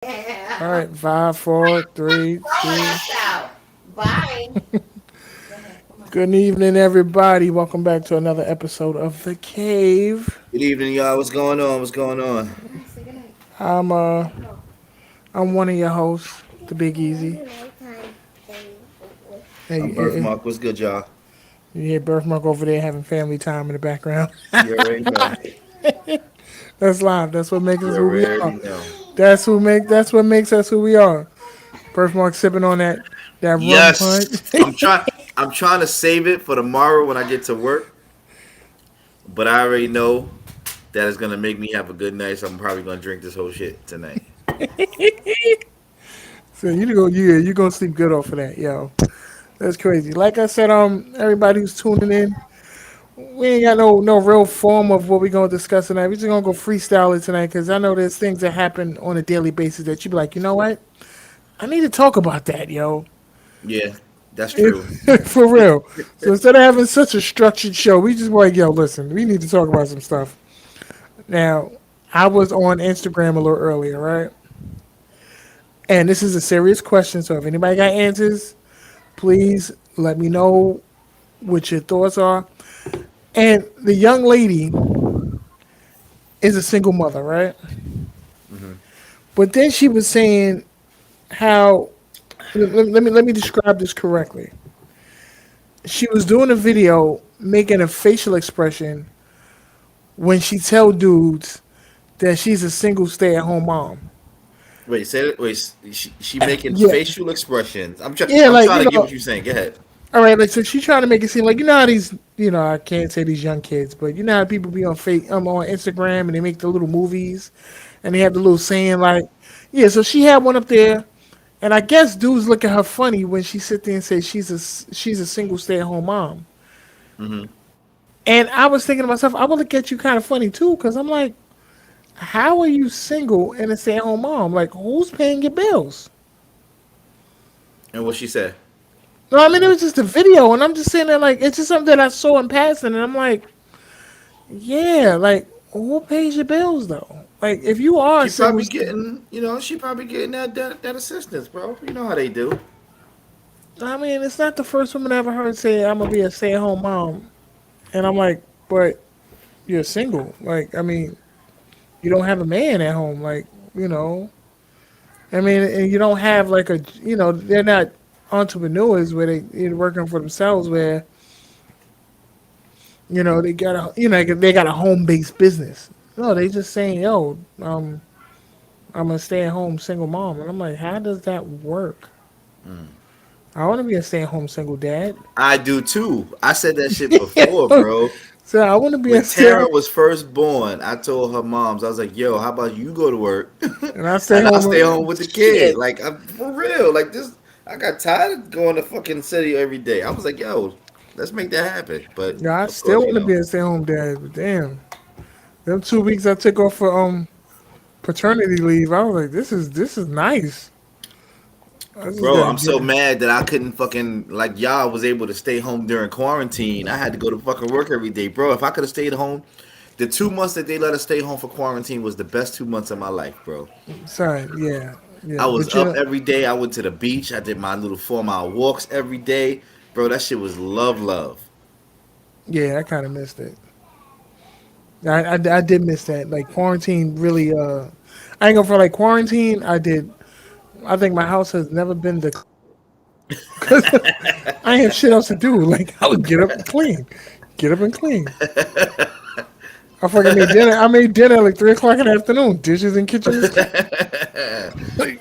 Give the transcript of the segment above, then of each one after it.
All right, 5, 4, 3, 2. Bye. Good evening, everybody. Welcome back to another episode of The Cave. Good evening, y'all. What's going on? What's going on? I'm uh, I'm one of your hosts, the Big Easy. Hey, I'm Birfmark. What's good, y'all? you hear Birthmark over there having family time in the background. You already know. That's live. That's what makes us You who we are. already know. That's what makes us who we are. Birthmark sipping on that rum punch. Yes, I'm trying. I'm trying to save it for tomorrow when I get to work. But I already know that it's gonna make me have a good night. So I'm probably gonna drink this whole shit tonight. So you gonna sleep good off of that, yo. That's crazy. Like I said, everybody who's tuning in, we ain't got no real form of what we gonna discuss tonight. We just gonna go freestyle it tonight because I know there's things that happen on a daily basis that you be like, you know what? I need to talk about that, yo. Yeah, that's true. For real. So instead of having such a structured show, we just like, yo, listen, we need to talk about some stuff. Now, I was on Instagram a little earlier, right? And this is a serious question, so if anybody got answers, please let me know what your thoughts are. And the young lady is a single mother, right? Hmm. But then she was saying how let me describe this correctly. She was doing a video making a facial expression when she tell dudes that she's a single stay at home mom. Wait, say it. Wait, she making Yeah, facial expressions. I'm trying. yeah, I'm like trying to get what you're saying. Go ahead. all right, like so she's trying to make it seem like how these, I can't say these young kids, but how people be on fake, on Instagram and they make the little movies, and they have the little saying like, yeah. So she had one up there, and I guess dudes look at her funny when she sit there and say she's a single stay at home mom. Hmm. And I was thinking to myself, I would look at you kind of funny too, because I'm like, how are you single and a stay at home mom? Like, who's paying your bills? And what she said? No, I mean it was just a video, and I'm just sitting there like it's just something that I saw in passing, and I'm like, yeah, like who pays your bills though? Like if you are a She single, probably getting. She probably getting that assistance, bro. You know how they do. I mean it's not the first woman I ever heard say I'm gonna be a stay at home mom, and I'm like, but you're single. Like I mean, you don't have a man at home. Like you know, I mean, and you don't have like they're not entrepreneurs where they're working for themselves where they got they got a home based business. No, they just saying, yo, I'm a stay at home single mom, and I'm like, how does that work? I want to be a stay at home single dad. I do too. I said that shit before, bro. So I want to be a When stay, Tara was first born, I told her moms, I was like, "Yo, how about you go to work, and I stay and I'll stay home. home with the kid?" Shit. Like, I'm for real. Like this, I got tired of going to fucking city every day. I was like, "Yo, let's make that happen." But Yeah, I of still course, want to be a stay home dad, but damn, them 2 weeks I took off for paternity leave, I was like, this is nice. I just bro, gotta I'm get so it. mad that I couldn't fucking like y'all was able to stay home during quarantine. I had to go to fucking work every day, bro. If I could have stayed home, the 2 months that they let us stay home for quarantine was the best 2 months of my life, bro. Sorry, yeah, I yeah, was but up every day. I went to the beach. I did my little 4 mile walks every day. Bro, that shit was love, love. yeah, I kind of missed it. I did miss that. Like quarantine really. I ain't gonna for like quarantine. I did. I think my house has never been the because I ain't have shit else to do. Like I would get up and clean, get up and clean. I fucking made dinner. I made dinner at like 3 o'clock in the afternoon. Dishes in kitchen was clean. Like,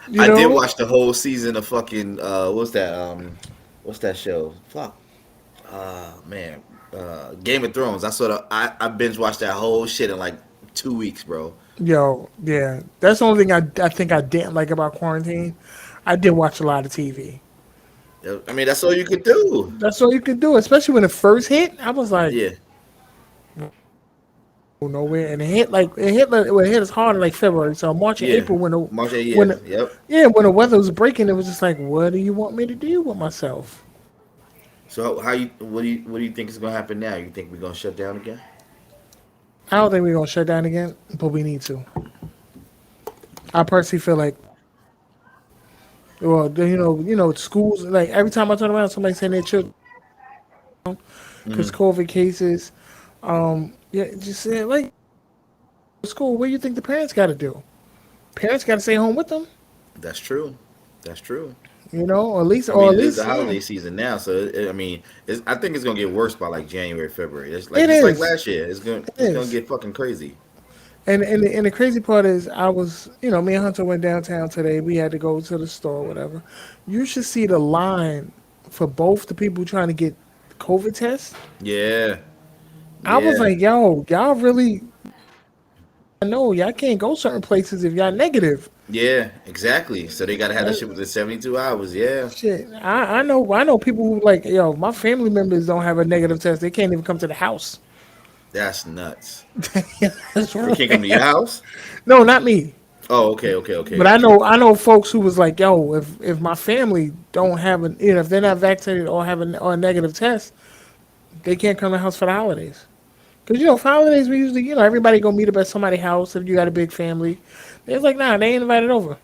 you I did know. watch the whole season of fucking what's that show? Fuck. Man. Game of Thrones. I binge watched that whole shit in like 2 weeks, bro. Yo, yeah. That's the only thing I think I didn't like about quarantine. I did watch a lot of TV. I mean, that's all you could do. That's all you could do, especially when it first hit. I was like, Yeah. go nowhere, and it hit us hard in like February. So March and Yeah. April March, when yeah. the, Yep. yeah when the weather was breaking, it was just like, what do you want me to do with myself? So how you what do you think is gonna happen now? You think we're gonna shut down again? I don't think we're gonna shut down again, but we need to. I personally feel like, well, schools, like every time I turn around, somebody saying their children because Hmm. COVID cases. Yeah, just say like school. What do you think the parents got to do? Parents got to stay home with them, That's true. That's true. or at least, I mean, or at it is the least, yeah, holiday season now, so I mean, I think it's gonna get worse by like January, February. It's like it just like is, last year. it It's gonna is. get fucking crazy. And the crazy part is, I was, me and Hunter went downtown today. We had to go to the store, or whatever. You should see the line for both the people trying to get COVID tests. Yeah, I was yeah, like, yo, y'all really, I know y'all can't go certain places if y'all negative. yeah, exactly. So they gotta have that Uh, shit within 2 hours. Yeah, Shit, I know people who like, yo, my family members don't have a negative test. They can't even come to the house. that's nuts. That's They can't come to real. your house. No, not me. Oh, okay, okay, But okay. I know folks who was like, yo, if my family don't have a, if they're not vaccinated or have a negative test, they can't come to the house for the holidays. Because for holidays we usually, everybody go meet up at somebody's house if you got a big family. They was like, nah, they ain't invited over.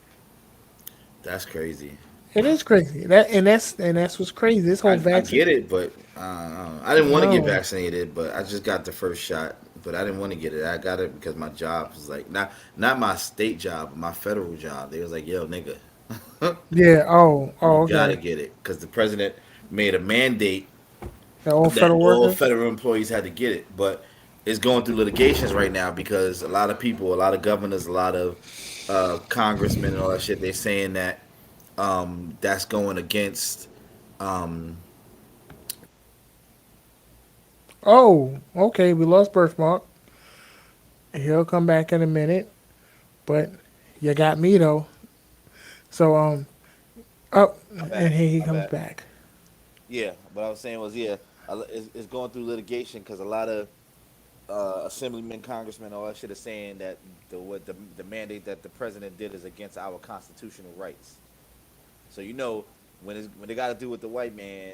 That's crazy. It is crazy. That's what's crazy. This whole I vaccine. get it, but I didn't want to get No. vaccinated, but I just got the first shot. But I didn't want to get it. I got it because my job was like not my state job, but my federal job. They was like, "Yo, nigga, Yeah. Oh. you Oh. gotta Okay. get it," because the president made a mandate The old that federal all workers. federal employees had to get it. But it's going through litigations right now because a lot of people, a lot of governors, a lot of congressmen, and all that shit. They're saying that that's going against um, Oh. Okay. We lost birthmark. He'll come back in a minute, but you got me though. So oh, my and bad, here he my comes bad. back. Yeah, what I was saying was, yeah, it's going through litigation because a lot of assemblymen, congressmen, all that shit is saying that the mandate that the president did is against our constitutional rights. So when they got to do with the white man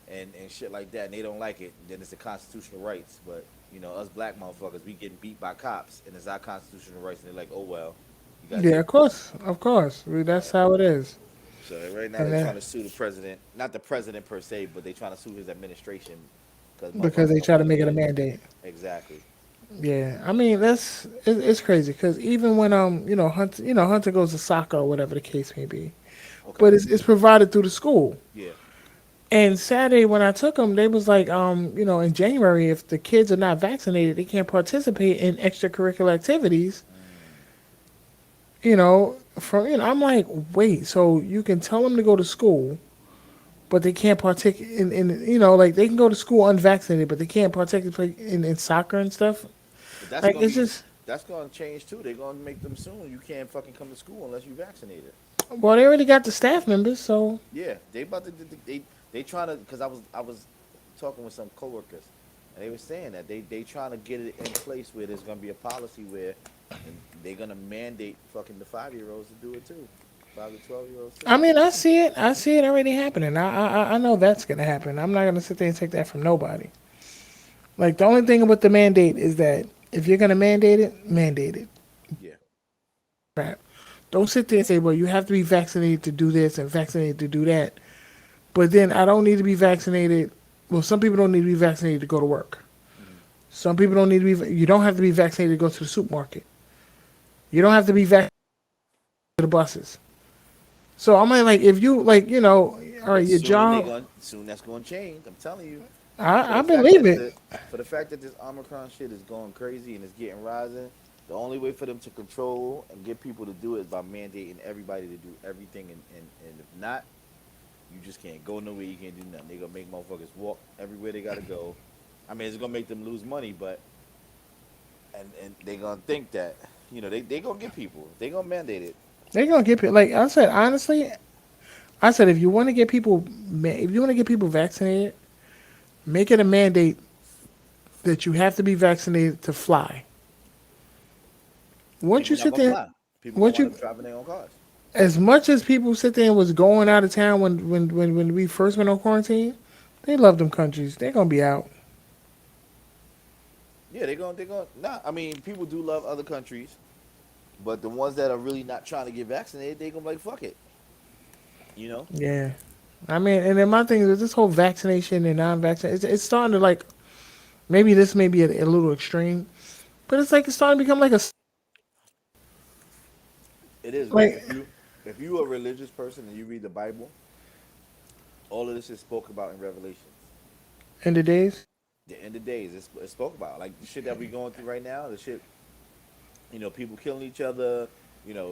and shit like that, and they don't like it, then it's the constitutional rights. But us black motherfuckers, we getting beat by cops, and it's our constitutional rights, and they're like, oh well, you gotta Yeah, take of it from course, us. of course. That's how it is. So right now And they're then trying to sue the president, not the president per se, but they trying to sue his administration because because motherfuckers they don't try to want to make it get a it. mandate. Exactly. Yeah, I mean it's crazy because even when Hunter goes to soccer or whatever the case may be, Okay. but it's provided through the school. Yeah. And Saturday when I took them, they was like, in January, if the kids are not vaccinated, they can't participate in extracurricular activities. Mm. I'm like, wait, so you can tell them to go to school, but they can't partake like they can go to school unvaccinated, but they can't participate in soccer and stuff. But that's Like gonna it's be just, that's gonna change too. They're gonna make them soon. You can't fucking come to school unless you vaccinated. well, they already got the staff members, so Yeah, they about to they trying to because I was talking with some coworkers and they were saying that they trying to get it in place where there's gonna be a policy where and they're gonna mandate fucking the 5-year-olds to do it too, 5 to 12-year-olds too. I mean, I see it already happening. I know that's gonna happen. I'm not gonna sit there and take that from nobody. Like the only thing with the mandate is that if you're gonna mandate it, mandate it. Yeah. Crap. Don't sit there and say, well, you have to be vaccinated to do this and vaccinated to do that. But then I don't need to be vaccinated. Well, some people don't need to be vaccinated to go to work. Hmm. Some people don't need to be. You don't have to be vaccinated to go to the supermarket. You don't have to be vaccinated to the buses. So I'm like, if you like, all right, But your job. soon that's gonna change. I'm telling you. For I the fact believe that it. this Omicron shit is going crazy and it's getting rising, the only way for them to control and get people to do it is by mandating everybody to do everything, and if not, you just can't go nowhere. You can't do nothing. They gonna make motherfuckers walk everywhere they gotta go. I mean, it's gonna make them lose money, but and they gonna think that they gonna get people. They gonna mandate it. They're gonna get like I said. Honestly, I said if you want to get people, if you want to get people vaccinated, make it a mandate that you have to be vaccinated to fly. Once you People not sit gonna there, fly. People gonna once wind you, up driving their own cars. as much as people sit there and was going out of town when we first went on quarantine, they love them countries. They're gonna be out. Yeah, they gonna. Nah, I mean, people do love other countries. But the ones that are really not trying to get vaccinated, they gonna be like fuck it, you know. Yeah. I mean, and then my thing is this whole vaccination and non-vaccination. It's starting to like maybe this may be a little extreme, but it's like it's starting to become like a It is because like if you a religious person and you read the Bible, all of this is spoke about in Revelations. end of days. The end of days, it's spoke about like the shit that we going through right now. The shit, people killing each other.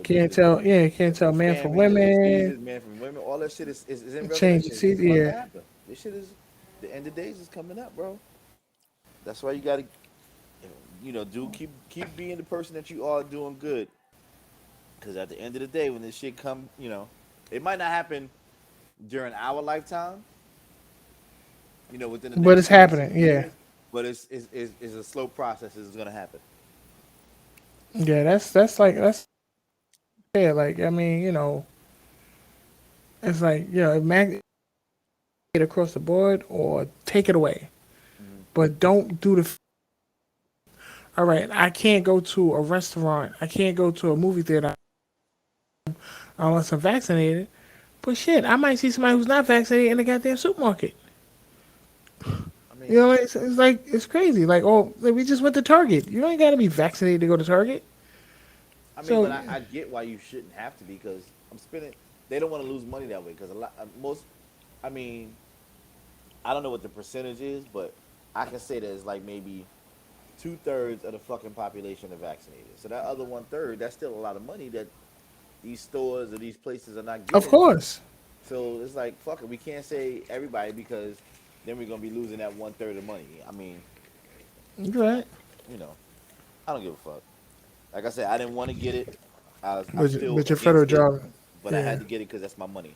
Can't tell. Yeah, can't The tell man from famine, the women. diseases, man from women. All that shit is in Change the Revelations. seat. It's about Yeah. to happen. This shit is the end of days is coming up, bro. That's why you gotta, do keep being the person that you are doing good. Because at the end of the day, when this shit come, it might not happen during our lifetime, within the But next it's 50, happening. 60 Yeah. years, but it's a slow process. It's gonna happen. Yeah. That's like that's yeah. Like I mean, it's like it across the board or take it away, Hmm. but don't do the. All right, I can't go to a restaurant. I can't go to a movie theater unless I'm vaccinated. But shit, I might see somebody who's not vaccinated in the goddamn supermarket. I mean, It's like it's crazy. Like, oh, like, we just went to Target. You don't got to be vaccinated to go to Target. but So, I get why you shouldn't have to because I'm spending. They don't want to lose money that way because a lot most. I mean, I don't know what the percentage is, but I can say that it's like maybe 2/3 of the fucking population are vaccinated. So that other 1/3, that's still a lot of money that these stores or these places are not of getting. course, So it's like fuck it. We can't say everybody because then we're gonna be losing that 1/3 of money. I mean, you're I, right. you know, I don't give a fuck. Like I said, I didn't want to get it. I'm still But your federal against it, job, but I had yeah. to get it because that's my money.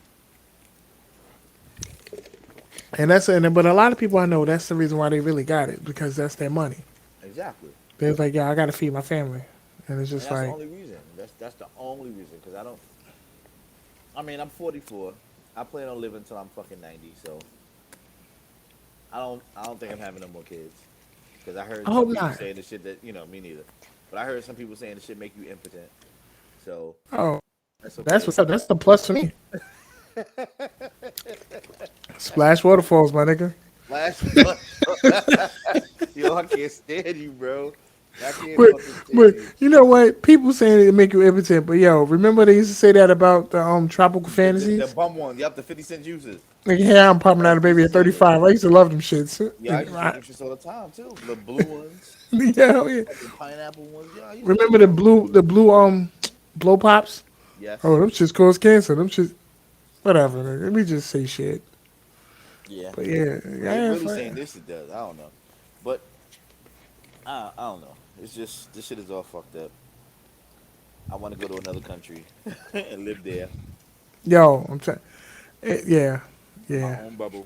But a lot of people I know that's the reason why they really got it because that's their money. Exactly, They're like, yeah, I got to feed my family, and it's and just that's the like, only reason. That's the only reason because I don't. I mean, I'm 44. I plan on living until I'm fucking 90. So I don't think I'm having no more kids because I I heard some hope people not. saying the shit that me neither. But I heard some people saying the shit make you impotent. So Oh, that's that's okay. what's up. That's the plus for me. Splash waterfalls, my nigga. Last yo, I can't stand you, bro. I can't But fucking stand but you. you know what? People saying it make you impotent, but yo, remember they used to say that about the tropical The fantasies? bum ones. Yep, the 50 cent juices. Like, yeah, I'm popping Like out a baby juice at soda. 35. I used to love them shits. Yeah, I used to drink them shits all the time too. The blue ones, Yeah, yeah. fucking pineapple ones. Yeah, I used to Remember drink them. the blue blow pops? Oh, Yes. them shits cause cancer. Them shits whatever. Nigga. Let me just say shit. Yeah. But yeah, But they yeah, really saying this it does. I don't know. But I don't know. It's just this shit is all fucked up. I want to go to another country and live there yo, I'm trying. Yeah, in my yeah. own bubble.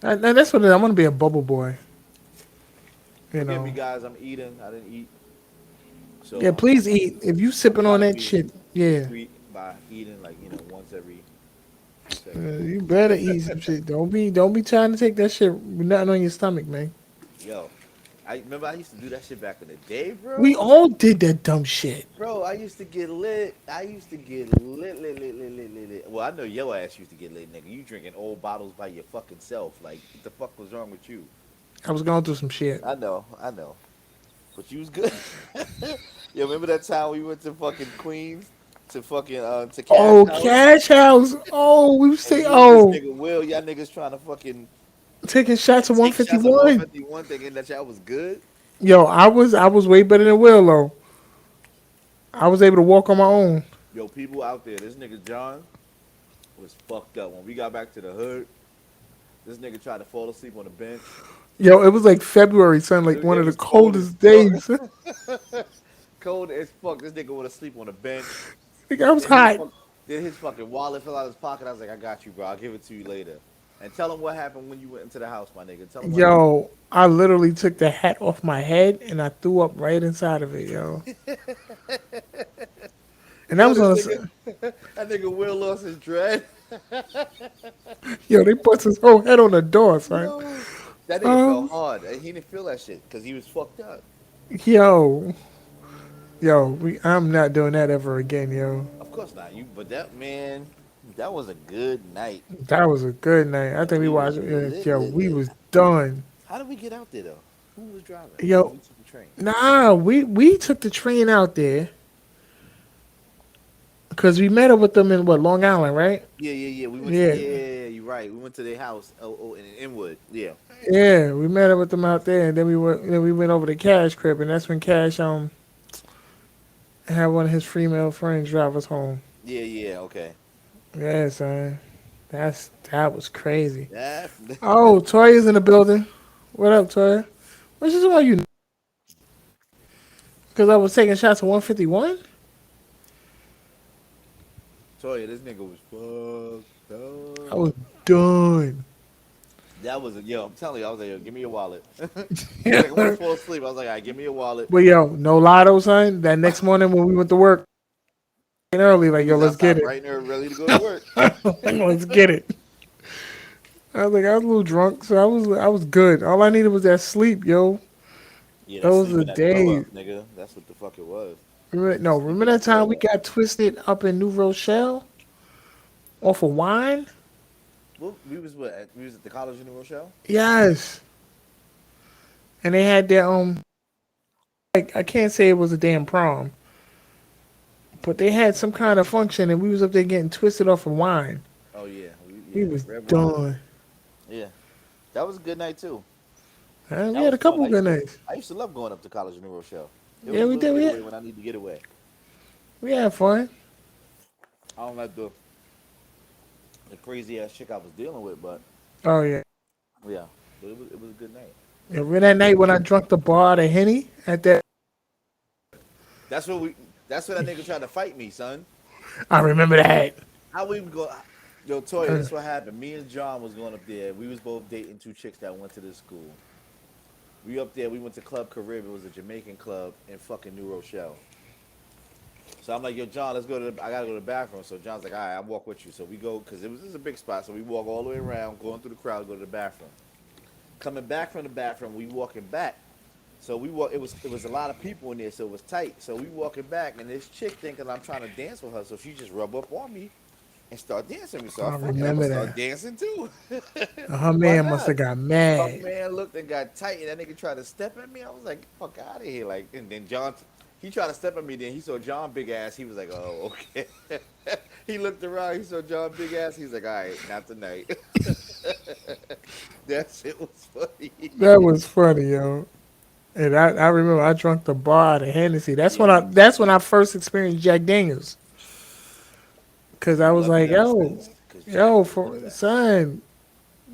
That's what it is. I want to be a bubble boy. You Forgive me, know. guys. I'm eating. I didn't eat, Yeah, so please eat. If you I'm sipping on trying to that be shit, yeah, discreet by eating like once every you few better days. eat some shit. Don't be trying to take that shit with nothing on your stomach, man. Yo, I remember I used to do that shit back in the day, We bro. all did that dumb shit. Bro, I used to get lit. I used to get lit, lit, lit, lit, lit, lit, lit. Well, I know your ass used to get lit, nigga. You drinking old bottles by your fucking self. Like, what the fuck was wrong with you? I was going through some shit. I know. But you was good. Yo, remember that time we went to fucking Queens to Cash Oh, House, Cash House. Oh, we and say, you and this oh, nigga Will, y'all niggas trying to fucking taking shots of take shots of 151. 151, thinking that y'all was good. Yo, I was way better than Will though. I was able to walk on my own. Yo, people out there, this nigga John was fucked up. When we got back to the hood, this nigga tried to fall asleep on the bench. Yo, it was like February, son, like one It of the was cold as coldest fuck. days. Cold as fuck. This nigga want to sleep on the bench. Like, I was Then his hot. fuck, then his fucking wallet fell out of his pocket. I was like, I got you, bro. I'll give it to you later. And tell him what happened when you went into the house, my nigga. Tell him what happened. Yo, I literally took the hat off my head and I threw up right inside of it, yo. And that Yo, was this on. nigga, that nigga Will lost his dread. Yo, they put his whole head on the door, son. Yo, that nigga fell Um, hard. And he didn't feel that shit because he was fucked up. yo, Yo, I'm not doing that ever again, yo. Of course not. But that man, that was a good night. That was a good night. I And think we we was watched. lit, Yo, lit, we lit. was done. How did we get out there though? Who was driving? Oh, Yo, we took the train. nah, we took the train out there because we met up with them in what Long Island, right? Yeah, yeah, yeah. We went to Yeah, yeah, you're right. We went to their house. Oh, in Inwood. Yeah. yeah, we met up with them out there, and then we went over to Cash crib, and that's when Cash had one of his female friends drive us home. Yeah, yeah. Okay. Yeah, son, that was crazy. That Oh, Toya's in the building. What up, Toya? What's this about you? Because I was taking shots at 151. Toya, this nigga was fucked I up. was done. That was a yo. I'm telling you, I was like, yo, give me your wallet. He was like, I'm gonna fall asleep. I was like, all right, give me your wallet. But yo, no lotto, son. That next morning when we went to work early, like We yo, was let's outside get it. bright and early, ready to go to work. Let's get it. I was like, I was a little drunk, so I was good. All I needed was that sleep, yo. Yeah, that Those are the sleeping that glow days. up, nigga. That's what the fuck it was. Remember, The no, remember sleeping that that time we glow up. got twisted up in New Rochelle off of wine? Well, we was what? We was at the College of New Rochelle. Yes. And they had their like I can't say it was a damn prom, but they had some kind of function, and we was up there getting twisted off of wine. Oh yeah, We yeah, was red wine. done. Yeah, that was a good night too. We That had was a fun. couple good nights. I used to love going up to College of New Rochelle. It was Yeah, a we little did. getaway when I need to get away. We had fun. I don't like the crazy ass chick I was dealing with, but Oh yeah. yeah, but it was a good night. Yeah, remember that night when I drunk the bar at Henny at that? That's what we. That's what that nigga tried to fight me, son. I remember that. How we go? Yo, Toya, Uh, this what happened. Me and John was going up there. We was both dating two chicks that went to this school. We up there. We went to Club Carib. It was a Jamaican club in fucking New Rochelle. So I'm like, yo, John, let's go to. I gotta go to the bathroom. So John's like, all right, I'll walk with you. So we go because this is a big spot. So we walk all the way around, going through the crowd, go to the bathroom. Coming back from the bathroom, we walking back. So we walk. It was a lot of people in there, so it was tight. So we walking back, and this chick thinking I'm trying to dance with her, so she just rub up on me and start dancing with me. So I I fucking I'm gonna remember start that. dancing too. Her Why man must not? have got My mad. man looked and got tight, and that nigga tried to step at me. I was like, "Fuck out of here!" Like, and then John, he tried to step at me. Then he saw John big ass. He was like, "Oh, okay." He looked around. He saw John big ass. He's like, "All right, not tonight." That shit was funny. That was funny, yo. And I remember I drunk the bar out of Hennessy. That's Yeah, when I we. that's when I first experienced Jack Daniels. Cause I I've was loved it like, ever yo, since. Cause Jack yo, was the for best. son,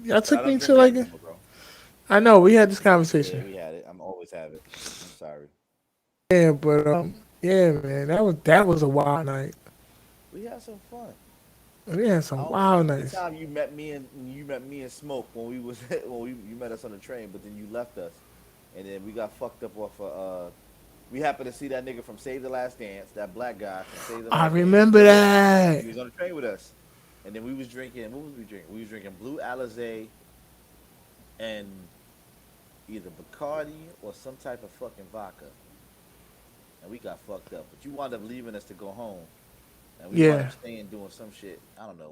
y'all But I took don't me to drink Jack like no more, bro. I know we had this Yeah, conversation. we had it. I'm always have it. I'm sorry. Yeah, but yeah, man, that was a wild night. We had some fun. We had I some don't wild remember the nights. time you met me and Smoke when we was when you met us on the train, but then you left us, and then we got fucked up off of. We happened to see that nigga from Save the Last Dance, that black guy from Save the I Last Dance. remember that. He was on the train with us, and then we was drinking. What was we drinking? We was drinking Blue Alizé and either Bacardi or some type of fucking vodka, and we got fucked up. But you wound up leaving us to go home. And we wound up Yeah. staying doing some shit. I don't know.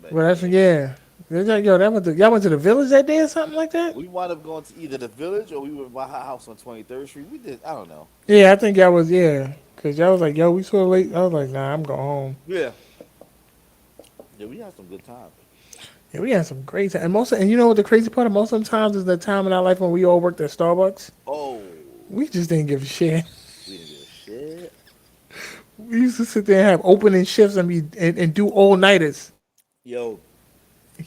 But Well, that's yeah. yeah. Yo, y'all went to the village that day or something like that. We wound up going to either the village or we were by her house on 23rd Street. We did, I don't know. Yeah, I think y'all was yeah. Cause y'all was like, yo, we so late. I was like, nah, I'm going home. Yeah. Yeah, we had some good times. Yeah, we had some great time. And you know what the crazy part of most of the times is the time in our life when we all worked at Starbucks. Oh, We just didn't give a shit. we didn't give a shit. We used to sit there and have opening shifts and do all nighters. Yo,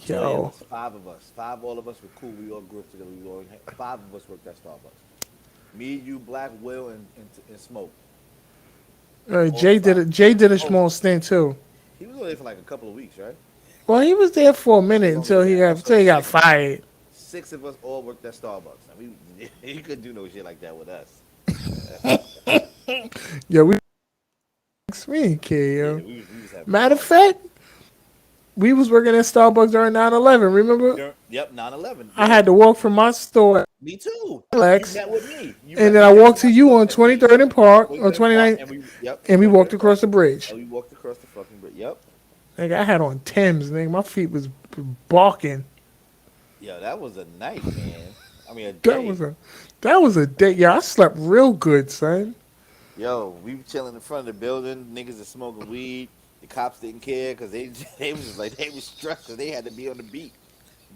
Toya, it Yo, was five of us. Five, all of us were cool. We all grew up together. We all, five of us worked at Starbucks. Me, you, Black, Will, and Smoke. All Jay did five. a Jay did a Oh, small stint too. he was only there for like a couple of weeks, right? Well, he was there for a Or minute longer than that. until So he got six, fired. six of us all worked at Starbucks. And we, he couldn't do no shit like that with us. Yo, we ain't care, Yeah, yo. we was having Matter of fun. fact, we was working at Starbucks during 9/11. Remember? Yep, 9/11. I Yep, had to walk from my store me too. You Lex, met with me. You and met. then We I met at walked to my you store on at the 23rd and Park or 23rd Park, 29th, and we yep and we walked 23rd Park, across the bridge. and we walked across the fucking bridge. Yep. Nigga, I had on Tim's. Nigga, my feet was balking. Yeah, that was a night, man. I mean, a That day. was a that was a day. Yeah, I slept real good, son. Yo, we were chilling in front of the building. Niggas are smoking weed. The cops didn't care because they they was just like they was stressed because they had to be on the beat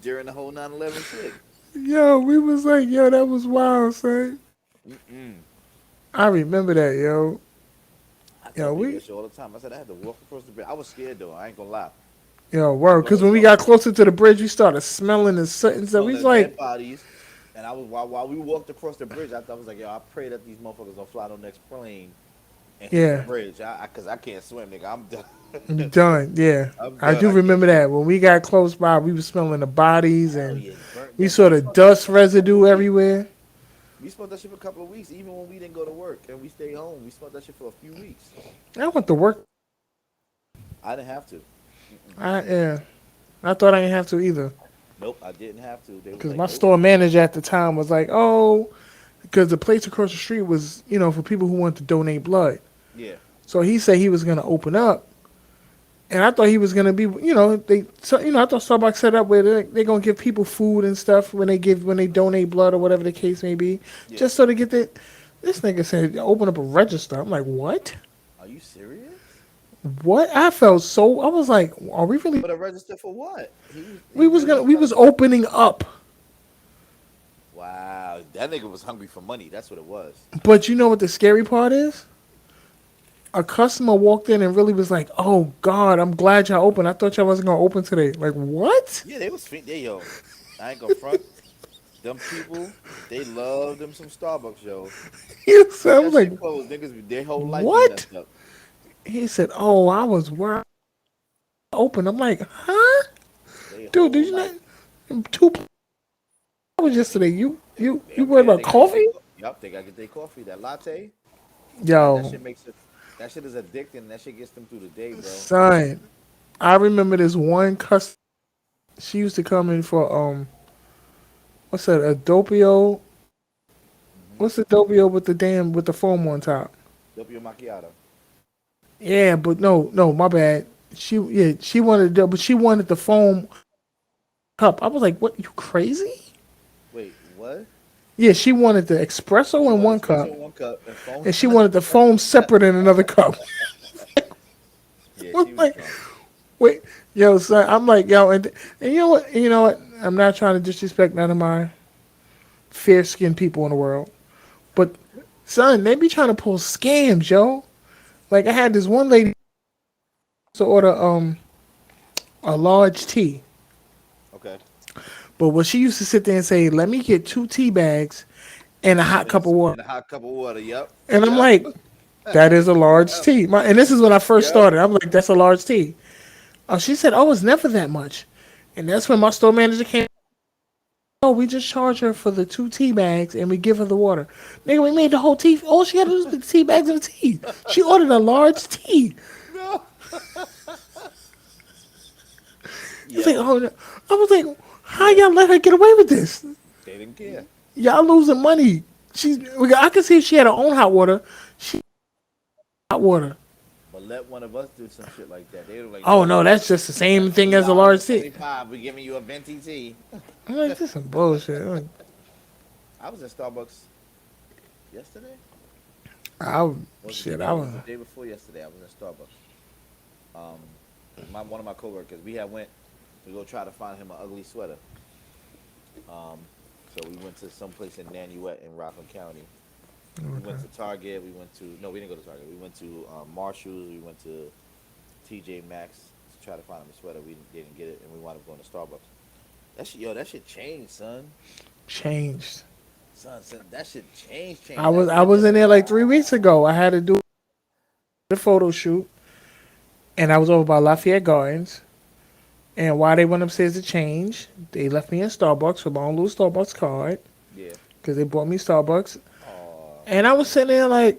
during the whole 9/11 shit. Yo, we was like, yo, that was wild, son. Mm-mm. I remember that, yo. I tell Yo, people we that shit all the time. I said I had to walk across the bridge. I was scared though. I ain't gonna lie. yo, I word. Cause was. when we I was got closer to the bridge, we started smelling the soot and stuff. We was smelling dead like, bodies. And I was while we walked across the bridge, I was like, yo, I pray that these motherfuckers don't fly no next plane and hit the yeah, bridge. Cause I can't swim, nigga. I'm I'm done. done. Yeah, I'm I done. do I can't remember swim. that. When we got close by, we was smelling the bodies Hell and yeah, burnt we dead saw body. the dust We smelled that shit for a couple residue of weeks. everywhere. We smelled that shit for a couple of weeks. Even when we didn't go to work and we stayed home, we smelled that shit for a few weeks. I went to work. I didn't have to. Mm-mm. Yeah, I thought I didn't have to either. Nope, I didn't have to. They was Cause like, my nope. store manager at the time was like, oh, because the place across the street was, for people who wanted to donate blood. Yeah, So he said he was gonna open up, and I thought he was gonna be, I thought Starbucks set up where they're gonna give people food and stuff when they donate blood or whatever the case may be, yeah. just so to get the. This nigga said open up a register. I'm like, what? Are you serious? What? I felt so. I was like, are we really? But a register for what? We He was really gonna. was We trying was to. opening up, Wow, that nigga was hungry for money. That's what it was. but you know what the scary part is? A customer walked in and really was like, "Oh God, I'm glad y'all open. I thought y'all wasn't gonna open today." Like what? Yeah, they was they yo. I ain't gonna front. Them people, they love them some Starbucks, yo. So I Once was that like, shit closed, niggas, their whole life be "What?" messed up. He said, "Oh, I was worried open." I'm like, "Huh, They dude? Did whole you life. not hours yesterday? They You don't worried care. about They gotta get their coffee?" yup. They gotta get their coffee. That latte. That Yo, shit makes it. That shit is addicting. That shit gets them through the day, bro. son, I remember this one customer. She used to come in for what's that? A doppio. Hmm. What's the doppio with the foam on top? Doppio macchiato. Yeah, but no, my bad. She wanted but she wanted the foam cup. I was like, "What? You crazy?" Wait, what? Yeah, she wanted the She espresso in wanted one espresso cup, in one cup and foam. and she wanted the foam separate in another cup. Yeah, I'm she was like, drunk. wait, yo, son. I'm like, yo, and you know what? You know what? I'm not trying to disrespect none of my fair skinned people in the world, but son, they be trying to pull scams, yo. Like I had this one lady to order a large tea. Okay. But what she used to sit there and say, "Let me get two tea bags and a hot cup of water." In a hot cup of water. Yep. And I'm Yep. like, "That is a large Yep. tea." And this is when I first Yep. started. I'm like, "That's a large tea." Oh, she said, "Oh, it's never that much." And that's when my store manager came. Oh, we just charge her for the two tea bags and we give her the water. Nigga, we made the whole tea. All she had to do was put the tea bags in the tea. She ordered a large tea. No. It's like, Yo, oh, no. I was like, how yeah. y'all let her get away with this? They didn't care. Y'all losing money. I could see if she had her own hot water. She hot water. But let one of us do some shit like that. They were like, Oh no, no, that's just the you got same thing twenty as a dollars large and tea. 75. We're giving you a venti tea. I'm like, this is some bullshit. I was in Starbucks yesterday. I Was it shit, today? I It was was the day before yesterday. I was in Starbucks. Cause one of my coworkers, we had went to go try to find him an ugly sweater. So we went to some place in Nanuet in Rockland County. We went to Target. We went to no, we didn't go to Target. We went to Marshalls. We went to TJ Maxx to try to find him a sweater. We didn't get it, and we wound up going to Starbucks. That shit changed, son. changed. Son, that shit changed. I was in there like 3 weeks ago. I had to do the photo shoot, and I was over by Lafayette Gardens. And while they went upstairs to change, they left me in Starbucks with my own little Starbucks card Yeah. because they bought me Starbucks. Oh, And I was sitting there like,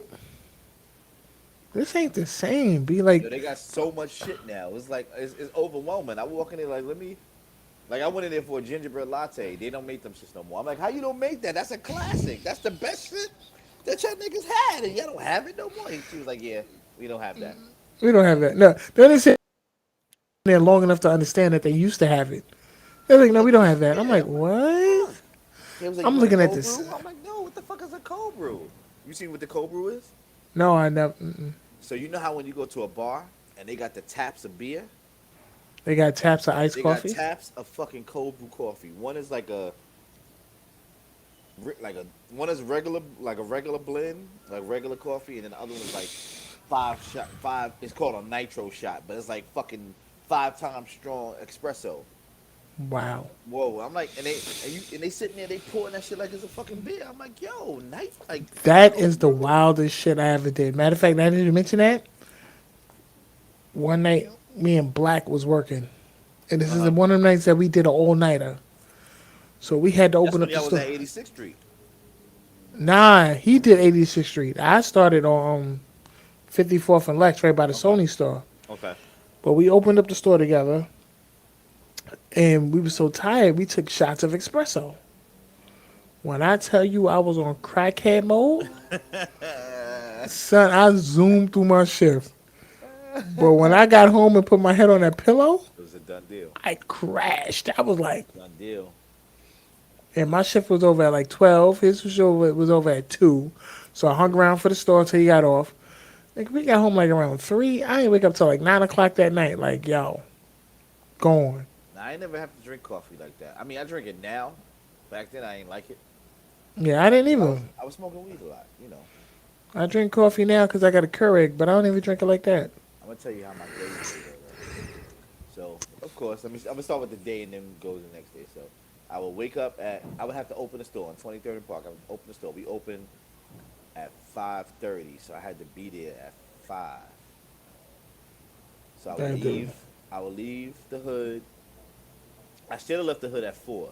This ain't the same. Be like, Yo, they got so much shit now. It's like it's overwhelming. I walk in there like, let me. Like I went in there for a gingerbread latte. They don't make them shits no more. I'm like, how you don't make that? That's a classic. That's the best shit that y'all niggas had, and y'all don't have it no more. She was like, yeah, we don't have that. we don't have that. No, they didn't sit there long enough to understand that they used to have it. They're like, I'm no, like, we don't have that. I'm yeah. like, I'm like, what the what? fuck? They was like, you I'm want a looking at cold this. brew? I'm like, no. What the fuck is a cold brew? You see what the cold brew is? No, I never. Mm-mm. So you know how when you go to a bar and they got the taps of beer, They got taps of iced they got coffee. taps of fucking cold brew coffee. One is like a like a one is regular like a regular blend, like regular coffee, and then the other one is like five. It's called a nitro shot, but it's like fucking 5 times strong espresso. Wow. Whoa, I'm like, and they sitting there, they pouring that shit like it's a fucking beer. I'm like, yo, night like That cold is the brew. wildest shit I ever did. Matter of fact, now that you mention that, one night me and Black was working, and this Uh is huh. one of the nights that we did an all nighter. So we had to That's open when up the y'all was store. at 86th Street. Nah, he did 86th Street. I started on 54th and Lex, right by the Okay. Sony store. Okay. But we opened up the store together, and we were so tired, we took shots of espresso. When I tell you I was on crackhead mode, son, I zoomed through my shift. But when I got home and put my head on that pillow, It was a done deal. I crashed. I was like, Done deal. and my shift was over at like 12. His was over at 2. So I hung around for the store until he got off. Like, we got home like around 3. I didn't wake up till like 9 o'clock that night. Like, yo, gone. Now, I ain't never have to drink coffee like that. I mean, I drink it now. Back then, I ain't like it. Yeah, I didn't 'Cause even. I was smoking weed a lot. You know. I drink coffee now because I got a Keurig, but I don't even drink it like that. I'm gonna tell you how my day used to go. Right? So, of course, I'm gonna start with the day and then go to the next day. So, I would wake up at. I would have to open the store on 23rd and Park. I would open the store. We open at 5:30, so I had to be there at 5. So I would Damn, dude. leave. I would leave the hood. I should have left the hood at 4.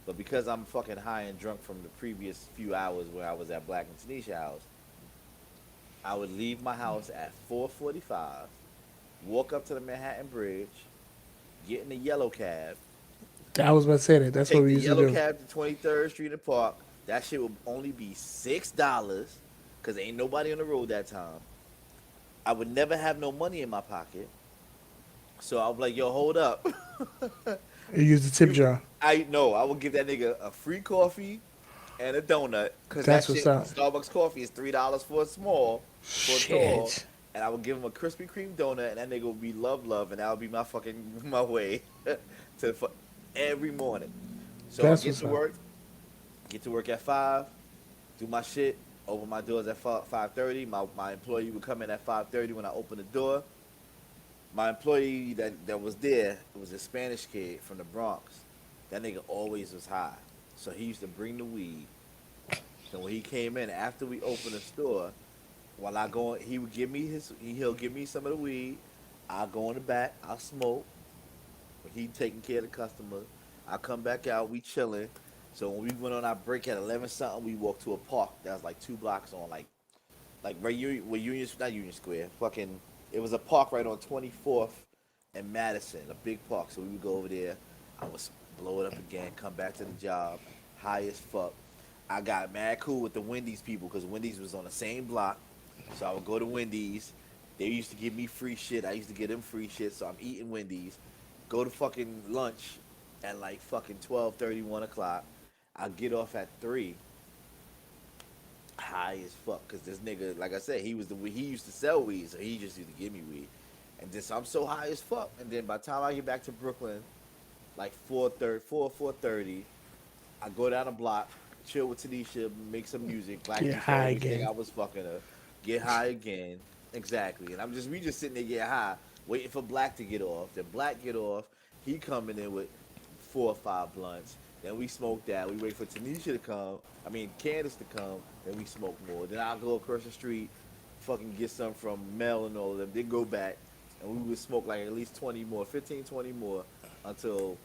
But because I'm fucking high and drunk from the previous few hours where I was at Black and Tanisha house, I would leave my house at 4:45, walk up to the Manhattan Bridge, get in the yellow cab, I was about to say that. That's what take we the used to yellow do. cab to 23rd Street and Park. That shit would only be $6 because ain't nobody on the road that time. I would never have no money in my pocket. So I was like, yo, hold up. You used the tip you, jar. I know. I would give that nigga a free coffee and a donut because that That's what's shit up. Starbucks coffee is $3 for a small, for a tall, Shit. and I would give him a Krispy Kreme donut, and that nigga would be love, and that would be my fucking my way to for every morning. So I That's what's up. get to work at 5, do my shit, open my doors at 5:30. My employee would come in at 5:30 when I open the door. My employee that was there, it was a Spanish kid from the Bronx. That nigga always was high, so he used to bring the weed. So when he came in after we opened the store, while I go, he would give me he'll give me some of the weed. I'll go in the back, I'll smoke. When he taking care of the customer, I come back out, we chilling. So when we went on our break at 11 something, we walked to a park that was like 2 blocks on like right Union, not Union Square, fucking. It was a park right on 24th and Madison, a big park. So we would go over there. I would blow it up again, come back to the job, high as fuck. I got mad cool with the Wendy's people because Wendy's was on the same block. So I would go to Wendy's. They used to give me free shit. I used to get them free shit. So I'm eating Wendy's. Go to fucking lunch at like fucking 12:30, 1 o'clock. I get off at 3, high as fuck. Cause this nigga, like I said, he used to sell weed, so he just used to give me weed. And then so I'm so high as fuck. And then by the time I get back to Brooklyn, like 4:30, I go down the block, chill with Tanisha, make some music. Black Get used to high always think again. I was fucking her. Get high again. Exactly. And we just sitting there get high, waiting for Black to get off. Then Black get off. He coming in with 4 or 5 blunts. Then we smoke that. We wait for Tanisha to come. I mean Candace to come. Then we smoke more. Then I'll go across the street, fucking get some from Mel and all of them. Then go back. And we would smoke like at least 20 more, 15, 20 more until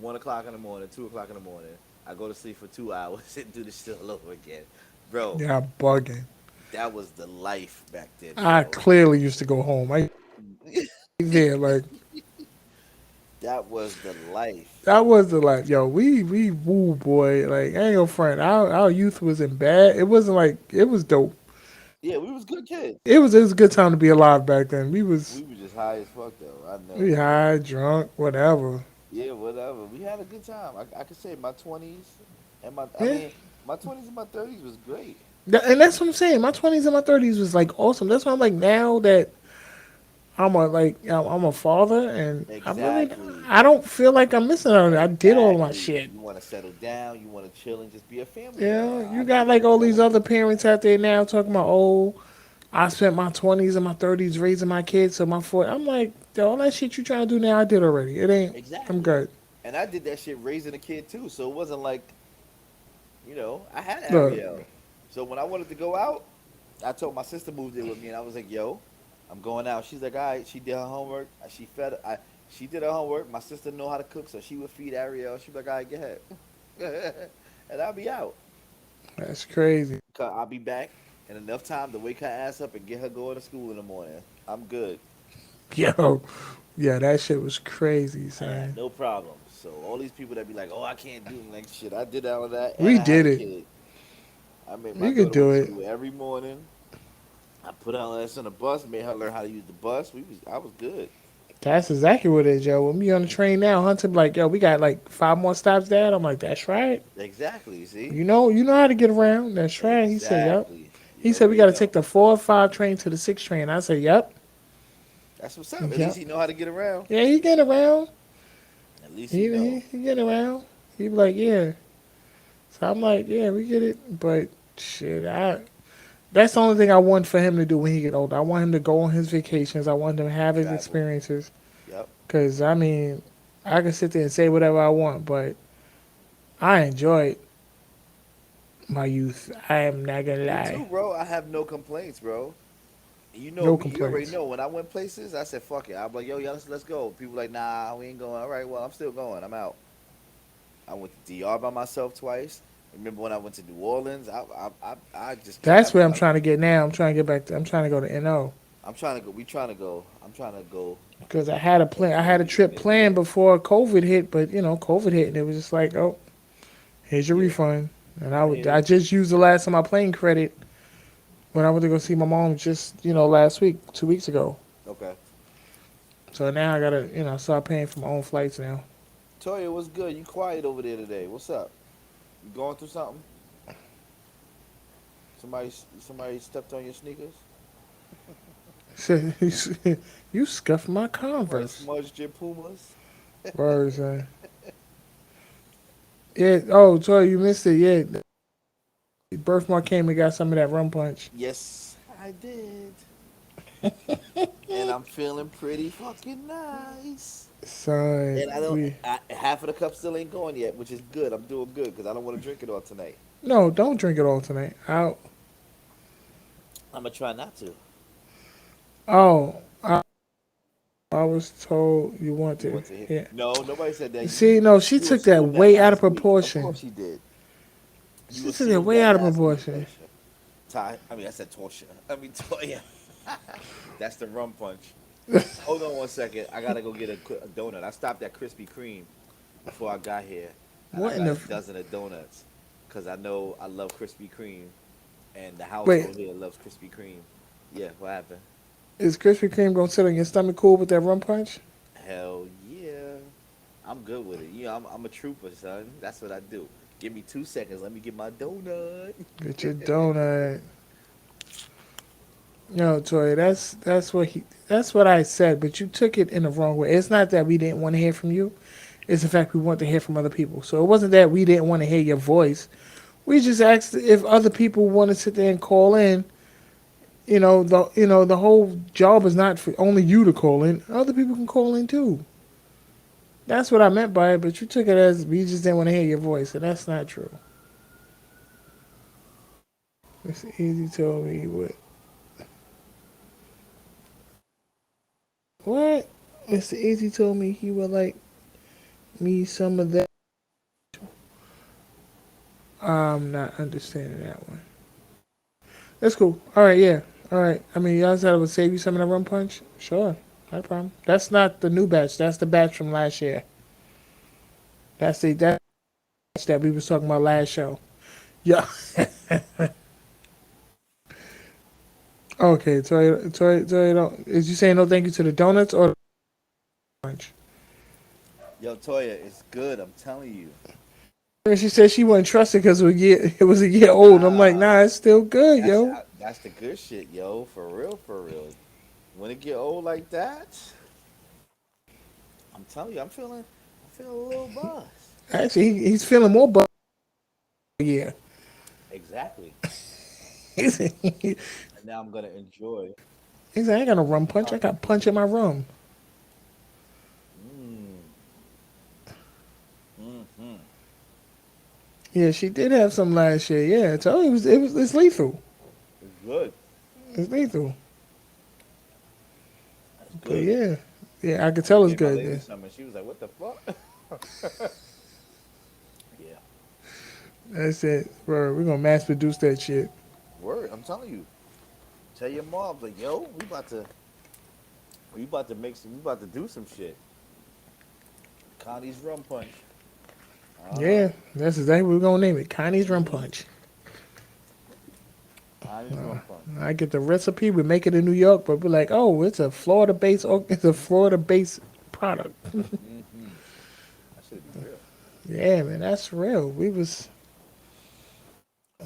1 o'clock in the morning, 2 o'clock in the morning. I go to sleep for 2 hours and do this shit all over again, bro. Yeah, bugging. That was the life back then, I bro. clearly used to go home. I there like That was the life. that was the life, yo. We woo boy. Like I ain't gonna front. Our youth wasn't bad. It wasn't like it was dope. Yeah, we was good kids. It was a good time to be alive back then. We were just high as fuck though. I know. We high, drunk, whatever. Yeah, whatever. We had a good time. I could say my 20s and I Yeah. mean, my 20s and my 30s was great. And that's what I'm saying. My 20s and my 30s was like awesome. That's why I'm like now that I'm a father and Exactly. I don't feel like I'm missing out on it. I did all my Exactly. shit. You want to settle down, you want to chill and just be a family man. Yeah, you I got get like it. all these other parents out there now talking about, oh, I spent my 20s and my 30s raising my kids, so my 40. I'm like, yo, all that shit you trying to do now, I did already. It ain't. I'm Exactly. good. And I did that shit raising a kid too. So it wasn't like, I had Look, Ariel. So when I wanted to go out, I told my sister moved in with me and I was like, yo, I'm going out. She's like, all right. She did her homework. She did her homework. My sister know how to cook, so she would feed Ariel. She'd be like, all right, get ahead. And I'll be out. that's crazy. 'Cause I'll be back in enough time to wake her ass up and get her going to school in the morning. I'm good. Yo, yeah, that shit was crazy, I got son. no problem. So all these people that be like, "Oh, I can't do like shit," I did all of that, and We I had did a it. kid. I made my You could daughter went do to it. school every morning. I put her ass on the bus, made her learn how to use the bus. I was good. That's exactly what it is, yo. When we on the train now, Hunter be like, yo, we got like 5 more stops, Dad. I'm like, that's right. Exactly. See. You know how to get around. That's right. He said, yep. Exactly. You He said we already got to take know. the 4 or 5 train to the 6 train. I said, yep, That's what's up. At least yep. he know how to get around. Yeah, he get around. At least he He know. he get around. He be like, yeah. So I'm like, yeah, we get it. But shit, that's the only thing I want for him to do when he get older. I want him to go on his vacations. I want him to have his Travel. experiences. Yep. Cause I mean, I can sit there and say whatever I want, but I enjoyed my youth. I am not gonna Me lie. too, bro. I have no complaints, bro. You know No me. You already complaints. know. When I went places, I said, "Fuck it." I'm like, "Yo, let's go." People like, "Nah, we ain't going." All right, well, I'm still going. I'm out. I went to DR by myself twice. Remember when I went to New Orleans? I just That's where traveled. I'm trying to get now. I'm trying to get back. I'm trying to go to NO. I'm trying to go. We trying to go. I'm trying to go Because I had a plan. I before had a we get trip there. planned Yeah, before COVID hit, but COVID hit, and it was just like, oh, here's your yeah. refund. And I hear I you. just used the last of my plane credit when I went to go see my mom just last week, 2 weeks ago. Okay. So now I gotta start paying for my own flights now. Toya, what's good? You quiet over there today? What's up? You going through something? Somebody stepped on your sneakers. So you scuffed my Somebody Converse. smudged your Pumas. Words, yeah. Oh, sorry, you missed it. Yeah, Birthmark came and got some of that rum punch. Yes, I did. And I'm feeling pretty fucking nice. Son, And I don't, we half of the cup still ain't going yet, which is good. I'm doing good because I don't want to drink it all tonight. no, don't drink it all tonight. I'm gonna try not to. Oh, I was told you want You to. want to hit? Yeah. No, nobody said that. See, no, she You took that assumed that way out of last week. Of proportion. course you did. You She took that assumed way that out of last week, proportion. Tasha. I said Torsha. I mean Toya. That's the rum punch. Hold on one second. I gotta go get a donut. I stopped at Krispy Kreme before I got here, and I What in got the a dozen of donuts because I know I love Krispy Kreme, and the wait? household here loves Krispy Kreme. Yeah, what happened? Is Krispy Kreme gonna sit on your stomach cool with that rum punch? Hell yeah, I'm good with it. I'm a trooper, son. That's what I do. Give me 2 seconds. Let me get my donut. Get your donut. No, Tori, that's what I said, but you took it in the wrong way. It's not that we didn't want to hear from you. It's the fact we want to hear from other people. So it wasn't that we didn't want to hear your voice. We just asked if other people want to sit there and call in. The whole job is not for only you to call in. Other people can call in too. That's what I meant by it, but you took it as we just didn't want to hear your voice, and that's not true. It's easy told me what? Mr. Easy told me he would like me some of that. I'm not understanding that one. That's cool. All right, yeah. All right. I mean, y'all said I would save you some of the rum punch. Sure, no problem. That's not the new batch. That's the batch from last year. That's the that batch that we was talking about last show. Yeah. Okay, Toy, don't. Is you saying no thank you to the donuts or the punch? Yo, Toya, it's good. I'm telling you. And she said she wouldn't trust it because it was a year old. I'm like, nah, Nah, it's still good, yo. that's the good shit, yo. For real, for real. When it get old like that, I'm telling you, I'm feeling a little buzz. Actually, he's feeling more butt. Yeah. Exactly. he's, he's And now I'm gonna enjoy. like, I ain't got no rum punch. I Uh, got punch in my rum. mm, mm-hmm. Yeah, she did have some last year. Yeah, I told you it's lethal. It's good. It's lethal. That's But good. yeah, yeah, I could I just tell it's gave my good. lady Yeah. some, and she was like, "What the fuck?" Yeah. That's it, bro. We're gonna mass produce that shit. Word. I'm telling you. Tell your mom, like, yo, we about to do some shit. Connie's rum punch. Uh huh. Yeah, that's exactly what we're gonna name it. Connie's rum Mm-hmm. punch. Connie's rum punch. I get the recipe. We make it in New York, but we're like, oh, it's a Florida based. It's a Florida based product. Mm-hmm. That should be real. Yeah, man, that's real.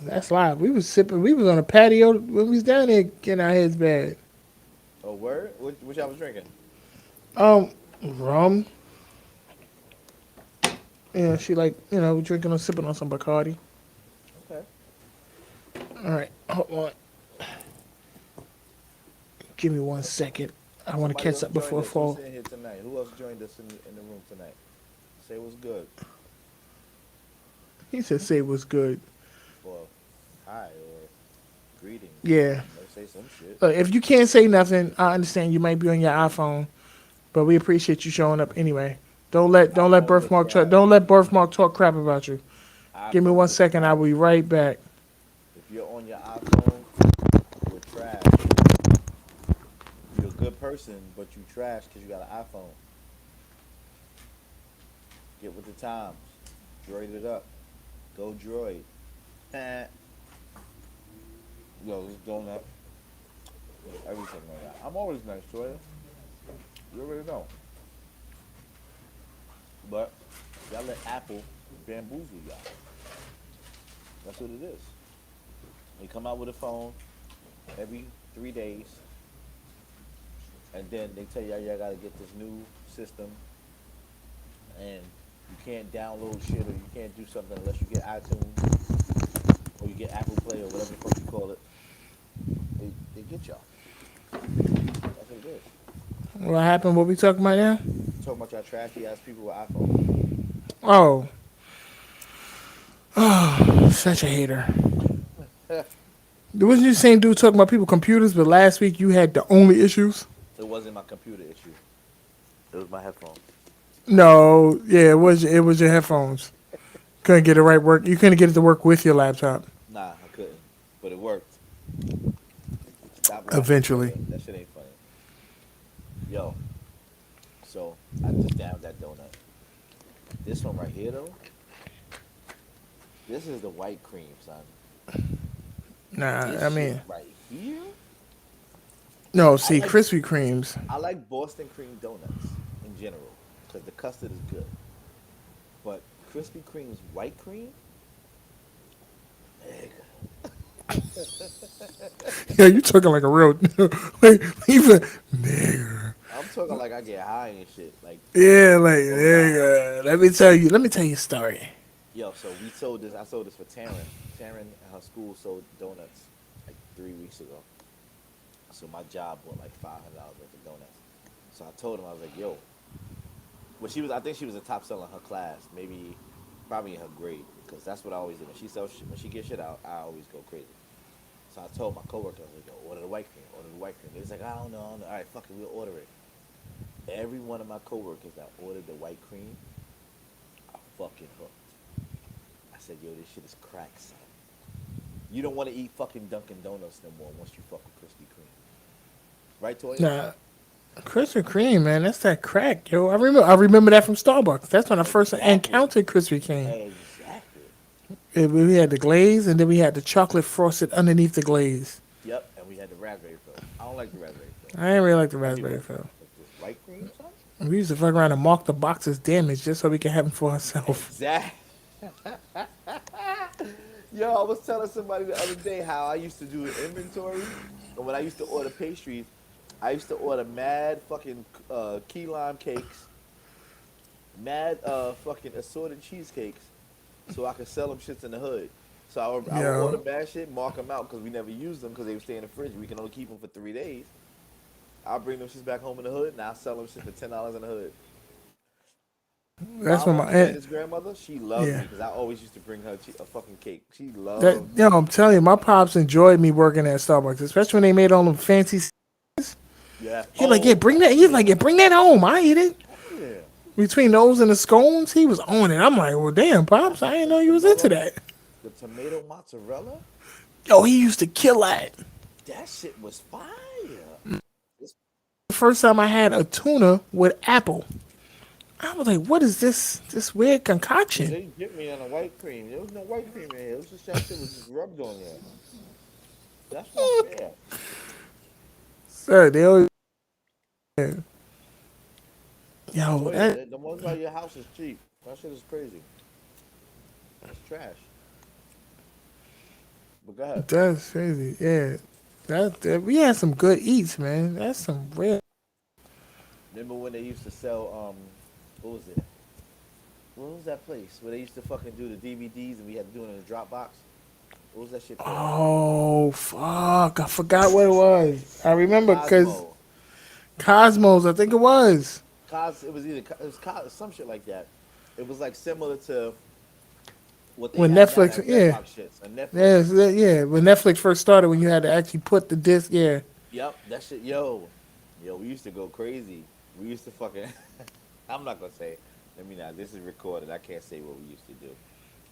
That's live. We was sipping. We was on a patio when we was down there getting our heads bad. Oh, word? Which I was drinking? Um, rum. Yeah, she like drinking or sipping on some Bacardi. Okay. All right, hold on. Give me 1 second. I want to Somebody catch else up joined before us. Who's fall. sitting here tonight? Who else joined us in the room tonight? Say what's good. He said, "Say what's good." Or hi or greetings. Yeah. Say some shit. If you can't say nothing, I understand. You might be on your iPhone, but we appreciate you showing up anyway. Don't let iPhone or birthmark chat. don't let birthmark talk crap about you. Give me iPhone one or second. I'll chat. be right back. If you're on your iPhone, you're trash. You're a good person, but you trash because you got an iPhone. Get with the times. Droid it up. Go droid. Yo, this donut with everything on that. I'm always nice, Toya. You already know. But y'all let Apple bamboozle y'all. That's what it is. They come out with a phone every 3 days, and then they tell y'all gotta get this new system, and you can't download shit or you can't do something unless you get iTunes or you get Apple Play or whatever the fuck you call it. They get y'all. That's what it is. What happened? What we talking about now? You talking about y'all trashy ass people with iPhones. Oh, such a hater. Wasn't you the same dude talking about people computers? But last week you had the only issues. It wasn't my computer issue. It was my headphones. No, yeah, it was your headphones. Couldn't get it right work. You couldn't get it to work with your laptop. Nah, I couldn't. But it worked. Stop laughing, Eventually. Toya. That shit ain't funny. Yo, so I just downed that donut. This one right here though, this is the white cream, son. Nah, This I shit mean, right here. no. I See, like Krispy Kremes. I like Boston cream donuts in general because the custard is good. But Krispy Kreme's white cream, nigga. Yeah, you talking like a real, like even nigga. I'm talking like I get high and shit. Like, Yeah, like oh God. nigga. Let me tell you a story. Yo, so we sold this. I sold this for Taryn. Taryn and her school sold donuts like 3 weeks ago. So my job bought like $500 worth of donuts. So I told him I was like, yo, well, I think she was a top seller in her class, maybe, probably in her grade, because that's what I always do. When she gets shit out, I always go crazy. So I told my coworker, I was like, yo, order the white cream, order the white cream. He's like, I don't know, I don't know. All right, fuck it, we'll order it. Every one of my coworkers that ordered the white cream, I fucking hooked. I said, yo, this shit is crack, son. You don't want to eat fucking Dunkin' Donuts no more once you fuck with Krispy Kreme, right, Toya? Nah, Krispy Kreme, man, that's that crack, yo. I remember that from Starbucks. That's when I first Exactly, encountered Krispy Kreme. exactly. We had the glaze, and then we had the chocolate frosted underneath the glaze. Yep, and we had the raspberry fill. I don't like the raspberry fill. I didn't really like the Some raspberry people, fill. but this white cream, son. We used to fuck around and mark the boxes damaged just so we could have them for ourselves. Exactly. Yo, I was telling somebody the other day how I used to do the inventory, and when I used to order pastries, I used to order mad fucking key lime cakes, mad fucking assorted cheesecakes, so I could sell them shits in the hood. So I would order Yo, bad shit, mark them out because we never used them because they would stay in the fridge. We can only keep them for 3 days. I'll bring them shits back home in the hood, and I'll sell them shit for $10 in the hood. that's when Mama, my aunt. Amanda's grandmother, she loved me Yeah, because I always used to bring her a fucking cake. She that loved yo, me. I'm telling you, my pops enjoyed me working at Starbucks, especially when they made all them fancy. Yeah. He like, yeah, Oh, bring that. hell He's like, yeah. yeah, bring that home. I eat it. Hell yeah. Between those and the scones, he was on it. I'm like, well, damn, pops, I didn't The know you was into vanilla, that. the tomato mozzarella, Yo, he used to kill that. that shit was fire. It's, The first time I had a tuna with apple, I was like, what is this? This weird yeah, concoction. they dipped me in a white cream. There was no white cream in here. It was just that shit was just rubbed on there. That's not fair. Sir, they always, I yo, told you, that the ones by your house is cheap. That shit is crazy. That's trash. But go ahead. that's crazy. Yeah, that we had some good eats, man. That's some real. Remember when they used to sell what was it? What was that place where they used to fucking do the DVDs and we had to do it in a Dropbox? What was that shit called? Oh fuck, I forgot what it was. I remember because Cosmo. Cosmos, I think it was. It was either it was some shit like that. It was like similar to what they When have now, Netflix, that yeah, Redbox shits on Netflix. yeah, yeah. When Netflix first started, when you had to actually put the disc, yeah. Yep, that shit. Yo, we used to go crazy. We used to fucking. I'm not gonna say. Let me not. This is recorded. I can't say what we used to do.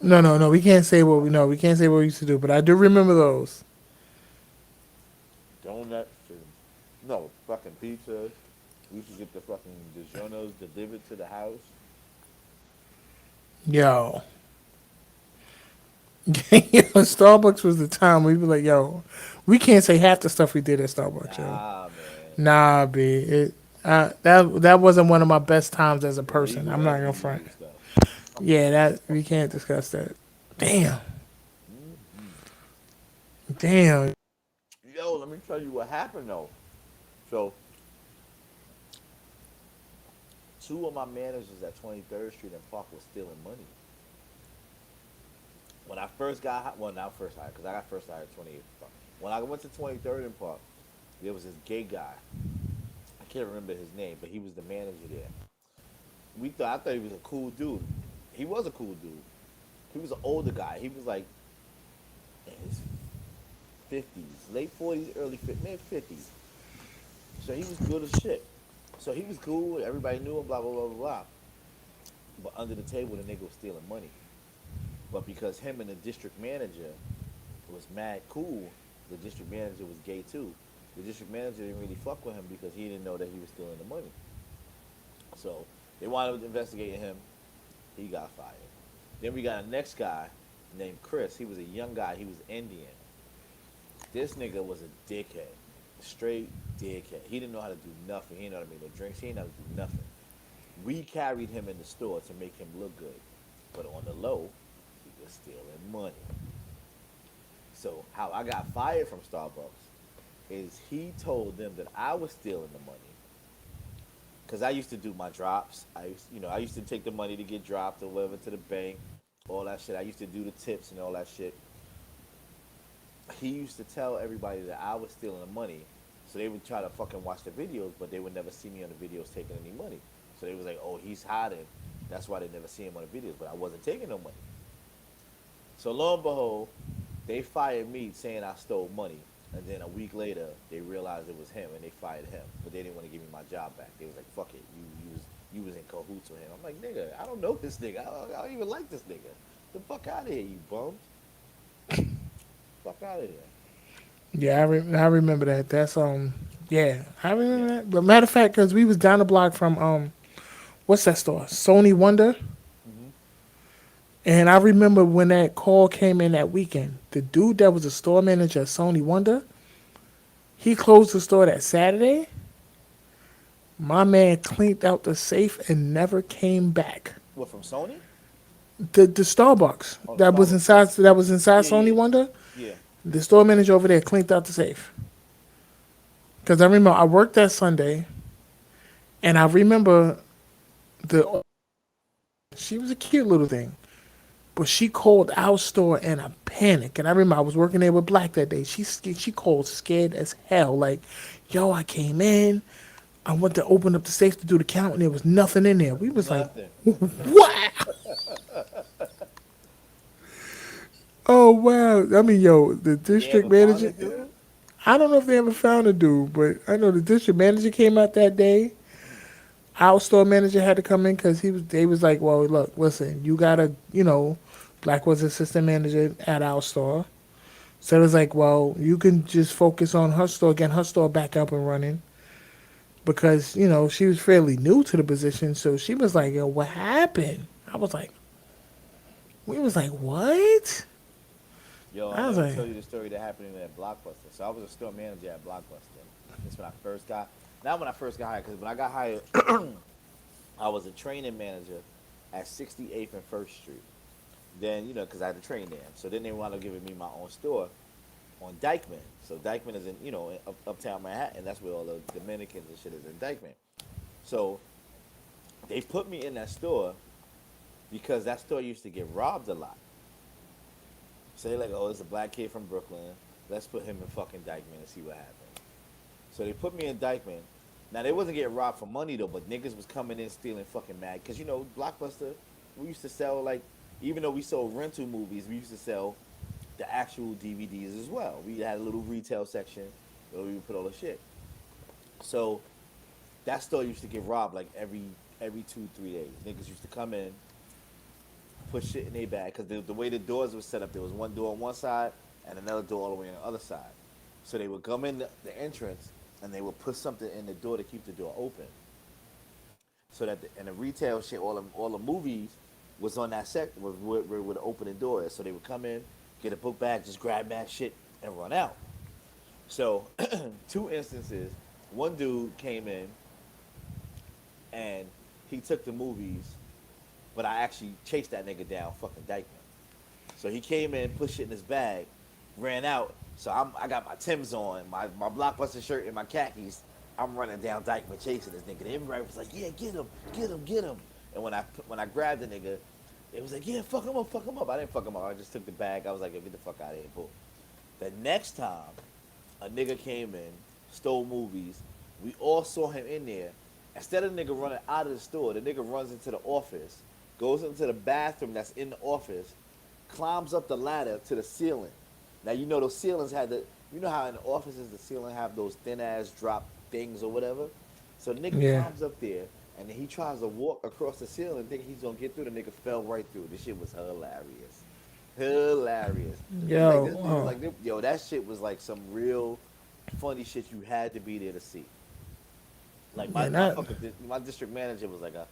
No, no, no. We can't say what we know. We can't say what we used to do, but I do remember those. Donuts and no fucking pizzas. We used to get the fucking DiGiorno's delivered to the house. Yo, Starbucks was the time we'd be like, yo, we can't say half the stuff we did at Starbucks, yo. Nah, man. Nah, b that wasn't one of my best times as a person. I'm Illegal not and gonna front. illegal stuff. Yeah, that we can't discuss that. Damn, Hmm. damn. Yo, let me tell you what happened though. So, two of my managers at 23rd Street and Park was stealing money. When I first got, well, not first hired, because I got first hired at 28th Park. When I went to 23rd and Park, there was this gay guy. I can't remember his name, but he was the manager there. I thought he was a cool dude. He was a cool dude. He was an older guy. He was like in his 50s, late 40s, early 50s, mid 50s. So he was good as shit. So he was cool. Everybody knew him. Blah blah blah blah blah. But under the table, the nigga was stealing money. But because him and the district manager was mad cool, the district manager was gay too. The district manager didn't really fuck with him because he didn't know that he was stealing the money. So they wound up investigating him. He got fired. Then we got a next guy named Chris. He was a young guy. He was Indian. This nigga was a dickhead, straight dickhead. He didn't know how to do nothing. He didn't know how to make no drinks. He didn't know how to do nothing. We carried him in the store to make him look good, but on the low, he was stealing money. So how I got fired from Starbucks is he told them that I was stealing the money because I used to do my drops. I used to take the money to get dropped or whatever to the bank, all that shit. I used to do the tips and all that shit. He used to tell everybody that I was stealing the money, so they would try to fucking watch the videos, but they would never see me on the videos taking any money. So they was like, "Oh, he's hiding." That's why they never see him on the videos. But I wasn't taking no money. So lo and behold, they fired me saying I stole money. And then a week later, they realized it was him, and they fired him. But they didn't want to give me my job back. They was like, "Fuck it, you was in cahoots with him." I'm like, "Nigga, I don't know this nigga. I don't even like this nigga. The fuck out of here, you bums." Fuck out of there. Yeah, I remember that. That's yeah, I remember Yeah. that. But matter of fact, because we was down the block from what's that store? Sony Wonder. Hmm. And I remember when that call came in that weekend, the dude that was a store manager at Sony Wonder, he closed the store that Saturday. My man cleaned out the safe and never came back. What, from Sony? The Starbucks Oh, that was Starbucks. inside Yeah, Sony yeah, Wonder, yeah. the store manager over there cleaned out the safe. Because I remember I worked that Sunday, and I remember the she was a cute little thing, but she called our store in a panic. And I remember I was working there with Black that day. She called scared as hell, like, "Yo, I came in. I went to open up the safe to do the count, and there was nothing in there." We was like, Nothing. "What?" Oh wow! I mean, yo, the Did they district ever find manager. it, dude? I don't know if they ever found a dude, but I know the district manager came out that day. Our store manager had to come in because he was. They was like, "Well, look, listen, you gotta, Black was assistant manager at our store, so it was like, well, you can just focus on her store, getting her store back up and running because she was fairly new to the position. So she was like, yo, what happened? I was like, we was like, what? Yo, I I was never like, told you the story that happened at Blockbuster. So I was a store manager at Blockbuster. That's when I first got. Not when I first got hired, because when I got hired, I was a training manager at 68th and First Street. Then because I had to train there. So then they wound up giving me my own store on Dykeman. So Dykeman is in uptown Manhattan. That's where all the Dominicans and shit is in Dykeman. So they put me in that store because that store used to get robbed a lot. So they're like, oh, it's a black kid from Brooklyn. Let's put him in fucking Dykeman and see what happens. So they put me in Dykeman. Now they wasn't getting robbed for money though, but niggas was coming in stealing fucking mad. Cause Blockbuster, we used to sell like, even though we sold rental movies, we used to sell the actual DVDs as well. We had a little retail section where we would put all the shit. So that store used to get robbed like every 2 3 days. Niggas used to come in, put shit in their bag because the way the doors were set up, there was one door on one side and another door all the way on the other side. So they would come in the entrance and they would put something in the door to keep the door open. So that and the retail shit, all the movies was on that sector was where the opening door is. So they would come in, get a book bag, just grab that shit and run out. So two instances, one dude came in and he took the movies, but I actually chased that nigga down fucking Dykeman. So he came in, put shit in his bag, ran out. So I got my Timbs on, my Blockbuster shirt and my khakis. I'm running down Dykeman chasing this nigga. And everybody was like, yeah, get him, get him, get him. And when I grabbed the nigga, it was like, yeah, fuck him up, fuck him up. I didn't fuck him up. I just took the bag. I was like, yo, get the fuck out of here, boom. The next time a nigga came in, stole movies, we all saw him in there. Instead of the nigga running out of the store, the nigga runs into the office, goes into the bathroom that's in the office, climbs up the ladder to the ceiling. Now those ceilings had how in the offices the ceiling have those thin ass drop things or whatever. So the nigga yeah, climbs up there and then he tries to walk across the ceiling, thinking he's gonna get through. The nigga fell right through. This shit was hilarious, hilarious. It's like yo, this nigga was like, yo, that shit was like some real funny shit. You had to be there to see. Like yeah, my district manager was like a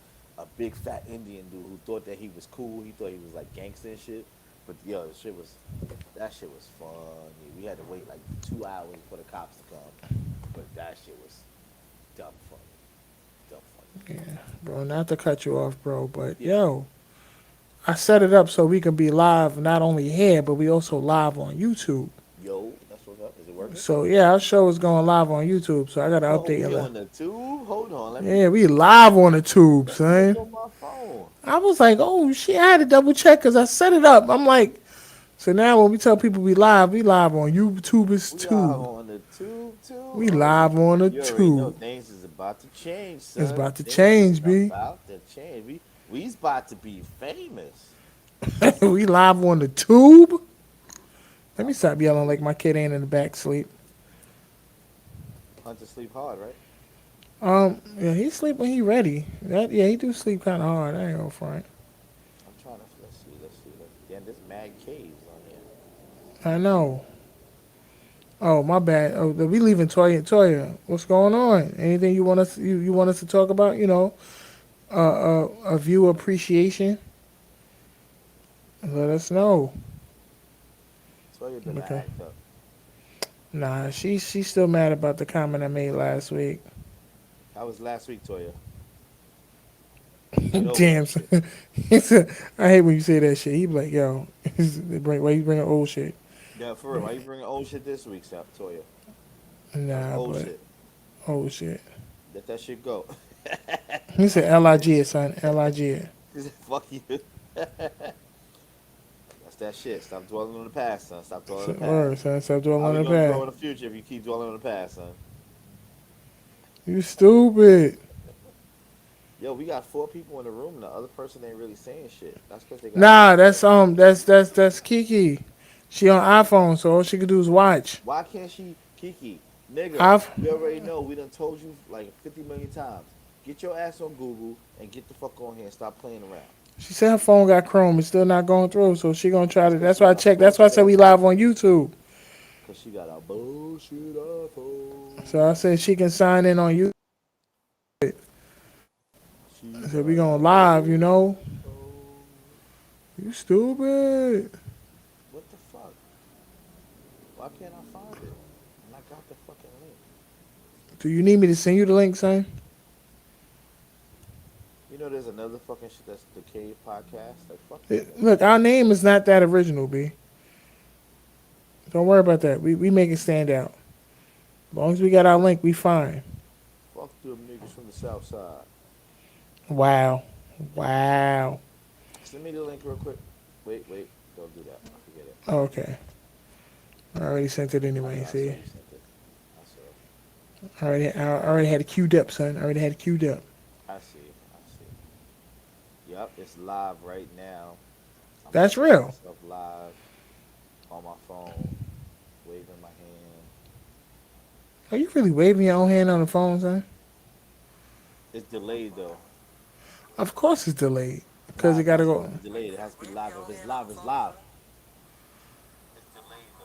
big fat Indian dude who thought that he was cool. He thought he was like gangster and shit. But yo, that shit was funny. We had to wait like 2 hours for the cops to come. But that shit was dumb funny. Dumb funny. yeah, bro. Not to cut you off, bro, but Yeah. yo, I set it up so we can be live not only here, but we also live on YouTube. Yo, that's what's up. Is it working? So yeah, our show is going live on YouTube. So I gotta Oh, update we it. on the tube? Hold on. Yeah, we live on the tube, Let me look son. on my phone. I was like, oh shit, I had to double check because I set it up. I'm like, so now when we tell people we live on YouTubers We live too. on the tube too. We Oh, live on the you already know tube. things is about to change, It's son. about to Things is change, B. about to change. We's about to be famous. We live on the tube. Let me I'm stop about to yelling like be. my kid ain't in the back sleep. Hunter sleep hard, right? Yeah, he sleep when he ready. Yeah, he do sleep kind of hard. I ain't gonna front. I'm trying to let's see. Damn, there's mad caves on here. I know. Oh, my bad. Oh, we leaving Toya. Toya, what's going on? Anything you want us to talk about? A view appreciation. Let us know. Toya been an Okay. actor. Nah, she's still mad about the comment I made last week. That was last week, Toya. Get over that Damn. shit. He said, I hate when you say that shit. He be like, yo, why you bringing old shit? Yeah, for real. Why you bringing old shit this week, Toya? That was Nah, old but shit. old shit. Let that shit go. He said Lig it, son. Lig it. He said, fuck you. That's that shit. Stop dwelling on the past, son. Stop dwelling on the Word, past. son. Stop dwelling How on we the gonna grow past. in the future if you keep dwelling on the past, son? You stupid. Yo, we got four people in the room, and the other person ain't really saying shit. That's because they got Nah, mute button. that's Kiki. She on iPhone, so all she can do is watch. Why can't she, Kiki, nigga? I've We already know. We done told you like 50 million times. Get your ass on Google and get the fuck on here and stop playing around. She said her phone got Chrome. It's still not going through, so she gonna try That's to. because That's she why I got a checked. That's why I bullshit said we ass live on iPhone. YouTube. Because she got a bullshit So I iPhone. said she can sign in on you. She I said we got going a live. bullshit iPhone. You stupid. What the fuck? Why can't I find it? And I got the fucking link. Do you need me to send you the link, son? You know, there's another fucking shit that's the Cave podcast. Like, fuck that nigga. Look, our name is not that original, B. Don't worry about that. We make it stand out. As long as we got our link, we fine. Fuck them niggas from the south side. Wow. Wow. Send me the link real quick. Wait, wait. Don't do that. I forget it. Okay. I already sent it I anyway, know I saw see? you sent it. I saw. I already had it queued up, son. I already had it queued up. I see. I see. Yep, it's live right now. I'm That's streaming real. myself live on my phone, waving my hand. Are you really waving your own hand on the phone, son? It's delayed though. Of course it's delayed. Because Nah, it it's not gotta supposed go. to be delayed. It has to be live. If it's live, it's live.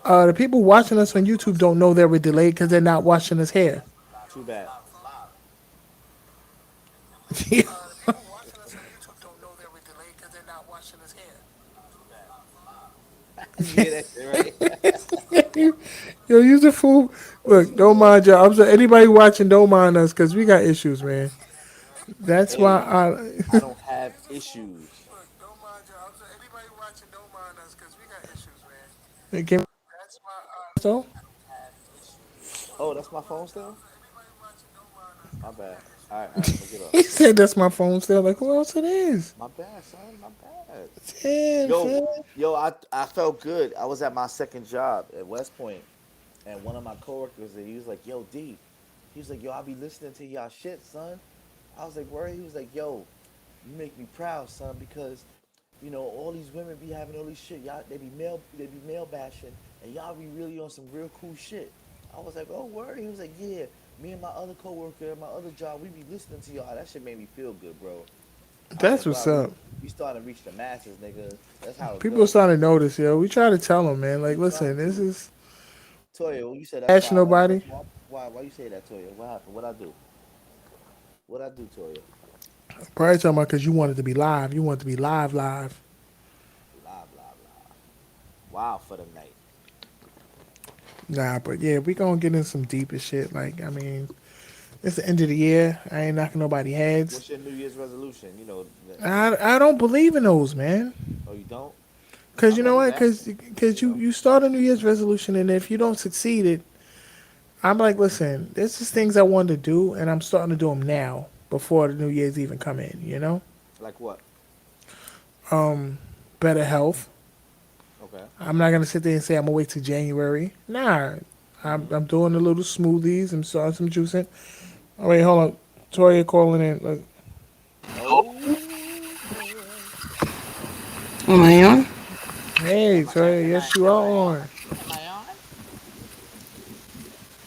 The people watching us on YouTube don't know that we're delayed because they're not watching us here. Too bad. You hear that shit, right? Yo, use a fool. Look, don't mind y'all. I'm sorry. Anybody watching, don't mind us because we got issues, man. That's why Hey, I. I don't have issues. Can so? Oh, that's my phone still? My bad. All right, I'm gonna get off. He said that's my phone still. Like, who else it is? My bad, son. My bad. Damn, Yo, son. I felt good. I was at my second job at West Point, and one of my coworkers, he was like, "Yo, D," he was like, "Yo, I be listening to y'all shit, son." I was like, "Where?" He was like, "Yo, you make me proud, son, because all these women be having all these shit. Y'all, they be male bashing, and y'all be really on some real cool shit." I was like, "Oh, word." He was like, "Yeah, me and my other coworker at my other job, we be listening to y'all. That shit made me feel good, bro." I was That's like, what's "Wow, up. we starting to reach the masses, nigga. That's how it People are go." starting to notice, yo. We try to tell them, man. Like, We listen, trying this to. is Toya, when you said that's bash why I like nobody. why you say that, Toya? What happened? What I do? What I do, Toya? Probably talking about because you wanted to be live. You wanted to be live, live. Blah blah blah. Wow for the night. Nah, but yeah, we gonna get in some deeper shit. Like, I mean, it's the end of the year. I ain't knocking nobody heads. What's your New Year's resolution? I don't believe in those, man. Oh, you don't? Cause you I'm know just what? asking. Cause you start a New Year's resolution, and if you don't succeed it, I'm like, listen, this is things I wanted to do, and I'm starting to do them now before the New Year's even come in. Like what? Better health. Okay. I'm not gonna sit there and say I'm gonna wait till January. Nah, I'm doing a little smoothies. I'm starting some juicing. Oh wait, hold on. Toya calling in. Look. Oh yeah. Am I on? Hey, Toya. Yes, you are on. Am I on?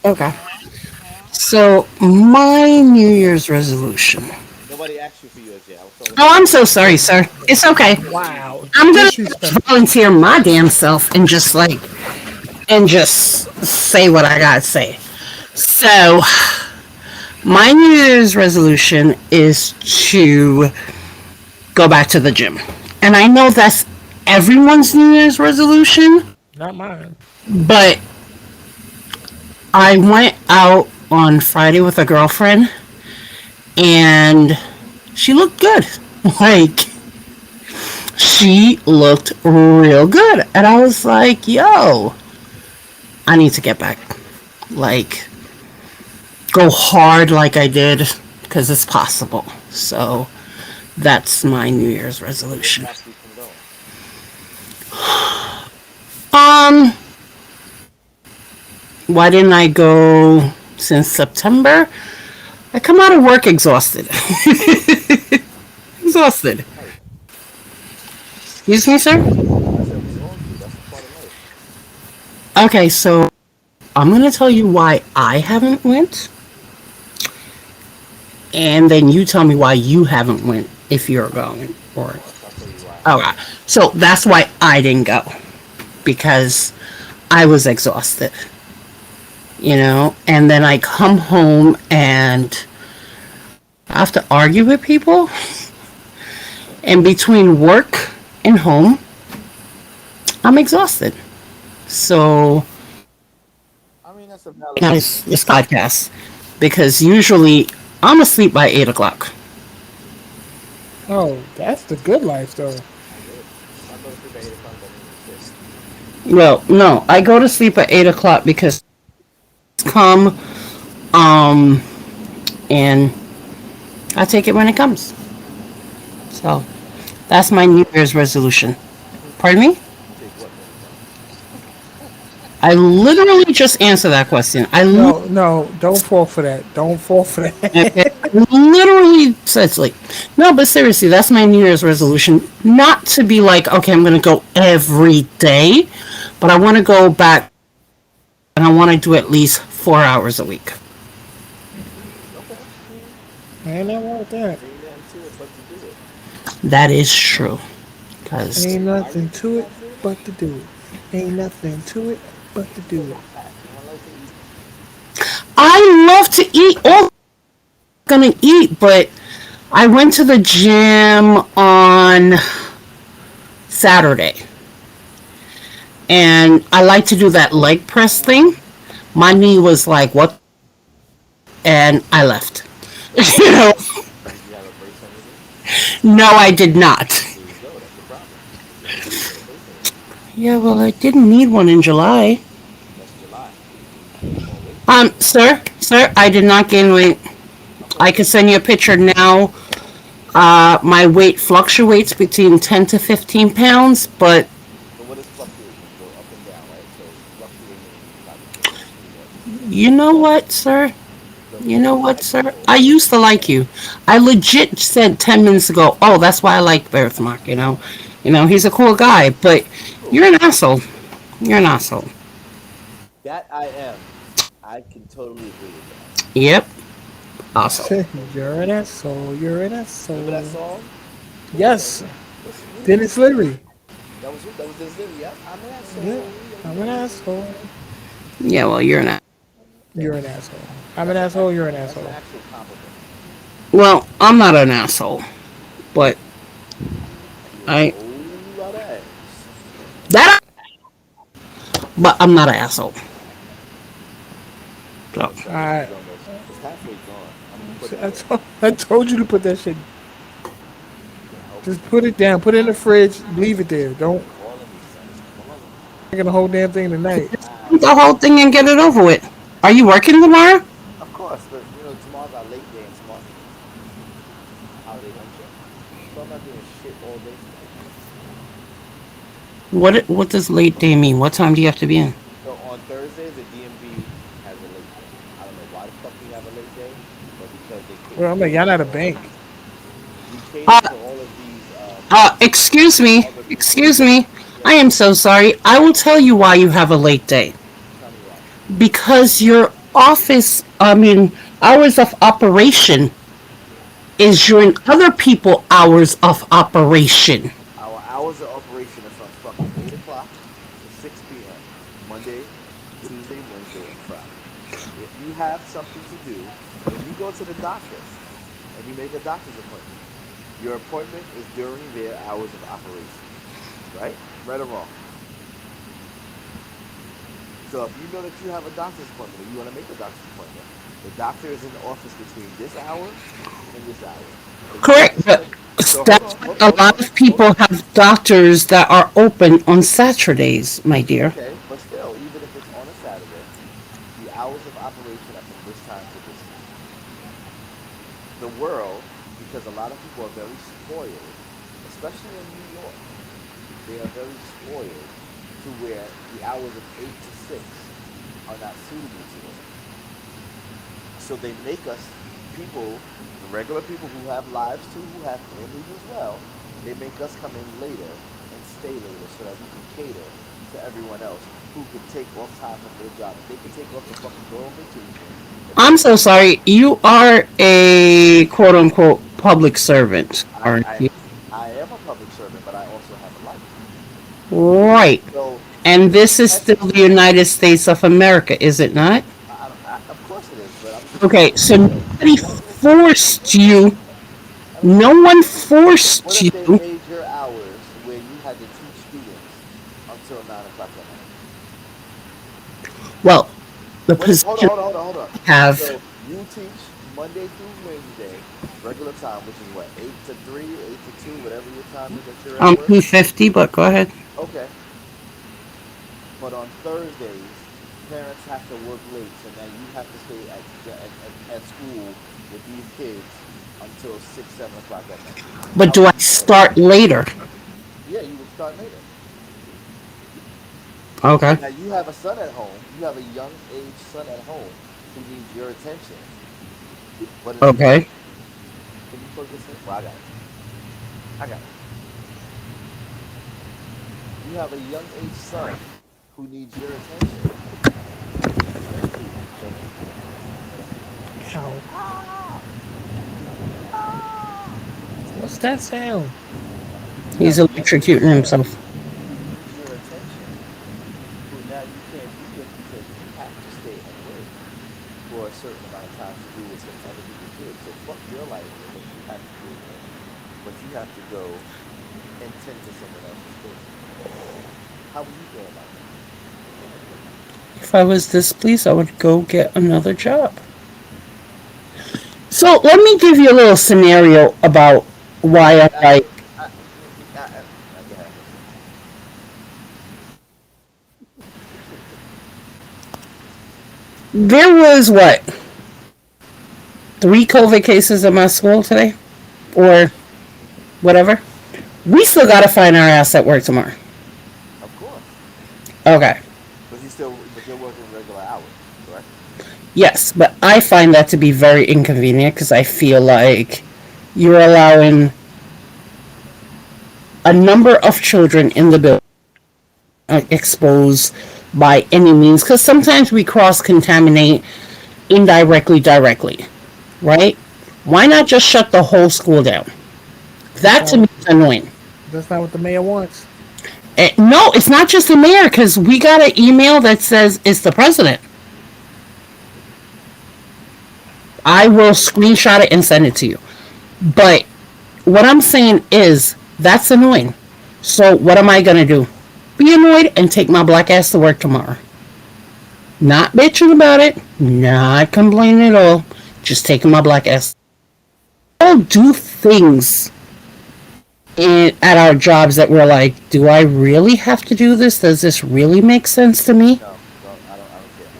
Okay. Hello? Hello? So, my New Year's resolution. Nobody asked you for yours yet. I was talking Oh, to I'm you. so sorry, sir. It's I okay. was talking to you. Wow, I'm gonna disrespect. volunteer my damn self and just like and just say what I gotta say. So, my New Year's resolution is to go back to the gym. And I know that's everyone's New Year's resolution, Not mine. but I went out on Friday with a girlfriend and she looked good. Like, she looked real good. And I was like, yo, I need to get back. Like, go hard like I did because it's possible. So, that's my New Year's What resolution. stops you from going? Um, why didn't I go since September? I come out of work exhausted. Exhausted. Life. Excuse me, sir? I said we all do. That's a part of life. Okay, so I'm gonna tell you why I haven't went, and then you tell me why you haven't went if you're going. Of Or course, I'll tell you why. okay, so that's why I didn't go because I was exhausted, and then I come home and I have to argue with people, and between work and home, I'm exhausted. So I mean, that's a valid now point. this podcast because usually I'm asleep by 8 o'clock. Oh, that's the good life, though. I get it. If I go to sleep at 8 o'clock, that means I'm sick. Well, no, I go to sleep at 8 o'clock because come um and I take it when it comes. So that's my New Year's resolution. Pardon me? You take what when it comes? I literally just answered that question. No, no, don't fall for that. Don't fall for Okay, that. literally said sleep. No, but seriously, that's my New Year's resolution. Not to be like, okay, I'm gonna go every day, but I want to go back and I want to do at least 4 hours a week. Okay. I mean, Ain't nothing wrong with that. ain't nothing to it but to do it. That is true. Because Ain't Why nothing would you to it not do it? but to do it. Ain't nothing to it but to Because do it. I'm fat and I like to eat. I love to eat. All gonna eat, but I went to the gym on Saturday, and I like to do that leg press thing. My knee was like, "What?" and I left. you know, Did you have a brace on your knee? no, I did not. There you go. That's the problem. You need to get a brace on your knee. Yeah, well, I didn't need one in July. That's July. You gained more weight then. Sir, I did not gain weight. Okay. I can send you a picture now. My weight fluctuates between 10 to 15 pounds, but So what does fluctuate mean? Go up and down, right? So fluctuate means not the same. It means what? you know what, sir? You Do know you what, like me sir? or I what? used to like you. I legit said 10 minutes ago, oh, that's why I like Birthmark, he's a cool guy, but Cool. you're an asshole. You're an asshole. That I am. I can totally agree with that. Yep, asshole. You're an asshole. You're an Remember that asshole. song? Yes, Listen, Dennis Leary. that was who? That was this video. Yep, I'm an Yeah, asshole. I'm an asshole. Yeah, well, you're an asshole. You're an asshole. I'm an asshole. You're an That's an asshole. actual compliment. Well, I'm not an asshole, but You got a I, whole lot of ass. that, but I'm not an asshole. I'm So, gonna try to put I, it on this. It's halfway gone. I'm gonna put it there. I told you to put that shit. You can help Just me. put it down. Put it in the fridge. Leave it there. It's Don't calling me, son. It's calling me. make the whole damn thing tonight. Alright. the whole thing and get it over with. Are you working tomorrow? Of course, but tomorrow's our late day in Smart Meals. Holiday luncheon. So I'm not doing shit all day today. What does late day mean? What time do you have to be in? So on Thursdays, the DMV has a late day. I don't know why the fuck we have a late day, but because they Well, cater I'm like, y'all to not a all of bank. these, we cater Uh, to all of these excuse me. other people. Excuse me. I Yes, am so sorry. I will tell you why you have a late day. tell me why. Because your hours of operation is during other people hours of operation. Our hours of operation are from fucking 8 o'clock to 6 p.m. Monday go to the doctor and you make a doctor's appointment, your appointment is during their hours of operation, right? Right or wrong? So if you know that you have a doctor's appointment and you want to make a doctor's appointment, the doctor is in the office between this hour and this hour. So you have to Correct, but schedule. So hold that's on, why hold, a hold lot on, of hold people on. have doctors that are open on Saturdays, my dear. Okay, but still, even if it's on a Saturday, the hours of operation are from this time to this time. The world, because a lot of people are very spoiled, especially in New York, they are very spoiled to where the hours of 8 to 6 are not suitable to us. So they make us people, the regular people who have lives too, who have families as well, they make us come in later and stay later so that we can cater to everyone else who can take off time from their job. If they can take off and fucking go on vacation, if they I'm can so take off, sorry. You are a quote unquote public servant, I, aren't I, you? I am a public servant, but I also have a life. Right. So And this is still the technically, United States of America, is it not? of course it is, but I'm just Okay, saying, so still, nobody forced you. I mean, No one what forced if you. they made your hours where you had to teach students until 9 o'clock at night? Well, the What if? Hold on, position hold on, hold on, hold on. I have, So you teach Monday through Wednesday, regular time, which is what, 8 to 3, 8 to 2, whatever your time is that you're at I'm work. 250, but go ahead. Okay. But on Thursdays, parents have to work late, so now you have to stay at school with these kids until 6, 7 o'clock at night. But How do would I you feel? start later? Yeah, you would start later. So Okay. now you have a son at home. You have a young age son at home who needs your attention. But it's Okay. can you plug this in? Well, I got it. I got it. You have a young age son who needs your attention. Thank you. Thank you. Thank you. Ow. Ah! Ah! What's that sound? You He's have a young age electrocuting son himself. who needs your attention, who now you can't be with because you have to stay at work for a certain amount of time to be with some other people's kids. So fuck your life and what you have to do at home. But you have to go and tend to someone else's kids. How would you feel about that? If I was displeased, I would go get another job. So let me give you a little scenario about I, why I I, like. go ahead. I'm listening. There was what, 3 COVID cases in my school today, or whatever. We still gotta find our ass at work tomorrow. Of course, Okay. but you're working regular hours, correct? Yes, but I find that to be very inconvenient because I feel like you're allowing a number of children in the building exposed by any means because sometimes we cross contaminate indirectly, directly, right? Why not just shut the whole school down? That's That not to what me is annoying. that's not what the mayor wants. No, it's not just the mayor because we got an email that says it's the president. I will screenshot it and send it to you. But what I'm saying is that's annoying. So what am I gonna do? Be annoyed and take my black ass to work tomorrow. Not bitching about it, not complaining at all, just taking my black ass. All do things at our jobs that we're like, do I really have to do this? Does this really make sense to me? No, don't. I don't. I don't care.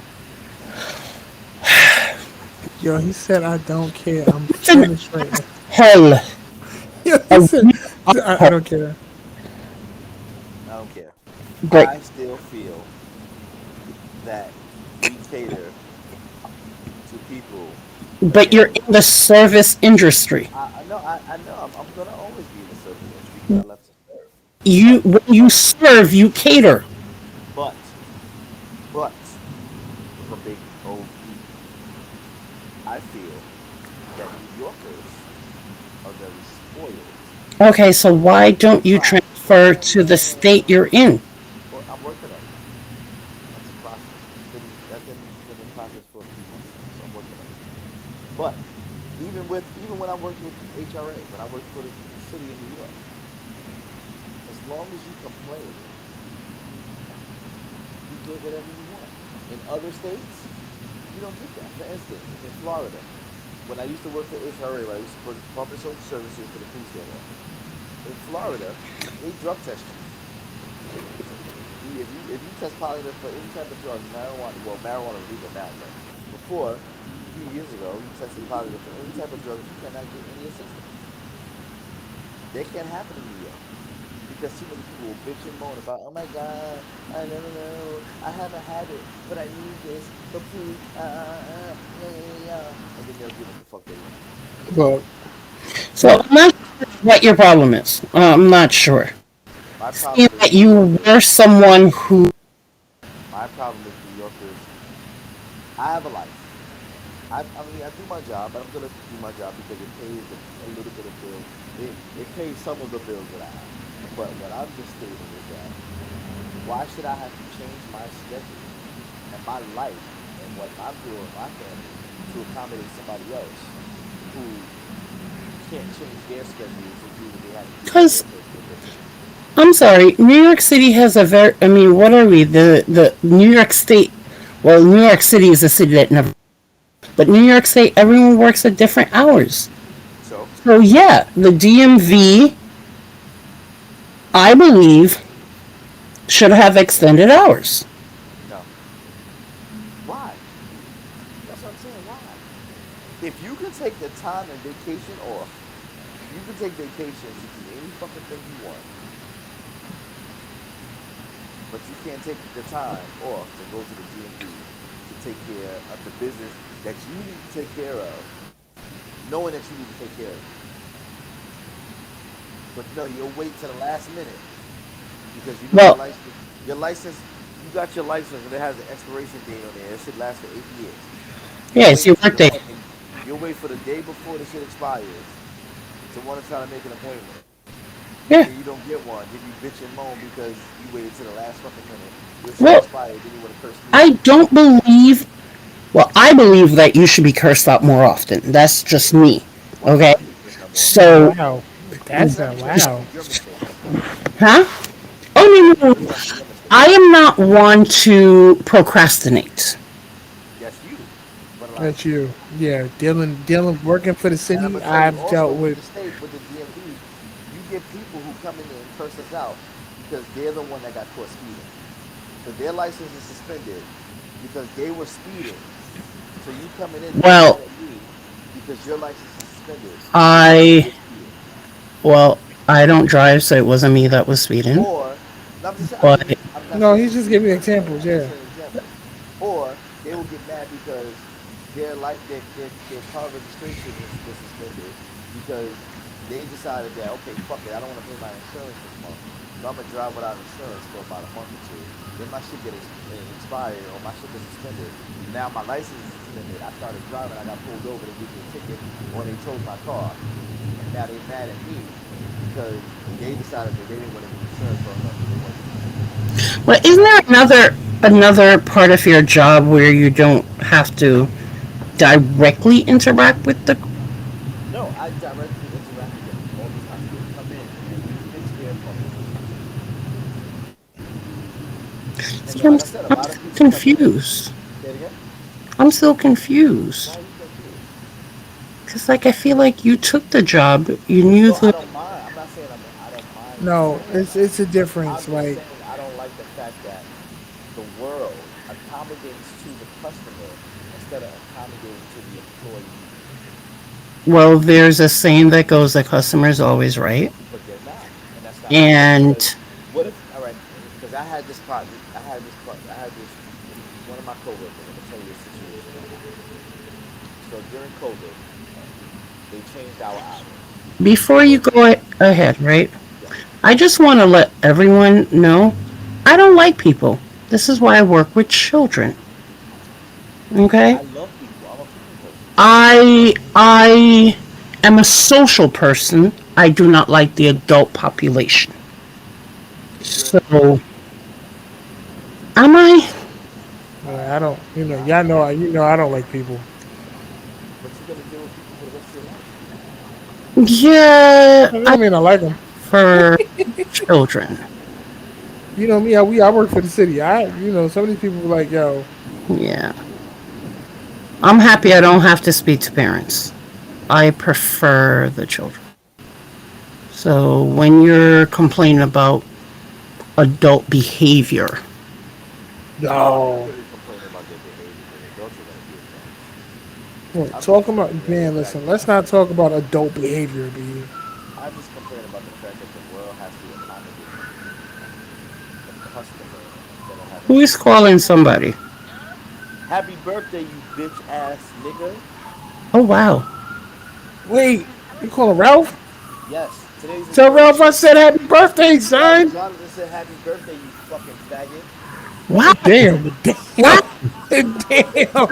Yo, he said I don't care. I'm It's an finished right now. hell. Yo, A I don't care. I don't care. great. I still feel that we cater to people. But you're Again, in the service industry. I know. I'm gonna always be in the service industry because I love to serve. You But, when you serve, you cater. but, but, with a big old B, I feel that New Yorkers are very spoiled Okay, so why don't you by. transfer No, to no, the no, no, state no. you're in? Well, I'm working on it. That's a process. That's been in process for a few months now, so I'm working on it. But as you complain, you get whatever you want. In other states, you don't get that. For instance, in Florida, when I used to work for HRA, I used to put public social services for the police there. In Florida, they drug test you. So if you test positive for any type of drug, marijuana, well, marijuana is legal now, but before, a few years ago, you tested positive for any type of drugs, you cannot get any assistance. That can't happen in New York because too many people will bitch and moan about, oh my God, I never know, I haven't had it, but I need this, but please, yeah, yeah, yeah, and then they'll get what the fuck they want. But So I'm not sure what your problem is. I'm not sure. My Seeing problem is that New you Yorkers. were someone who, My problem is New Yorkers. I have a life. I mean, I do my job, but I'm gonna do my job because it pays a little bit of bill. It pays some of the bills that I have. But what I'm just stating is that why should I have to change my schedule and my life and what I'm doing with my family to accommodate somebody else who can't change their schedule to do what they have to do for because their personal business? I'm sorry, New York City has a very. I mean, what are we? The New York State. Well, New York City is a city that never. But New York State, everyone works at different hours. So So yeah, the DMV, I believe, should have extended hours. no, why? That's what I'm saying. Why? If you can take the time and vacation off, you can take vacation to do any fucking thing you want, but you can't take the time off to go to the DMV to take care of the business that you need to take care of, knowing that you need to take care of it. But no, you'll wait to the last minute because you know Well, your license, you got your license and it has an expiration date on there. It should last for 8 years. yeah, You'll it's wait your for the birthday. fucking, you'll wait for the day before the shit expires to want to try to make an appointment. Yeah. Then you don't get one. Then you bitch and moan because you waited to the last fucking minute. Your shit Well, expired. Then you want to curse me I out. don't believe. Well, I believe that you should be cursed out more often. That's just me. Okay. 100% more often. So, wow, that's Listen, a let me tell you wow. something. Your mistakes. huh? Oh Let no, me no, tell you no. something. Your I mistakes. am not one to procrastinate. That's you. But a lot of That's people you. do. Yeah, Dylan working for the And I'm city. gonna tell you I've also dealt with with. the state, with the DMV, you get people who come in there and curse us out because they're the one that got caught speeding. So their license is suspended because they were speeding. So you coming in to get Well, mad at me because your license is suspended because you I were speeding. well, I don't drive, so it wasn't me that was speeding. Or no, I'm just I'm But giving I'm not No, saying he's it just to you giving personally. examples. I'm just Yeah. saying examples. Or they will get mad because their car registration was suspended because they decided that okay, fuck it, I don't want to pay my insurance this month, so I'm gonna drive without insurance for about a month or two. Then my shit get expired or my shit gets suspended. Now my license is suspended. I started driving. I got pulled over. They gave me a ticket or they towed my car, and now they mad at me because they decided that they didn't want to get insurance long enough, so they wanted to get tickets. but And isn't I there said, another part of your job where you don't have to directly interact with the? no, I directly interact with them all the time. They come in and we fix their fucking issues. And See, I'm, like I said, a I'm lot of people come in. confused. Say it again. I'm still confused Why are you confused? because, like, I feel like you took the job. You knew No, I the. don't mind. I'm not saying I don't mind No, taking the it's job. a difference. I'm just Like, saying I don't like the fact that the world accommodates to the customer instead of accommodating to the employee. Well, there's a saying that goes, "The customer's always right," But they're not, and that's not fair. Because and what if, all right? Because I had this project, I had this one of my coworkers. I'm gonna tell you a situation that happened. So during COVID, they changed our hours. We before you work. go ahead, right? Yeah, I just want to let everyone know I don't like people. This is why I work with children. Okay? I love people. I'm a people person. I am a social person. I do not like the adult population. But you're in the So, field. am I? All yeah, right, I don't. You know, all right. y'all know. You know, I don't like people. But you're gonna deal with people for the rest of your life. Yeah, That I don't mean I like them. prefer children. You know me, I work for the city. Some of these people were like, yo, Yeah. I'm happy I don't have to speak to parents. I prefer the children. So when you're complaining about adult behavior, I'm no. really complaining about their behavior because adults are gonna get that. What, I'm just talking about complaining the man? fact Listen, that let's not talk about adult behavior, B. I'm just complaining about the fact that the world has to accommodate the customer instead of having who to is serve calling them. somebody? Happy birthday, you bitch ass nigga. Oh, wow. Wait, you calling Ralph? Yes, today's his Tell Ralph I birthday. said happy birthday, Right, son. Jonathan said happy birthday, you fucking faggot. Wow. Damn, Wow. damn, damn.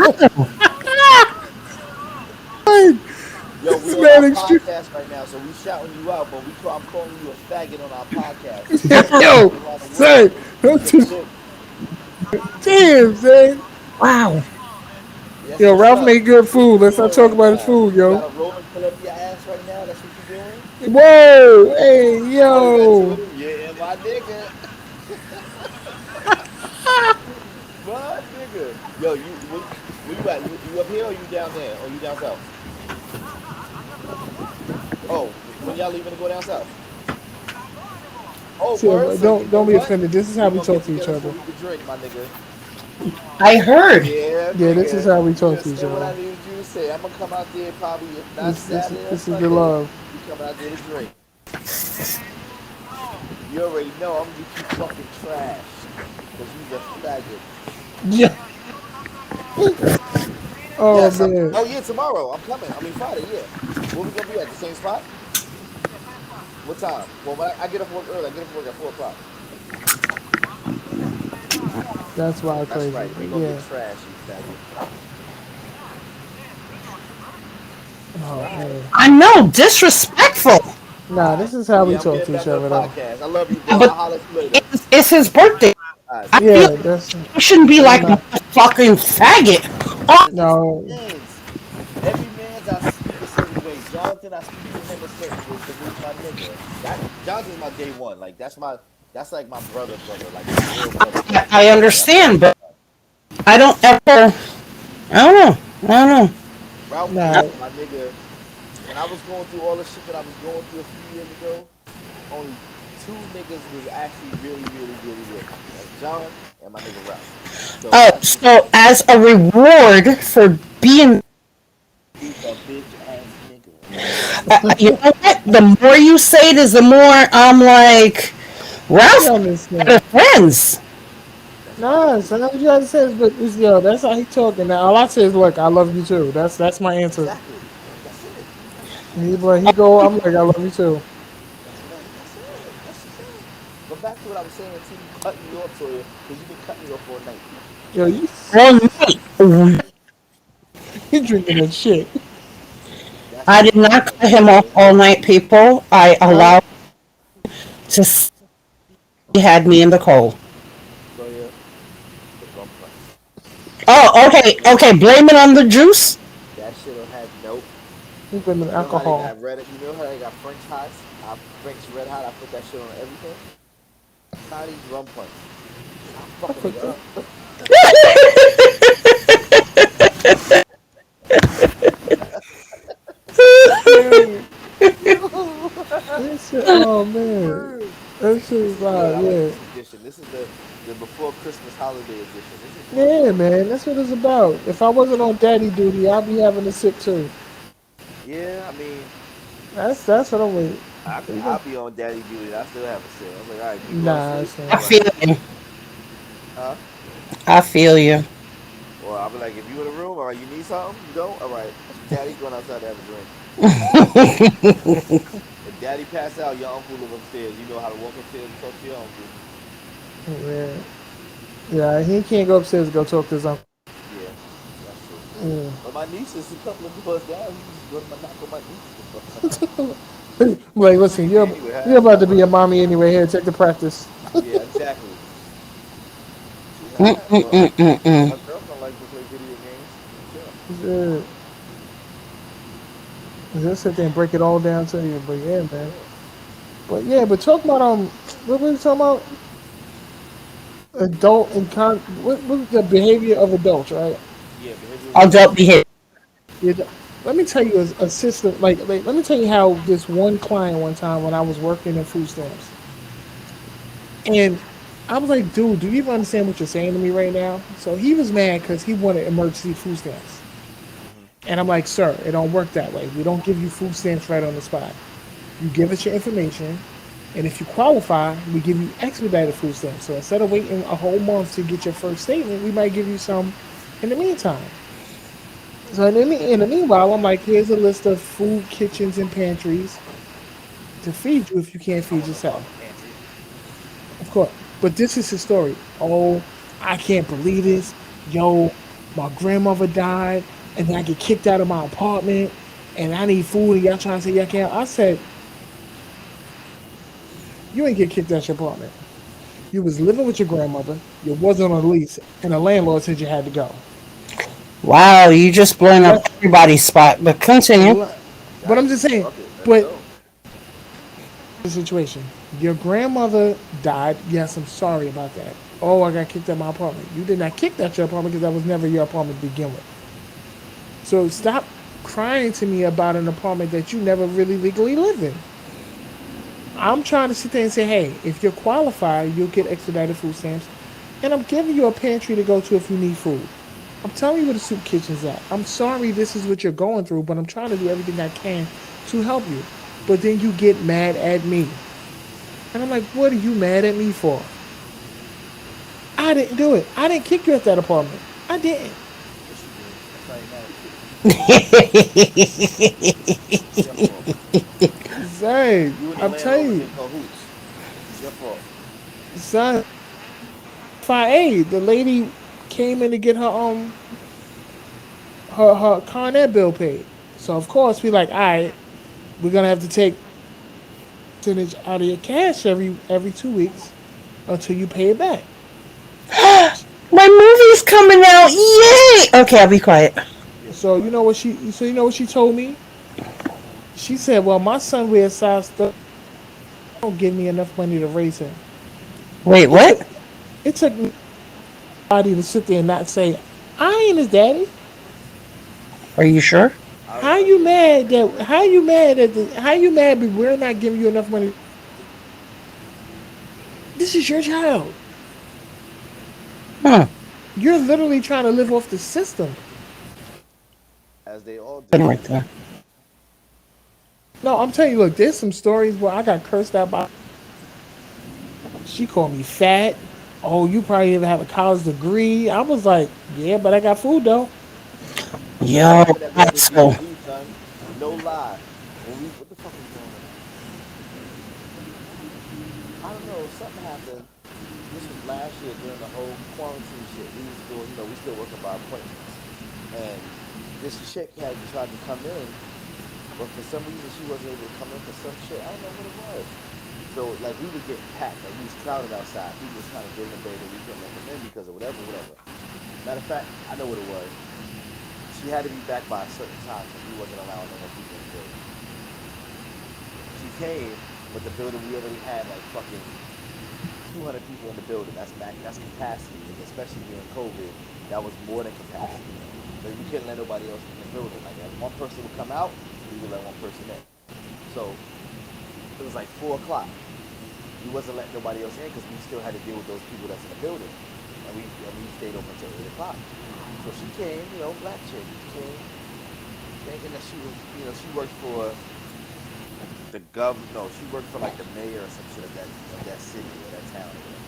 Yo, we This on our man extreme. podcast right now, so we shouting you out, but I'm calling you a faggot on our podcast. Yo, All around the son, world. don't You're just, sick. damn, son. Wow. Yes, Yo, what's Ralph up? made good What food. you Let's not doing talk right about his now? food, You yo. got to roll and pull up your ass right now? That's what you doing? Whoa, hey, Oh, is that yo. you? Yeah, my nigga. My nigga. Yo, where you at? You up here or you down there? Or you down south? Oh, when y'all leaving to go down south? Oh, See, word. So you don't know be what? offended. This is how We we gonna talk get to each together so other. we can drink, my nigga. I heard. Yeah, Yeah, this is nigga. how we You talk to just each said what I other. needed you to say. I'm gonna come out there probably if not Saturday or This is the Sunday. love. We coming out there to drink. You already know I'm gonna get you fucking trashed. Cause you's a faggot. Yeah. Oh Yes, I'm. man. Oh yeah, tomorrow I'm coming. I mean Friday. Yeah. Where we gonna be at? The same spot? What time? Well, when I get off work early. I get off work at 4 o'clock. That's wild That's crazy. right. We But gonna get yeah. trashed, you faggot. That's Oh right. man. I know. Disrespectful. Nah, All right. this is how we Yeah, I'm talk getting to each back on the other though. podcast. I love you, bro. Yeah, but I'll holler at you later. it's his birthday. All right, I see ya. feel Yeah, that's you shouldn't be no like no motherfucking faggot. Oh, Cause it's no. man's. Every man's I speak a certain way. Jonathan, I speak to him a certain way because he's my nigga. That Jonathan's my day one. Like that's like my brother, brother, like my real brother, brother. I That's like understand, my but son. I don't ever. I don't know. I don't know. Ralph Nah. is my nigga. When I was going through all the shit that I was going through a few years ago, only two niggas was actually really, really, really with me. That's John and my nigga Ralph. So Oh, that's just so as a reward for being, he's a bitch ass nigga. you know what? The more you say it, is the more I'm like, You Ralph, understand. better friends. That's my Nah, nigga. so that's what you gotta say is but it's yo, that's how he talking. Now all I say is look, I love you too. That's my answer. Exactly. That's it. And That's it. he go, I'm like, I love you too. That's it. That's it. That's just it. But back to what I was saying until you cut me off, Toya, because you've been cutting me off all night. Yo, you All night. you drinking that shit. That's I my did not man, cut him off Toya. all night, people. I Huh? allowed to see he had me in the cold. Toya, the rum punch. Oh, okay, okay. Blame it on the juice. That shit'll have nope. You been in You know how they alcohol. got red? You know how they got French hots? I French red hot. I put that shit on everything. Chinese rum punch. I fuck I a nigga put that. up. Man, Yo. that shit, oh man. Word. That shit This is is good. wild, I like yeah. this edition. This is the before Christmas holiday edition. This is fun. Yeah, man, that's what it's about. If I wasn't on daddy duty, I'd be having a sip too. Yeah, I mean, That's what I'm with. You I'll know? be on daddy duty. And I still have a sip. I'm like, all right, you going to Nah, sleep? son. I All right, feel you. huh? I feel you. Or I'll be like, if you in a room, all right, you need something? You don't? All right, daddy going outside to have a drink. If daddy pass out, your uncle live upstairs. You know how to walk upstairs and talk to your uncle. Yeah, yeah. He can't go upstairs to go talk to his uncle. Yeah, that's true. Yeah. But my niece is a couple of doors down. You can just go to my knock on my niece's door. Like, listen, Yeah, anyway, you're however about that to be a works. mommy anyway. Here, take the practice. Yeah, exactly. See how that? Well, my girlfriend likes to play video games. For sure. Yeah. Just sit there and break it all down to you. But yeah, man. Yeah. But yeah, but talk about what were we talking about? adult and what's the behavior of adults, right? Yeah, behavioral Adult delinquency. behavior. You d- Let me tell you a system let me tell you how this one client one time when I was working in food stamps, and I was like, dude, do you even understand what you're saying to me right now? So he was mad because he wanted emergency food stamps. Hmm. And I'm like, sir, it don't work that way. We don't give you food stamps right on the spot. You give us your information, and if you qualify, we give you expedited food stamps. So instead of waiting a whole month to get your first statement, we might give you some in the meantime. So in the meanwhile, I'm like, here's a list of food kitchens and pantries to feed you if you can't I feed want no yourself. fucking pantry. Of course. But this is his story. Oh, I can't believe this. Yo, my grandmother died, and then I get kicked out of my apartment, and I need food, and y'all trying to say y'all can't. I said, you ain't get kicked out your apartment. You was living with your grandmother. You wasn't on a lease, and the landlord said you had to go. Wow, you just blowing up Let, everybody's spot. But continue. let, but I'm just Exactly. saying. Fuck it. Let's But go. the situation. Your grandmother died. Yes, I'm sorry about that. Oh, I got kicked out of my apartment. You did not kick out your apartment because that was never your apartment to begin with. So stop crying to me about an apartment that you never really legally live in. I'm trying to sit there and say, hey, if you're qualified, you'll get expedited food stamps. And I'm giving you a pantry to go to if you need food. I'm telling you where the soup kitchen's at. I'm sorry this is what you're going through, but I'm trying to do everything I can to help you. But then you get mad at me. And I'm like, what are you mad at me for? I didn't do it. I didn't kick you out that apartment. I didn't. Yes, you did. That's why I ain't mad at you. Hey, It's your fault. Say, You and the I'm landlord telling was you, in cahoots. It's your fault. son, FIA, the lady came in to get her Con Ed bill paid. So of course we like, all right, we're gonna have to take percentage out of your cash every 2 weeks until you pay it back. my movie's coming out. Yay! Okay, I'll be quiet. Yeah, be So quiet. you know what she told me? She said, well, my son wears size 30. Don't give me enough money to raise him. Wait, It what? took it took me body to sit there and not say, I ain't his daddy. Are you sure? I already know. Yeah, How you mad but we're not giving you enough money? This is your child. Hmm. You're literally trying to live off the system. as they all Been do. right there. No, I'm telling you, look, there's some stories where I got cursed out by. She called me fat. Oh, you probably even have a college degree. I was like, yeah, but I got food though. Yo, I Yo, remember that lady being asshole. you, son. No lie. When we, what the fuck is going on? I don't know. Something happened. This was last year during the whole quarantine shit. We was doing, we still working by appointments, and this chick had tried to come in, but for some reason she wasn't able to come in for some shit. I don't know what it was. So like we was getting packed, like we was crowded outside. People was trying to get in the building. We couldn't let them in because of whatever, whatever. Matter of fact, I know what it was. She had to be back by a certain time because we wasn't allowing no more people in the building. She came, but the building we already had like fucking 200 people in the building. That's capacity, and especially during COVID, that was more than capacity. But we couldn't let nobody else in the building. Like if one person would come out, we would let one person in. So it was like 4 o'clock. We wasn't letting nobody else in because we still had to deal with those people that's in the building, and we stayed open until 8 o'clock. So she came, black chick came, thinking that she was, she worked for the no, she worked for like the mayor or some shit of that city or that town or whatever.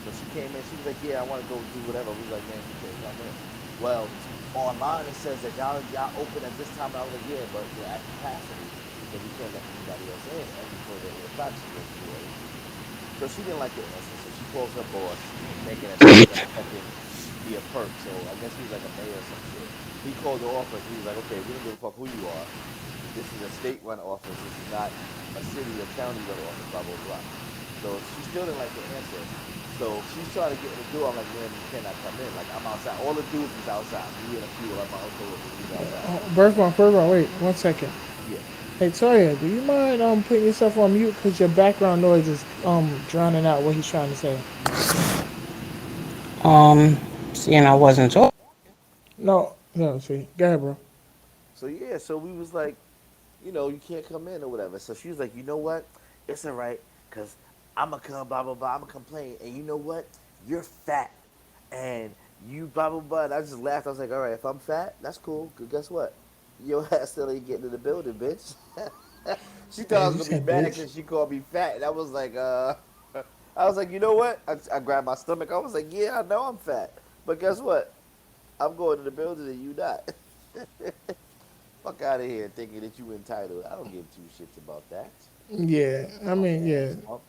So she came in, she was like, yeah, I want to go do whatever. We was like, man, you can't come in. Well, online it says that y'all open at this time. And I was like, yeah, but we're at capacity, so we can't let anybody else in. And before the 8 o'clock, she goes, you know. So she didn't like the answer. So she calls her boss, thinking that this was gonna fucking be a perk. So I guess he was like a mayor or some shit. He called the office. He was like, okay, we don't give a fuck who you are. This is a state-run office. This is not a city or county-run office. Blah blah blah. So she still didn't like the answer. So she's trying to get in the door. I'm like, man, you cannot come in. Like I'm outside. All the dudes was outside. Me and a few of my coworkers was outside. Birthmark, wait 1 second. Yeah. Hey Toya, do you mind putting yourself on mute because your background noise is drowning out what he's trying to say. Um, seeing I wasn't told. No, no. See, go ahead, bro. So yeah, so we was like, you can't come in or whatever. So she was like, you know what? It's all right, cause I'ma come, blah blah blah. I'ma complain, and you know what? You're fat, and you blah blah blah. And I just laughed. I was like, all right, if I'm fat, that's cool. Cause guess what? Your ass still ain't getting in the building, bitch. She thought I And was you gonna be said, mad bitch. because she called me fat, and I was like, I was like, you know what? I grabbed my stomach. I was like, yeah, I know I'm fat, but guess what? I'm going to the building and you not. Fuck out of here thinking that you entitled. I don't give two shits about that. Yeah, I Punk mean, yeah. ass punk.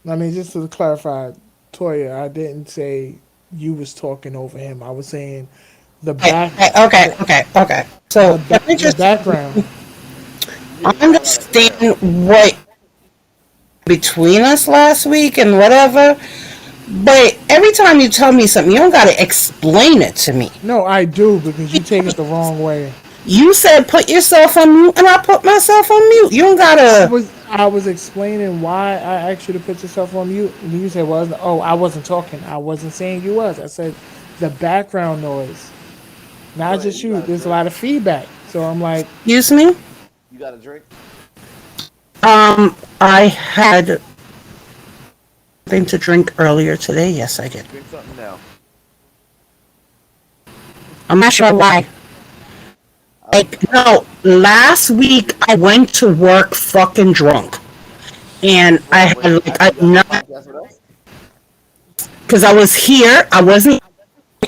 I mean, just to clarify, Toya, I didn't say you was talking over him. I was saying the Okay, back, okay, the okay, okay. So let me the just background. Yeah, you got a lot of air. understand what between us last week and whatever. But every time you tell me something, you don't gotta explain it to me. No, I do because you take it the wrong way. You said put yourself on mute, and I put myself on mute. You don't gotta. I was explaining why I asked you to put yourself on mute, and you said, "Was oh, I wasn't talking. I wasn't saying you was." I said the background noise, not Toya, just you you. got a There's a drink? lot of feedback, so I'm like, Excuse me. You got a drink? I had something to drink earlier today. Yes, I did. Drink something now. I'm not sure why. I don't. Like, no, last week I went to work fucking drunk. And I What? had When like after a you got on the nut podcast with us? because I was here. I wasn't,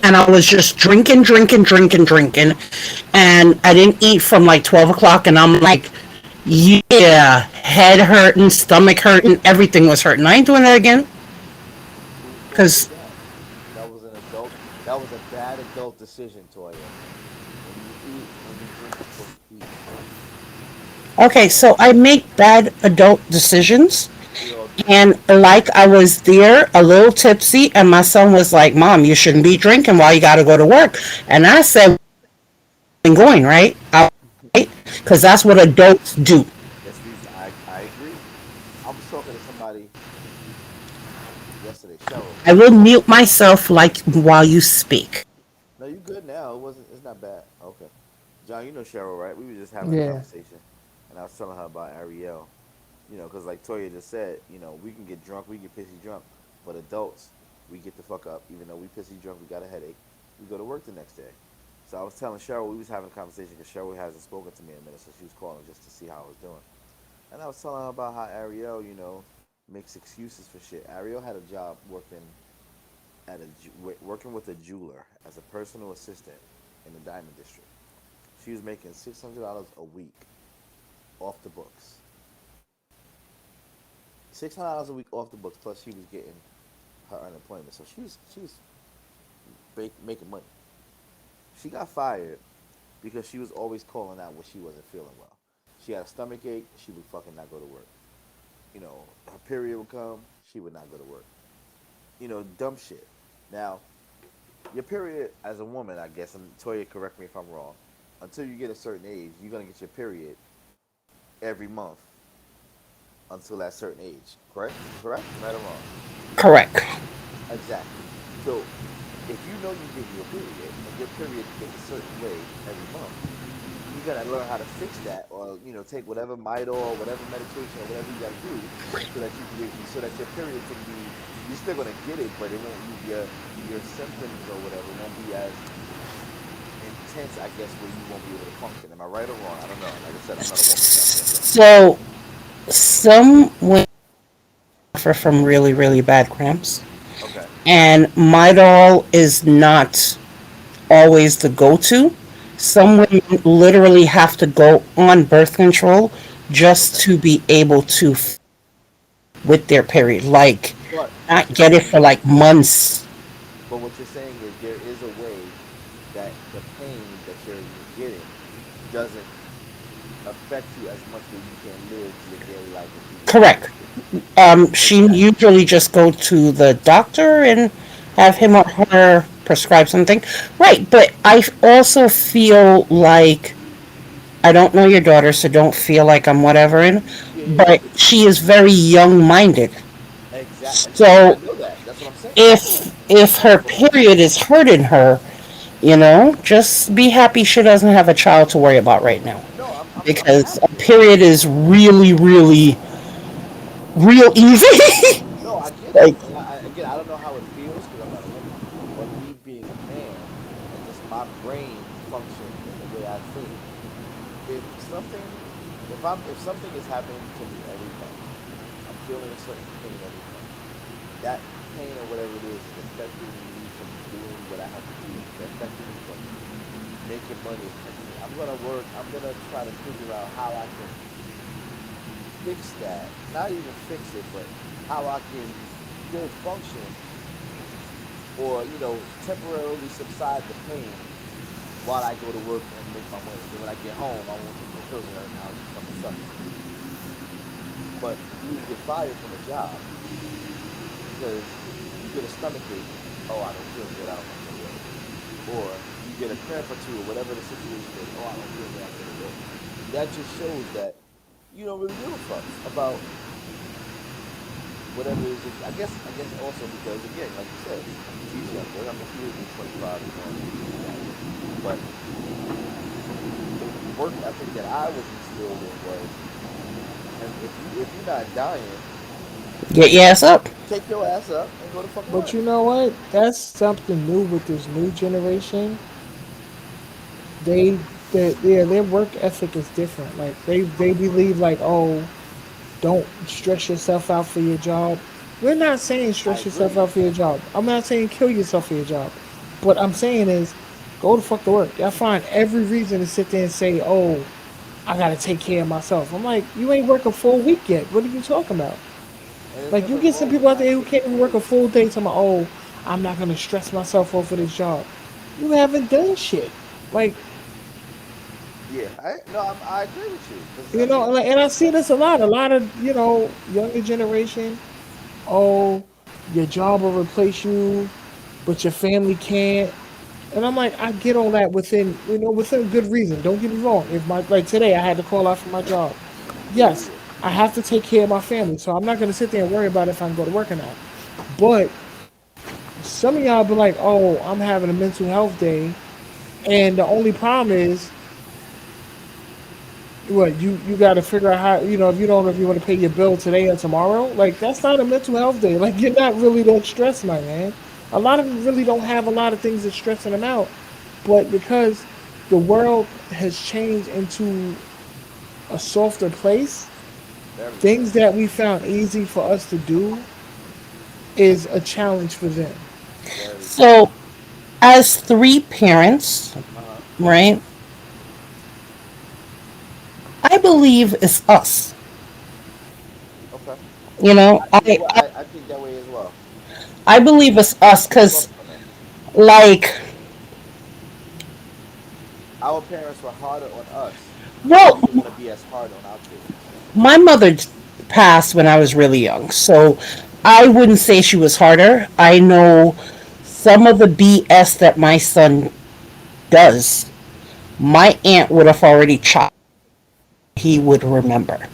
and I was just drinking, drinking, drinking, drinking, and I didn't eat from like 12 o'clock. And I'm like, yeah, head hurting, stomach hurting, everything was hurting. I ain't doing that again Who told you because that? That was an adult. That was a bad adult decision, Toya. When you eat, when you drink, you're supposed to eat. okay, so I make bad adult decisions. We all do. And like I was there, a little tipsy, and my son was like, "Mom, you shouldn't be drinking while you got to go to work." And I said, "I'm going right, right, because that's what adults do." That's reason I agree. I was talking to somebody yesterday, Cheryl. I will mute myself like while you speak. No, you good now. It wasn't. It's not bad. Okay, John, you know Cheryl, right? We were just having a yeah, conversation, and I was telling her about Ariel. Because like Toya just said, we can get drunk, we get pissy drunk, but adults, we get the fuck up. Even though we pissy drunk, we got a headache. We go to work the next day. So I was telling Cheryl, we was having a conversation because Cheryl hasn't spoken to me in a minute, so she was calling just to see how I was doing. And I was telling her about how Ariel, makes excuses for shit. Ariel had a job working with a jeweler as a personal assistant in the Diamond District. She was making $600 a week off the books. $600 a week off the books. Plus, she was getting her unemployment, so she was making money. She got fired because she was always calling out when she wasn't feeling well. She had a stomach ache. She would fucking not go to work. Her period would come. She would not go to work. Dumb shit. Now, your period as a woman, I guess, and Toya, correct me if I'm wrong. Until you get a certain age, you're gonna get your period every month until that certain age. Correct? Correct? Right or wrong? Correct. Exactly. So if you know you're getting your period and your period is a certain way every month, you gotta learn how to fix that, or take whatever Midol, whatever medication, or whatever you gotta do, so that you can so that your period can be. You're still gonna get it, but it won't. Your symptoms or whatever won't be as intense, I guess, where you won't be able to function. Am I right or wrong? I don't know. Like I said, I'm not a woman, so I can't say. So some women suffer from really, really bad cramps, Okay. and Midol is not always the go-to. Some Okay. women literally have to go on birth control just Okay. to be able to with their period, like But what not you're get it saying for is, like months. there is a way that the pain that you're getting doesn't affect you as much where you can live your daily life and do what you need Correct. to do. She Exactly. usually just go to the doctor and have him or Exactly. her prescribe something. Right, but I also feel like I don't know your daughter, so don't feel like I'm whatever in. Yeah, yeah, yeah. But she is very young minded. Exactly. And I So know that. That's what I'm saying. if That's what I'm saying. if That's her what I'm period saying. is hurting her, just be happy she doesn't have a child to worry about right now. No, I'm Because a happy. period is really, really, real easy. No, I get it, Like, and again, I don't know how it feels because I'm not a woman, but me being a man and just my brain function in the way I think, if something, if something is happening to me every month, I'm feeling a certain pain every month. That pain or whatever it is affecting me from doing what I have to do. It's affecting me from making money. It's affecting me. I'm gonna work. I'm gonna try to figure out how I can fix that. Not even fix it, but how I can still function or temporarily subside the pain while I go to work and make my money. Then when I get home, I won't think my pills are hurting. I'll just fucking suck it. But you get fired from a job because you get a stomach ache. Oh, I don't feel good. I don't want to go to work. Or you get a cramp or two, or whatever the situation is. Oh, I don't feel good. I go to work. That just shows that you don't really give a fuck about whatever it is. I guess also because again, like you said, she's younger. I mean, she is 25 and going on 26. But the work ethic that I was instilled in was, and if you're not dying, get your ass up. take your ass up and go to fucking But work. you know what? That's something new with this new generation. They, yeah, their work ethic is different. Like they believe like, oh, don't stress yourself out for your job. We're not saying I stress yourself agree. out for your job. I'm not saying kill yourself for your job. What I'm saying is go to fuck to work. Y'all find every reason to sit there and say, oh, I gotta take care of myself. I'm like, you ain't work a full week yet. What are you talking about? And there's Like you nothing get some wrong with people out not there who taking can't even care of work a full yourself. day talking about, oh, I'm not gonna stress myself over this job. You haven't done shit. Like, Yeah, I agree with you because I you know, mean, and I see this a lot. A lot of, younger generation, oh, your job will replace you, but your family can't. And I'm like, I get all that within good reason. Don't get me wrong. If my like today, I had to call out for my job. yeah, Yes, yeah, I have to take care of my family, so I'm not gonna sit there and worry about if I can go to work or not. But some of y'all be like, oh, I'm having a mental health day, and the only problem is what you got to figure out how if you don't know if you want to pay your bill today or tomorrow. Like that's not a mental health day. Like you're not really that stressed, my man. A lot of them really don't have a lot of things that's stressing them out, but because the world has changed into a softer place, very things so, that we found easy for us to do is a challenge for them. very so. So, as three parents, Uh huh. right, I believe it's us. Okay. You know, You know what? I think that way as well. I believe it's us I because, thought about that. like, Our parents were harder on us, so well, we don't want to be as hard on our kids. my mother passed when I was really young, so I wouldn't say she was harder. I know some of the BS that my son does, my aunt would have already chopped. He would remember.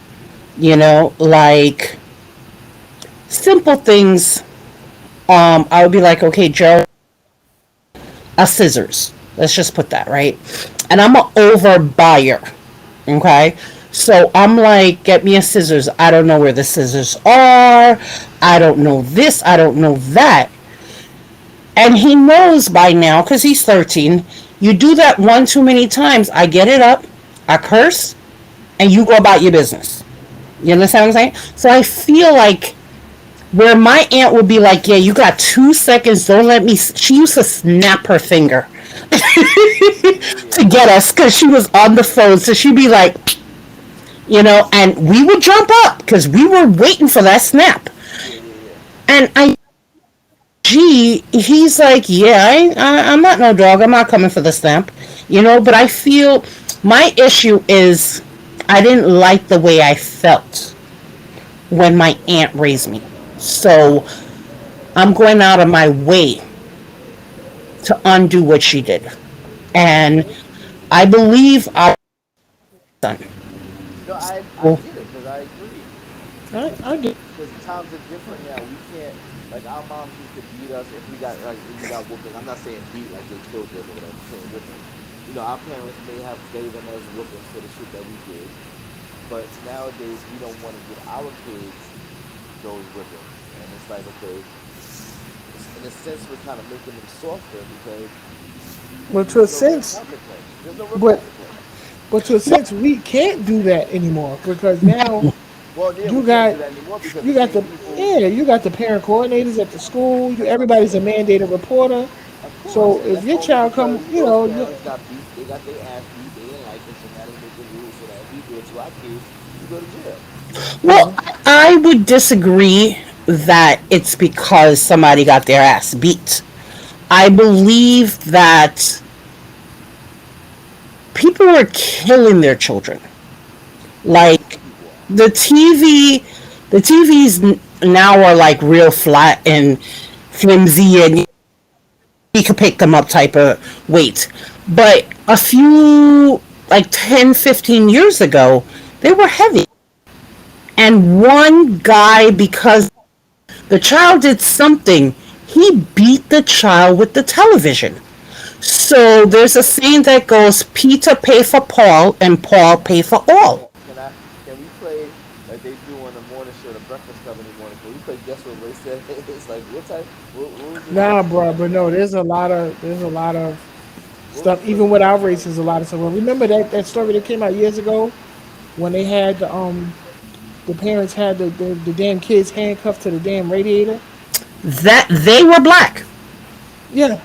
Like simple things. I would be like, okay, Joe, a scissors. Let's just put that right. And I'm an over buyer. Okay. So I'm like, get me a scissors. I don't know where the scissors are. I don't know this. I don't know that. And he knows by now, because he's 13, you do that one too many times. I get it up, I curse, and you go about your business. You understand what I'm saying? So I feel like where my aunt would be like, yeah, you got 2 seconds, don't let me. She used to snap her finger Yeah, to yeah, get us because she was on the phone. So she'd be like, and we would jump up because we were waiting for that snap. yeah, yeah, yeah. And he's like, yeah, I'm not no dog. I'm not coming for the snap. But I feel my issue is I didn't like the way I felt when my aunt raised me. So I'm going out of my way to undo what she did. And Okay. I believe our son. No, I Well, get it because I agree. I get. Because times are different now. We can't like our moms used to beat us if we got like we got whoopings. I'm not saying beat like they killed us or whatever. I'm saying whoopings. You know, our parents may have given us whoopings for the shit that we did, but nowadays we don't want to give our kids those whippings, and it's like okay, in a sense we're kind of making them softer because But to a there's no real sense, consequence. There's no real but consequence. but to a sense, we can't do that anymore because now Well, yeah, we you can't got do that anymore because the you got same the people. yeah you got the parent coordinators at the school. That's what I'm Everybody's a saying. mandated reporter. Of course, So and if that's your only child come, because you those know, you, parents got beat. They got their ass beat. They didn't like it, so now they making rules so that if we do it to our kids, we go to jail. Well, yeah. I would disagree that it's because somebody got their ass beat. I believe that people are killing their children. Yeah, Like some people are. the TV, the TVs now are like real flat and flimsy, and you could pick them up type of weight. But a few, like 10, 15 years ago, they were heavy. And one guy, because the child did something, he beat the child with the television. So there's a saying that goes, Peter pay for Paul and Paul pay for all. Can we play like they do on the morning show, the Breakfast Club in the morning? Can we play Guess What Race That Is? Like what type? What was the Nah, question bro, again? but no, there's a lot of What was the stuff. Even question with our again? race, there's a lot of stuff. Well, remember that story that came out years ago when they had the parents had the damn kids handcuffed to the damn radiator. That they were black. Yeah,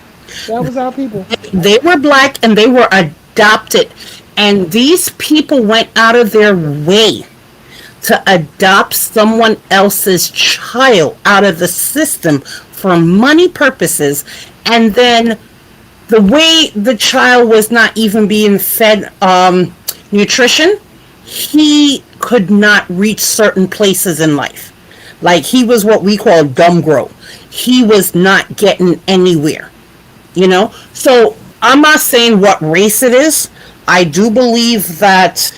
that was our people. They were black and they were adopted. And these people went out of their way to adopt someone else's child out of the system for money purposes. And then the way the child was not even being fed nutrition, he could not reach certain places in life. Like he was what we call dumb grow. He was not getting anywhere, you know? So I'm not saying what race it is. I do believe that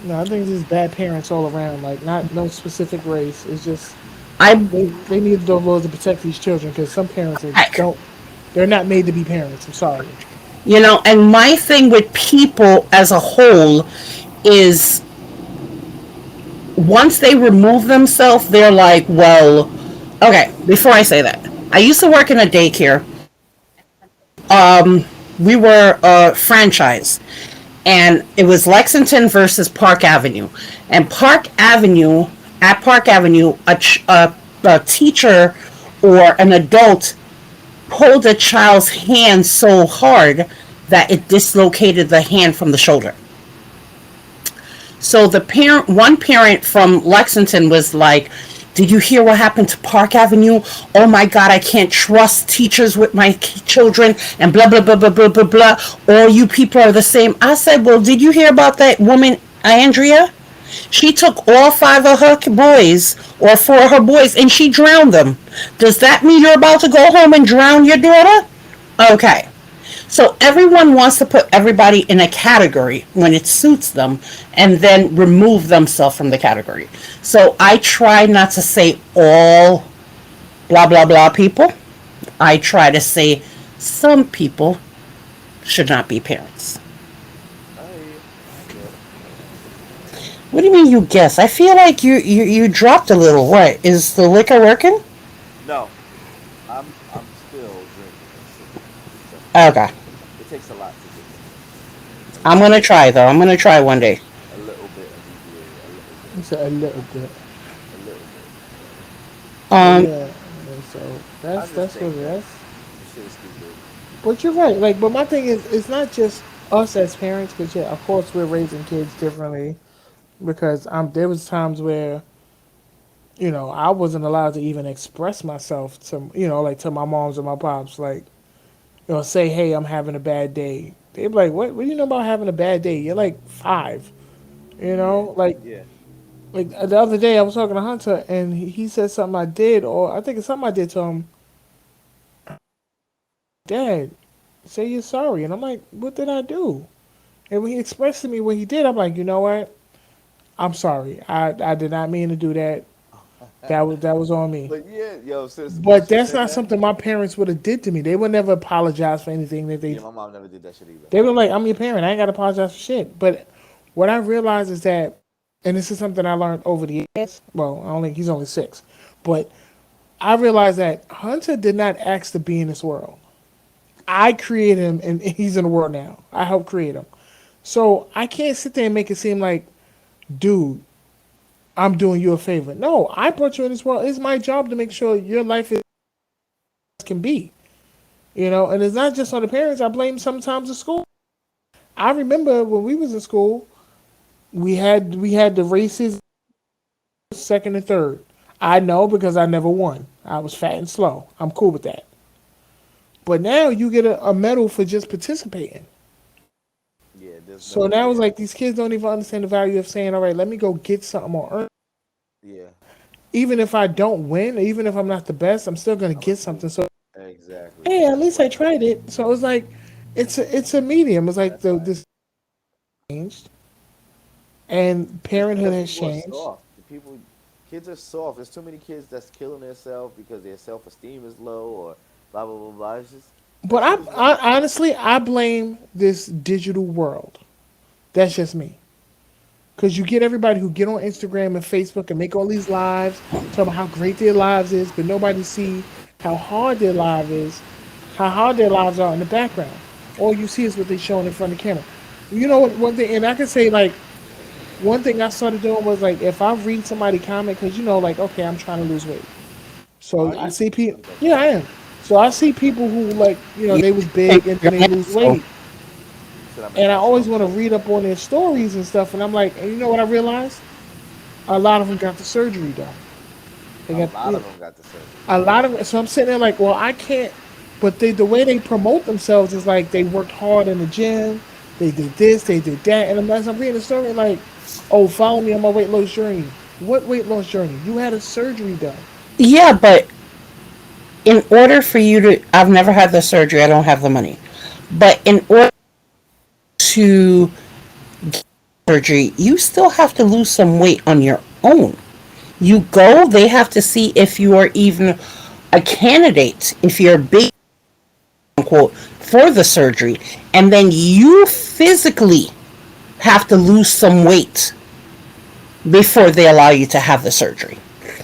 No, I think it's just bad parents all around. Like not no specific race. It's just I they need those laws to protect these children because some parents heck, don't. They're not made to be parents. I'm sorry. you know, and my thing with people as a whole is once they remove themselves, they're like, well, okay, before I say that, I used to work in a daycare. We were a franchise, and it was Lexington versus Park Avenue. And Park Avenue, a teacher or an adult pulled a child's hand so hard that it dislocated the hand from the shoulder. So one parent from Lexington was like, "Did you hear what happened to Park Avenue? Oh my God, I can't trust teachers with my children and blah, blah, blah, blah, blah, blah, blah. All you people are the same." I said, "Well, did you hear about that woman, Andrea? She took all five of her boys or four of her boys and she drowned them. Does that mean you're about to go home and drown your daughter?" Okay. So everyone wants to put everybody in a category when it suits them and then remove themselves from the category. So I try not to say all blah blah blah people. I try to say some people should not be parents. I hear you. I guess. What do you mean you guess? I feel like you dropped a little. What? Is the liquor working? No, I'm still drinking and sipping. Trust me. Okay. It takes a lot to get me here. A I'm little gonna bit, try though. I'm gonna try one day. a little bit inebriated, a little bit, It's a little bit, a little bit. So but Um yeah. So I that's what understand that. that's. The shit is stupid. But you're right. Like, but my thing is, it's not just us as parents, because yeah, of course we're raising kids differently. Because there was times where I wasn't allowed to even express myself to like to my moms and my pops, like say, hey, I'm having a bad day. They'd be like, what? What do you know about having a bad day? You're like 5. Yeah, Like yeah. the other day I was talking to Hunter and he said something I did, or I think it's something I did to him. Dad, say you're sorry, and I'm like, what did I do? And when he expressed to me what he did, I'm like, you know what? I'm sorry. I did not mean to do that. That was on me. But yeah, yo, since when But she that's said not that, something my parents would have did to me. They would never apologize for anything that they yeah, did. my mom never did that shit either. They were like, I'm your parent. I ain't got to apologize for shit. But what I realized is that, and this is something I learned over the years. Well, he's only 6, but I realized that Hunter did not ask to be in this world. I created him, and he's in the world now. I helped create him. So I can't sit there and make it seem like, dude, I'm doing you a favor. No, I brought you in this world. It's my job to make sure your life is can be. And it's not just on the parents. I blame sometimes the school. I remember when we was in school, we had the races second and third. I know because I never won. I was fat and slow. I'm cool with that. But now you get a medal for just participating. Yeah, there's So no, now it's yeah, like these kids don't even understand the value of saying, all right, let me go get something or earn. yeah. Even if I don't win, even if I'm not the best, I'm still gonna I'm gonna get see. something. So Exactly. hey, at That's least I why. tried it. So it's like it's a medium. It's like That's why. this changed and It's parenthood because has people are changed. soft. The people, kids are soft. There's too many kids that's killing themselves because their self-esteem is low or blah blah blah blah. It's just But that I, shit is wrong. I honestly I blame this digital world. That's just me. Because you get everybody who get on Instagram and Facebook and make all these lives, talk about how great their lives is, but nobody see how hard their life is, how hard their lives are in the background. All you see is what they showing in front of the camera. You know what? One thing, and I can say like one thing I started doing was like if I read somebody comment, because like okay, I'm trying to lose weight, Are so I you? see people. Let me go Yeah, check. I am. So I see people who like You they was take big and then your they name, lose so weight, You said I'm a and I natural. always want to read up on their stories and stuff, and I'm like, and you know what I realized? A lot of them got the surgery done. They A got lot of them got the surgery. a lot of. So I'm sitting there like, well, I can't. But the way they promote themselves is like they worked hard in the gym. They did this, they did that, and as I'm reading the story, like, oh, follow me on my weight loss journey. What weight loss journey? You had a surgery done. yeah, but in order for you to, I've never had the surgery. I don't have the money, but in order to surgery, you still have to lose some weight on your own. You go, they have to see if you are even a candidate, if you're big, quote, for the surgery, and then you physically have to lose some weight before they allow you to have the surgery.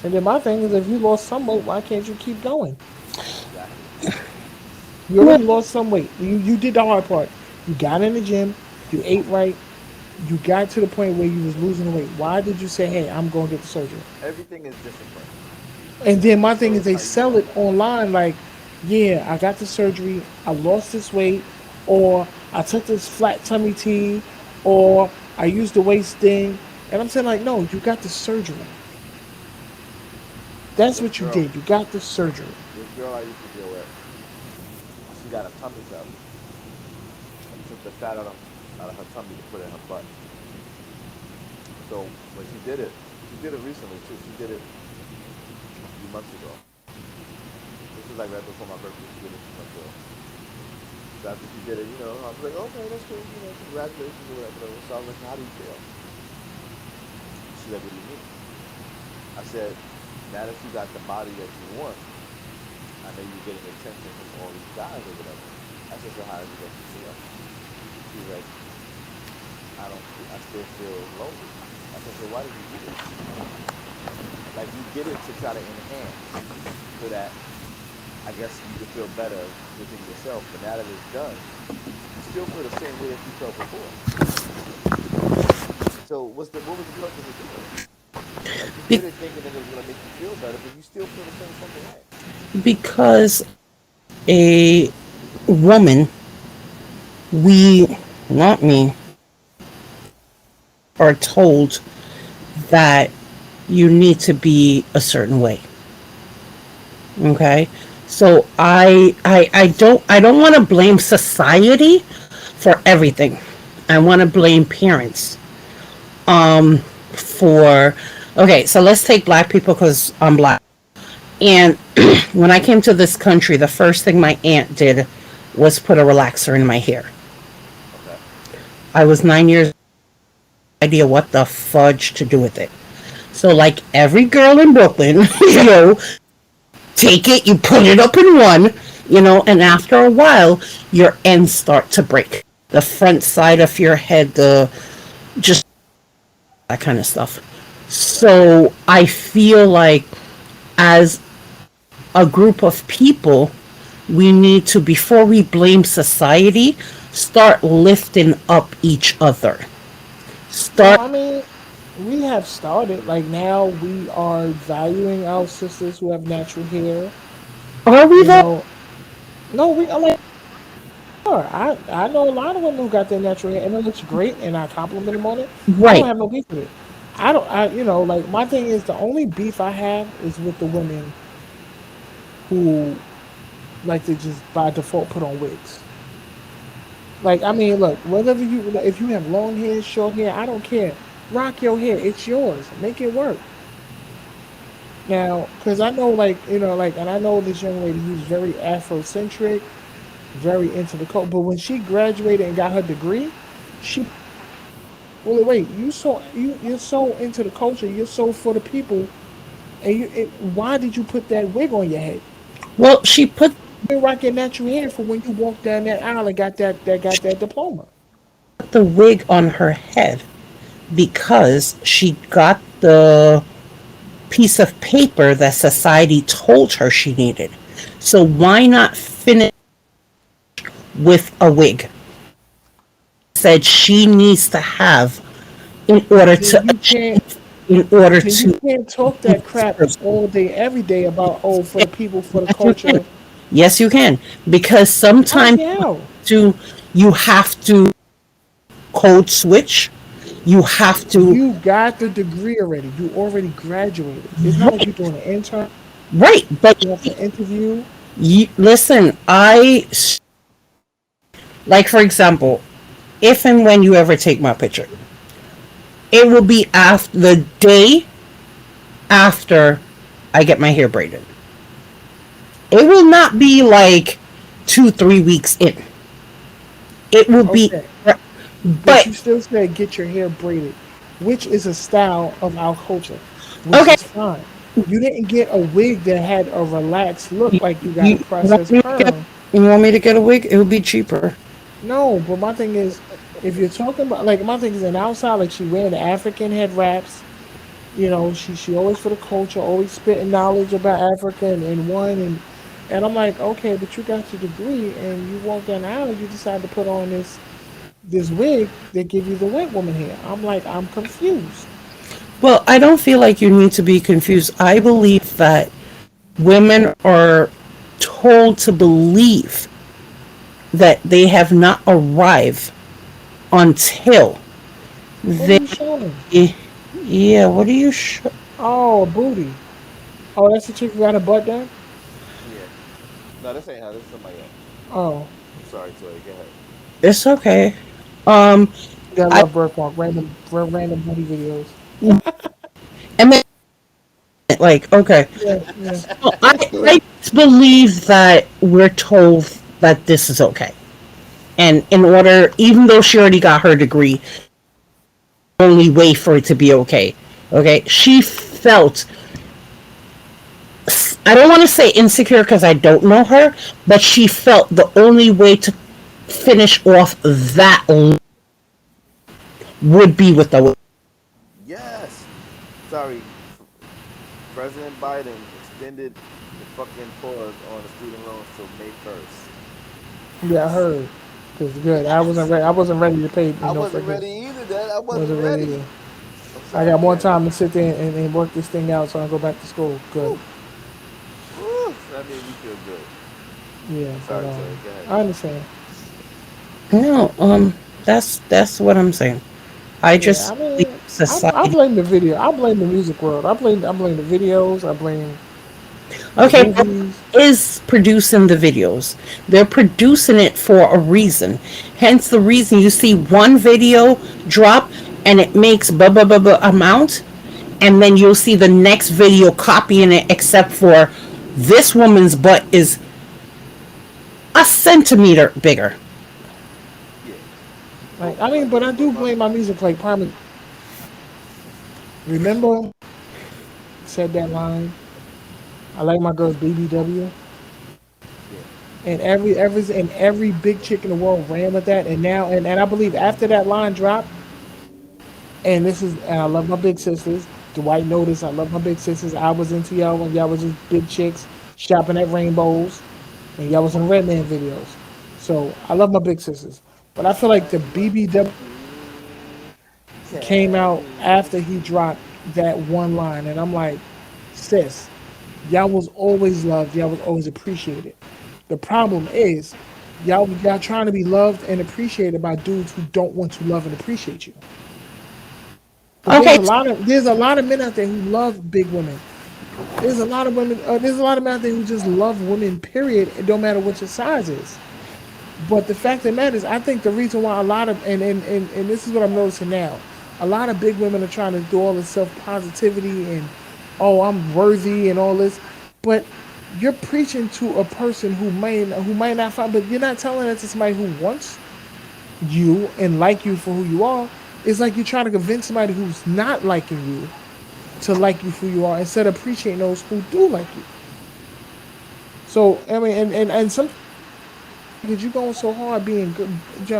And then my thing is, if you lost some weight, why can't you keep going? Exactly. You already lost some weight. You did the hard part. You got in the gym. You ate right. You got to the point where you was losing weight. Why did you say, hey, I'm going to get the surgery? Everything is discipline. And then my thing So is it's they how you sell it want it. online like, yeah, I got the surgery, I lost this weight, or I took this flat tummy tea, or I used the waist thing. And I'm saying like, no, you got the surgery. That's This what you girl, did. You got the surgery. this girl I used to deal with, she got a tummy tuck and took the fat out of her tummy to put in her butt. So when she did it recently too. She did it a few months ago. This was like right before my birthday. She did it a few months ago. So after she did it, I was like, okay, that's cool. Congratulations or whatever. So I was like, how do you feel? She's like, what do you mean? I said, now that you got the body that you want, I know you're getting attention from all these guys or whatever. I said, so how does it make you feel? She's like, I still feel lonely. I said, so why did you do this? Like you did it to try to enhance so that I guess you could feel better within yourself. But now that it's done, you still feel the same way that you felt before. So what was the purpose of doing it? Like you did it thinking that it was gonna make you feel better, but you still feel the same fucking way. Because a woman, we, not me, are told that you need to be a certain way. Okay? So I don't want to blame society for everything. I want to blame parents for, okay, so let's take black people because I'm black. And when I came to this country, the first thing my aunt did was put a relaxer in my hair. Okay. I was 9 years. idea what the fudge to do with it. So, like every girl in Brooklyn, take it, you put it up in one, and after a while, your ends start to break. The front side of your head, the just that kind of stuff. So, I feel like as a group of people, we need to, before we blame society, start lifting up each other. Well, Start, I mean, we have started. Like now, we are valuing our sisters who have natural hair. are we You there? know, no, we. I'm like, sure. I know a lot of women who got their natural hair, and it looks great, and I compliment them on it. I don't Right. have no beef with it. I don't. Like my thing is the only beef I have is with the women who like to just by default put on wigs. Like, I mean, look, whatever if you have long hair, short hair, I don't care. Rock your hair, it's yours. Make it work. Now, because I know, like, and I know this young lady who's very Afrocentric, very into the cult. But when she graduated and got her degree, she, well, wait, you're so into the culture, you're so for the people, and why did you put that wig on your head? Well, she put You rock your natural hair for when you walk down that aisle and got that diploma. the wig on her head because she got the piece of paper that society told her she needed. So why not finish with a wig? Said she needs to have in order Then to you can't in order then you to can't talk be that this crap person. all day, every day about for the people, for the Yes, you can. culture. Yes, you can. Because I don't sometimes see how. you have to code switch. You have to You got the degree already. You already graduated. It's not like you're right, doing an intern. right. But You have to interview. listen, like for example, if and when you ever take my picture, it will be after the day after I get my hair braided. It will not be like 2, 3 weeks in. It will be, Okay. But but you still said get your hair braided, which is a style of our culture, which okay. is fine. You didn't get a wig that had a relaxed look You, like you got a you want processed me to get perm. you want me to get a wig? It would be cheaper. No, but my thing is, if you're talking about like my thing is an outside, like she wearing the African head wraps. She always for the culture, always spitting knowledge about Africa and one and I'm like, okay, but you got your degree and you walk down the aisle and you decide to put on this wig that give you the white woman hair. I'm like, I'm confused. Well, I don't feel like you need to be confused. I believe that women are told to believe that they have not arrived until What are they. you showing? Yeah, what are you? Oh, a booty. Oh, that's the chick who got her butt done. Yeah. No, this ain't her. This is somebody else. Oh, I'm sorry, Toy. Go ahead. It's okay. Um, you gotta I love birthmark, random booty videos. and then like okay. Yeah, yeah. So I believe that we're told that this is okay, and in order, even though she already got her degree, only way for it to be okay. Okay, she felt. I don't want to say insecure because I don't know her, but she felt the only way to finish off that would be with the. Yes. Sorry. President Biden extended the fucking pause on the student loans till May 1st. Yeah, I Yes. heard. Cause good. I wasn't Yes. ready. I wasn't ready to pay. I wasn't Freaking. ready either. That I wasn't Wasn't ready ready. either. I'm I sorry. got Go more ahead. time to sit there and work this thing out so I go back to school. Good. Woo. Woo. That made me feel good. Yeah, but Sorry, Toy. Go ahead. I understand. No, that's what I'm saying. I Yeah, just I believe mean, I society. blame the video. I blame the music world. I blame the videos. I blame the Okay, but movies. is producing the videos. They're producing it for a reason. Hence the reason you see one video drop and it makes blah amount, and then you'll see the next video copying it, except for this woman's butt is a centimeter bigger. Yeah. Like I mean, but I do blame my music like Parmesan. Remember, said that line. I like my girls BBW, Yeah. and every big chick in the world ran with that. And now, and I believe after that line dropped, and I love my big sisters. Dwight noticed I love my big sisters. I was into y'all when y'all was just big chicks shopping at Rainbows, and y'all was in Redman videos. So I love my big sisters, but I feel like the I BBW want you. came Tell out after me. he dropped that one line, and I'm like, sis, y'all was always loved, y'all was always appreciated. The problem is, y'all trying to be loved and appreciated by dudes who don't want to love and appreciate you. Because Okay, there's a lot of men out there who love big women. There's a lot of women. There's a lot of men out there who just love women. Period. It don't matter what your size is. But the fact of the matter is, I think the reason why a lot of and this is what I'm noticing now, a lot of big women are trying to do all this self positivity and oh I'm worthy and all this, but you're preaching to a person who might not find, but you're not telling that to somebody who wants you and like you for who you are. It's like you're trying to convince somebody who's not liking you to like you for who you are instead of appreciating those who do like you. So I mean, and sometimes because you going so hard being good,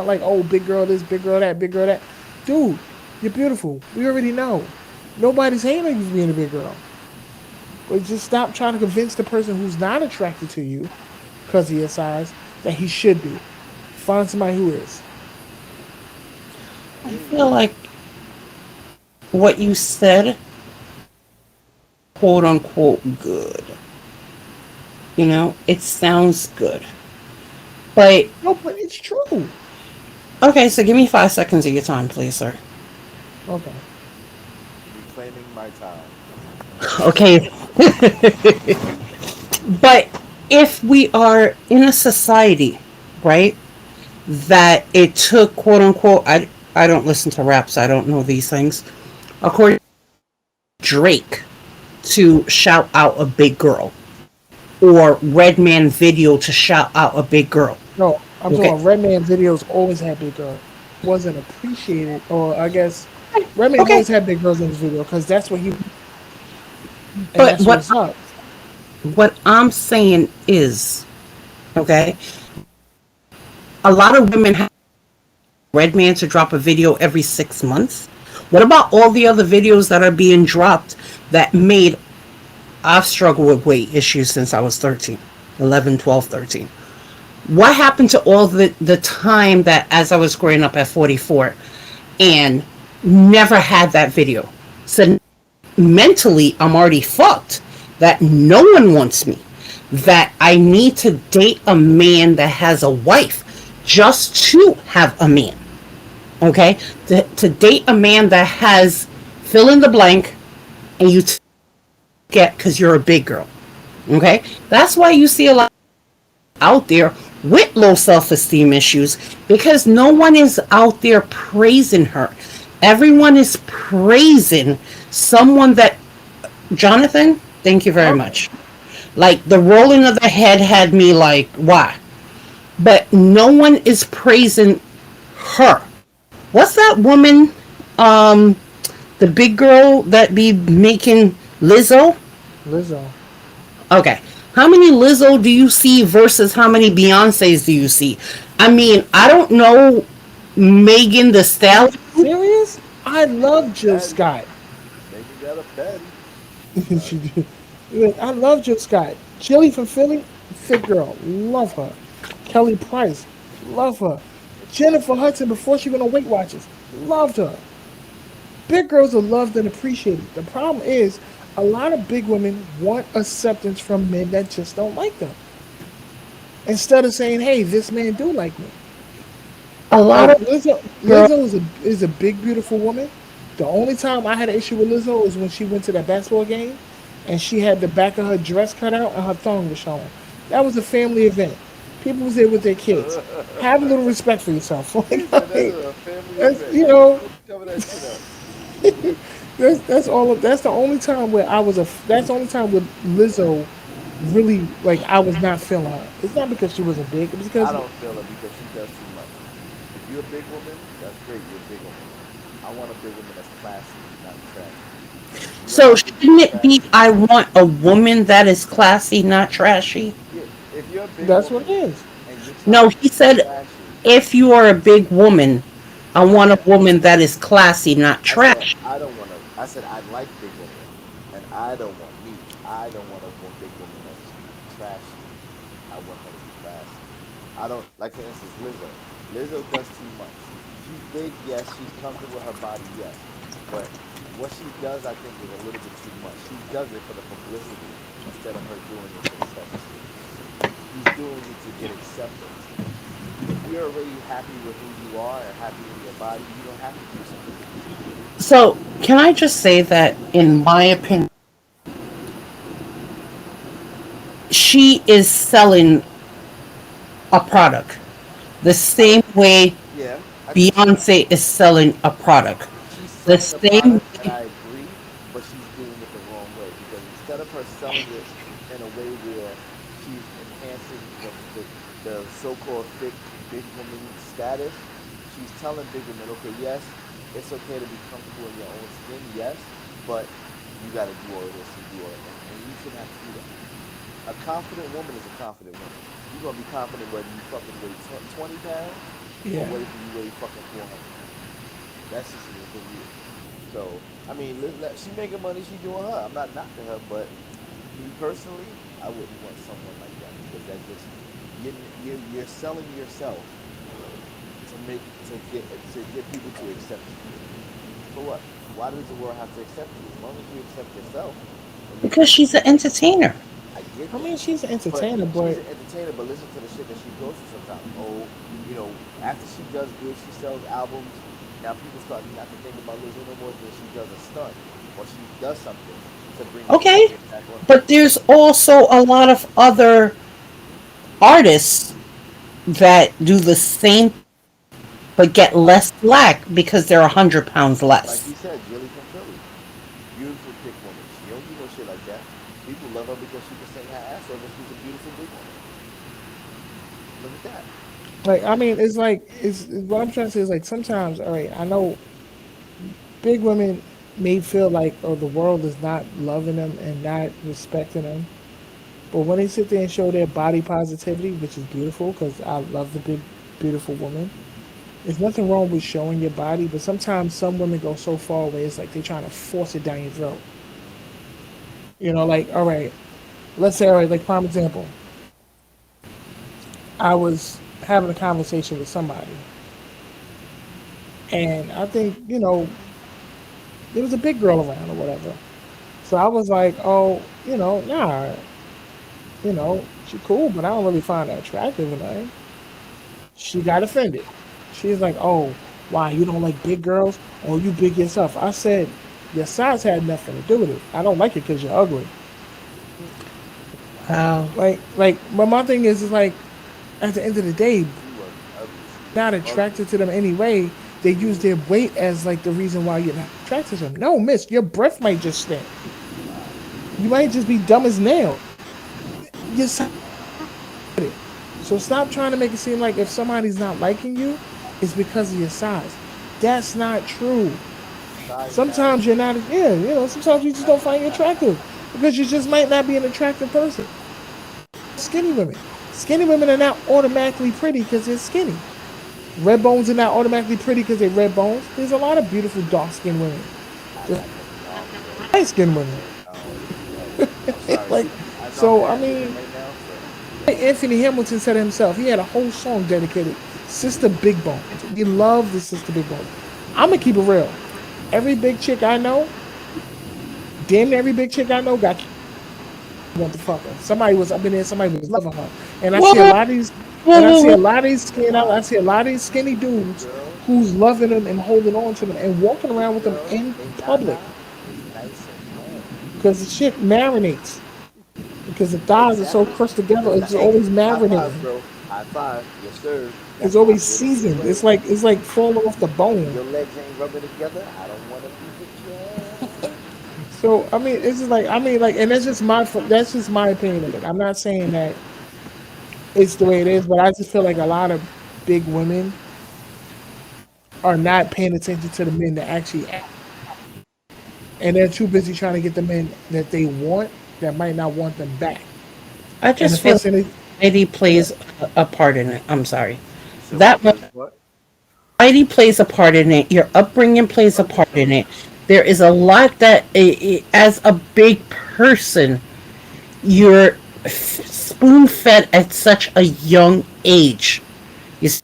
like oh big girl this, big girl that, big girl that, dude, you're beautiful. We already know. Nobody's hating on you for being a big girl, but just stop trying to convince the person who's not attracted to you because of your size that he should be. Find somebody who is. I I hear you. feel like what you said, quote unquote, good. You know, it sounds good. But, No, but it's true. okay, so give me 5 seconds of your time, please, sir. Okay. Reclaiming my time. Okay, but if we are in a society, right, that it took, quote unquote, I don't listen to raps, I don't know these things. According to Drake, to shout out a big girl, or Redman video to shout out a big girl. No, I'm talking Okay. about Redman videos always had big girls. Wasn't appreciated, or I guess Redman Okay. always had big girls in his video because that's what he and But that's what's up. what I'm saying is, okay, a lot of women have Redman to drop a video every 6 months. What about all the other videos that are being dropped that made I've struggled with weight issues since I was 13, 11, 12, 13. What happened to all the time that as I was growing up at 44 and never had that video? So mentally, I'm already fucked that no one wants me, that I need to date a man that has a wife just to have a man. Okay? To date a man that has fill in the blank and you get because you're a big girl. Okay? That's why you see a lot out there with low self esteem issues because no one is out there praising her. Everyone is praising someone that, Jonathan, thank you very Okay. much. Like the rolling of the head had me like, why? But no one is praising her. What's that woman? Um, the big girl that be making Lizzo? Lizzo. Okay. How many Lizzo do you see versus how many Beyonces do you see? I mean, I don't know Megan the Are you Stallion, serious? I love Got a Jill patty. Scott. Megan got a patty. She Sorry. did. Look, I love Jill Scott. Chili from Philly, fit girl, love her. Kelly Price, love her. Jennifer Hudson before she went on Weight Watchers, loved her. Big girls are loved and appreciated. The problem is a lot of big women want acceptance from men that just don't like them. Instead of saying, "Hey, this man do like me." a lot Like of girls. Lizzo is a big beautiful woman. The only time I had an issue with Lizzo is when she went to that basketball game and she had the back of her dress cut out and her thong was showing. That was a family event. People was there with their kids. Have a little respect for yourself. He Like, said that's a family that's event. you Don't know don't cover that shit up. that's all. That's the only time where I was a. That's the only time with Lizzo really like I was not feeling her. It's not because she wasn't big. It was I because don't feel it because she does too much. If you're a big woman, that's great. You're a big woman. I want a big woman that's classy, not trashy. You're So about to be shouldn't it be trashy. I want a woman that is classy, not trashy? Yeah, if you're a big That's what it woman is. and you're trying No, to he be said trashy, if you are a big woman, I I want a said, woman that is classy, not I said trashy. I don't want to. I said I like big women, and I don't want me. I don't want a big woman that's trashy. I want her to be classy. I don't like, for instance, Lizzo. Lizzo does too much. She's big, yes. She's comfortable with her body, yes. But what she does, I think, is a little bit too much. She does it for the publicity instead of her doing it for the self-esteem. She's doing it to get acceptance. If you're already happy with who you are and happy in your body, you don't have to do something. So can I just say that in my opinion, she is selling a product the I same way Yeah, I think Beyonce is selling a product. she's The selling a same product, and I agree, but she's doing it the wrong way because instead of her selling it in a way where she's enhancing the so-called thick big woman status, she's telling big women, okay, yes, it's okay to be comfortable in your own skin, yes, but you got to do all of this and do all of that, and you shouldn't have to do that. A confident woman is a confident woman. You're gonna be confident whether you fucking weigh 20 pounds or Yeah. whether you weigh fucking 400. That's just who you is. So I mean, she making money. She doing her. I'm not knocking her, but me personally, I wouldn't want someone like that because that just you're selling yourself to get people to accept you. For what? Why does the world have to accept you? As long as you accept yourself and you because accept she's who an you are. entertainer. I get I mean, that. she's an But entertainer, she's but an entertainer, but listen to the shit that she goes through sometimes. Oh, after she does good, she sells albums. Now people starting not to think about Lizzo no more than she does a stunt or she does something to bring the Okay? attention back on her. But there's also a lot of other artists that do the same but get less black because they're 100 pounds Like less. he said, Jilly from Philly, beautiful thick woman. She don't do no shit like that. People love her because she can sing her ass off and she's a beautiful big woman. Look at that. like I mean, it's like what I'm trying to say is like sometimes, all right, I know big women may feel like oh the world is not loving them and not respecting them, but when they sit there and show their body positivity, which is beautiful because I love the big beautiful woman. There's nothing wrong with showing your body, but sometimes some women go so far away it's like they're trying to force it down your throat. Like all right, let's say all right, like prime example, I was having a conversation with somebody, and I think there was a big girl around or whatever. So I was like, oh, nah, she cool, but I don't really find her attractive or nothing. She got offended. She's like, oh, why you don't like big girls? Oh, you big yourself. I said, your size had nothing to do with it. I don't like it because you're ugly. Wow. But my thing is like, at the end of the day, She wasn't ugly. She was not ugly. attracted to them anyway. They use their weight as like the reason why you're not attracted to them. No, miss, your breath might just stink. Wow. You might just be dumb as nails. Your size it. So stop trying to make it seem like if somebody's not liking you, it's because of your size. That's not true. Size matters. Sometimes you're not, yeah, sometimes you just don't find you attractive because you just might not be an attractive person. Skinny women. Skinny women are not automatically pretty because they're skinny. Red bones are not automatically pretty because they're red bones. There's a lot of beautiful dark skinned women. I Just got nothing. I don't do that. light skinned I don't women. do it. I don't really do that. I'm sorry. Like, I know I'm so, I ad libbing mean, right now, so Anthony Hamilton said it himself. He had a whole song dedicated Sister Big Bones. We love the Sister Big Bones. I'm gonna keep it real. Every big chick I know, damn near every big chick I know got want to fuck her. Somebody was up in there. Somebody was loving her, and I Whoa, see a whoa, lot of these, whoa, and I whoa, see whoa. a lot of these skin out. I nah. see a lot of these skinny Big dudes girls, who's loving them and holding on to them and walking around big with them girls, in they public nana is nice and long. because the shit marinates. Because the thighs are so Exactly. crushed together, Cause it's hey, always high five, marinating. bro. High five. Yes, sir. It's That's why I always feel the same seasoned. It's way. like it's like falling off the bone. Your legs ain't rubbing together. I don't want to be with you. So I mean, it's just like and that's just my opinion of it. I'm not saying that it's the way it is, but I just feel like a lot of big women are not paying attention to the men that actually. and they're too busy trying to get the men that they want that might not want them back. I And the just feel first thing they, society yeah, plays a part in it. I'm sorry. You said That what much plays a part? society plays a part in it. Your upbringing plays a Oh yeah, part in it. There is a lot that, as a big person, you're spoon fed at such a young age. You see,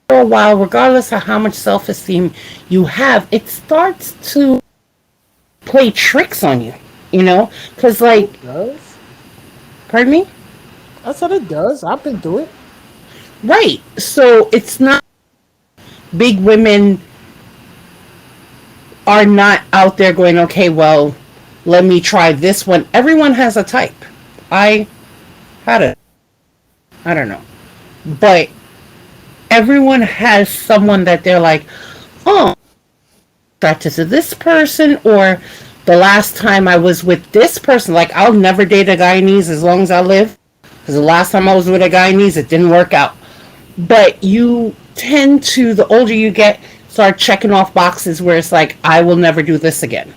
for a while, regardless of how much self esteem you have, it starts to play tricks on you. You know, because like, it does. pardon me, I said it does. I've been through it. right? So it's not big women are not out there going, okay, well, let me try this one. Everyone has a type. I had a, I don't know, but everyone has someone that they're like, oh, attracted to this person, or the last time I was with this person, like I'll never date a Guyanese as long as I live, because the last time I was with a Guyanese, it didn't work out. But you tend to, the older you get, start checking off boxes where it's like, I will never do this again.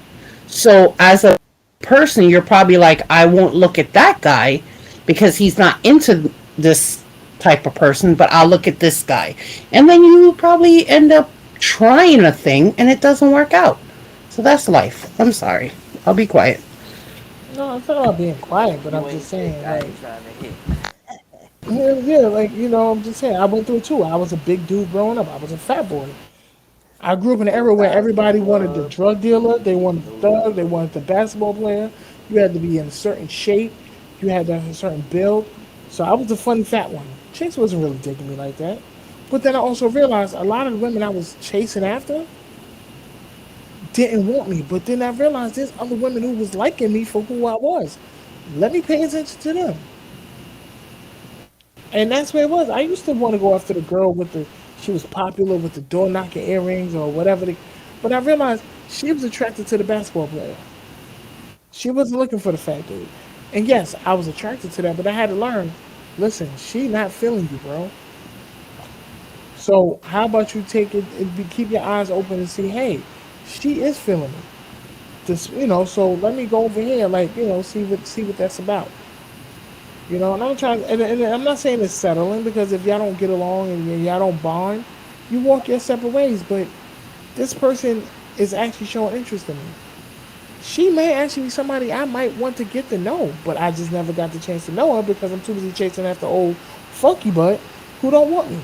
So as a person, you're probably like, I won't look at that guy because he's not into this type of person, but I'll look at this guy. And then you probably end up trying a thing and it doesn't work out. So that's life. I'm sorry. I'll be quiet. No, I'm talking about being quiet, but I'm you just ain't thick. saying, I like, ain't trying to hit. yeah, yeah, like, I'm just saying, I went through it too. I was a big dude growing up. I was a fat boy. I grew up in an No era where dimes, no everybody wanted the club, drug dealer, they wanted the no. thug, they wanted the basketball player. You had to be in a certain shape, you had to have a certain build. So I was the funny fat one. Chicks wasn't really digging me like that. But then I also realized a lot of the women I was chasing after didn't want me. But then I realized there's other women who was liking me for who I was. Let me pay attention to them. And that's where it was. I used to want to go after the girl with the, she was popular with the door knocking earrings or whatever. But I realized she was attracted to the basketball player. She wasn't looking for the fat dude. And yes, I was attracted to that, but I had to learn. Listen, she not feeling you, bro. So how about you take it and keep your eyes open and see, hey, she is feeling me. This, so let me go over here, like, see what that's about. And I'm trying, and I'm not saying it's settling because if y'all don't get along and y'all don't bond, you walk your separate ways. But this person is actually showing interest in me. She may actually be somebody I might want to get to know, but I just never got the chance to know her because I'm too busy chasing after old funky butt who don't want me.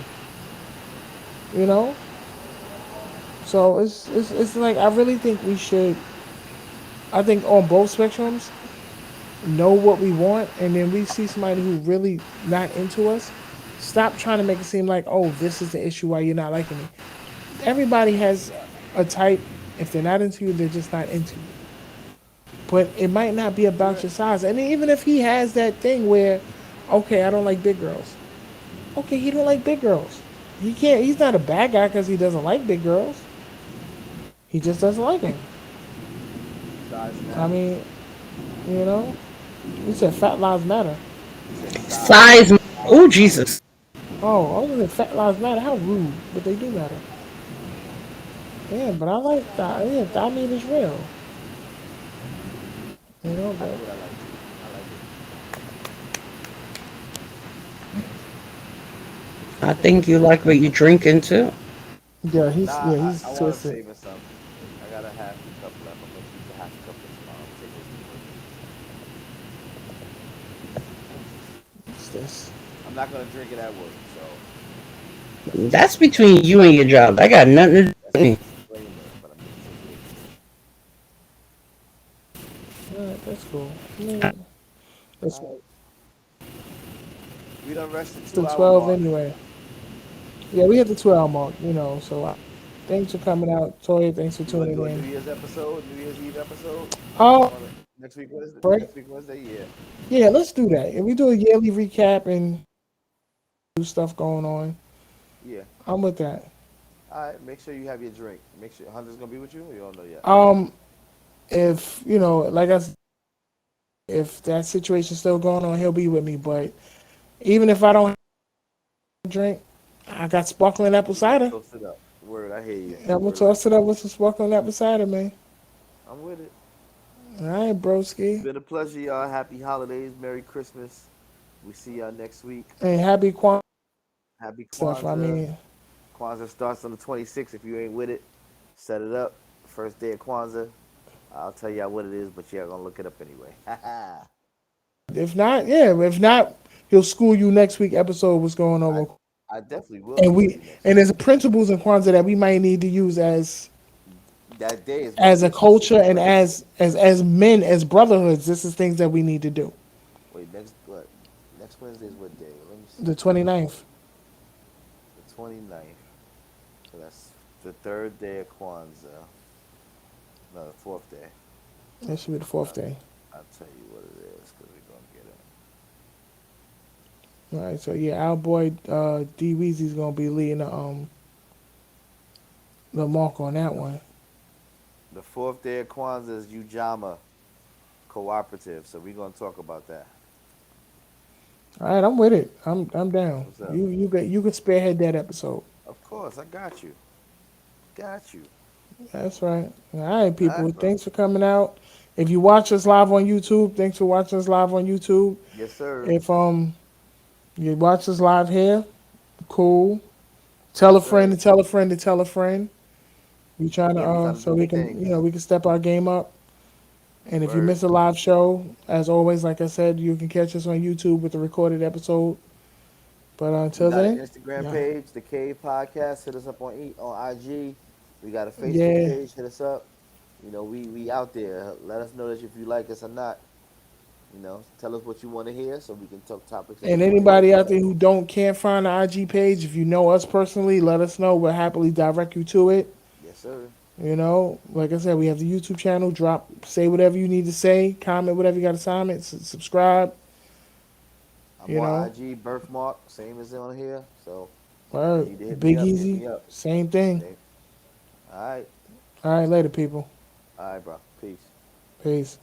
You know, so it's like I really think we should. I think on both spectrums, know what we want, and then we see somebody who really not into us. Stop trying to make it seem like, oh, this is the issue why you're not liking me. Everybody has a type. If they're not into you, they're just not into you. But it might not be about your size. And even if he has that thing where, okay, I don't like big girls. Okay, he don't like big girls. He can't. He's not a bad guy because he doesn't like big girls. He just doesn't like them. Size I matters. mean, you know. You said fat lives matter. I said size. Size. Oh, Jesus. Oh, I was gonna say fat lives matter. How rude, but they do matter. Yeah, but I like that. Yeah, thigh meat is real. I know But what I like too. I like I think you like what you're drinking too. yeah, it. he's yeah Nah, I he's want to twisted. savor some. I got a half a cup left. I'm gonna keep the half a cup for tomorrow. Take this to work. What's this? I'm not gonna drink it at work, so that's a That's disclaimer. between you and your job. I got nothing to do That's with a me. disclaimer, but I'm gonna take it. All right, that's cool. I mean, it's, All right, we done reached the it's the 2 hour 12 mark. anyway. Yeah, we hit the 12 mark. So thanks for coming out, Toya. Thanks for You wanna tuning do a in. New Year's episode, New Year's Eve episode Oh, on next week Wednesday? break. Next week Wednesday, yeah, Yeah, let's do that. If we do a yearly recap and do stuff going on, yeah. I'm with that. All right, make sure you have your drink. Make sure Hunter's gonna be with you. Or you don't know yet. Um, if like I said, if that situation's still going on, he'll be with me. But even if I don't drink, I got sparkling apple You gonna cider. toast it up. Word, I hear you. I'm gonna Word. toss it up with some sparkling apple cider, man. I'm with it. All right, It's broski. been a pleasure, y'all. Happy holidays. Merry Christmas. We see y'all next week. And happy Kwanzaa Happy stuff. I Kwanzaa. mean, Kwanzaa starts on the 26th. If you ain't with it, set it up. First day of Kwanzaa. I'll tell y'all what it is, but y'all gonna look it up anyway. I if not, yeah. If not, he'll school you next week. Episode what's going on with, I definitely will and school we you next and week. there's principles in Kwanzaa that we might need to use That day is gonna as be a a specific culture and word. as men as brotherhoods. This is things that we need to do. Wait, next what? Next Wednesday is what day? Let me The see. 29th. The 29th. So that's the third day of Kwanzaa. No, the fourth day. That should be the fourth Uh, day. I'll tell you what it is because we're gonna get it. All right, so yeah, our boy D Weezy's gonna be leading the mark on that The, one. the fourth day of Kwanzaa is Ujama Cooperative. So we're gonna talk about that. All right, I'm with it. I'm down. What's up? You can spearhead that episode. Of course, I got you. Got you. That's right. All right, All people. right, bro. Thanks for coming out. If you watch us live on YouTube, thanks for watching us live on YouTube. Yes, sir. If you watch us live here, cool. Tell Yes, a friend sir. to tell a friend to tell a friend. We trying to Yeah, we trying to so do we big can things. we can step our game up. And if you Word. miss a live show, as always, like I said, you can catch us on YouTube with the recorded episode. But We until got an then, Instagram yeah, page, the Cave Podcast. Hit us up on IG. We got a Facebook yeah. page. Hit us up. You know, we out there. Let us know that if you like us or not. You know, tell us what you want to hear so we can talk topics that And you want to hear. anybody out there who can't find the IG page, if you know us personally, let us know. We'll happily direct you to it. Yes, sir. Like I said, we have the YouTube channel. Say whatever you need to say, comment whatever you got to comment, subscribe. I'm You on know, IG, Birfmark, same as on here. So if you Word. need to hit me Big up, hit Easy, me up. same thing. Same. All right. All right, later, people. All right, bro. Peace. Peace.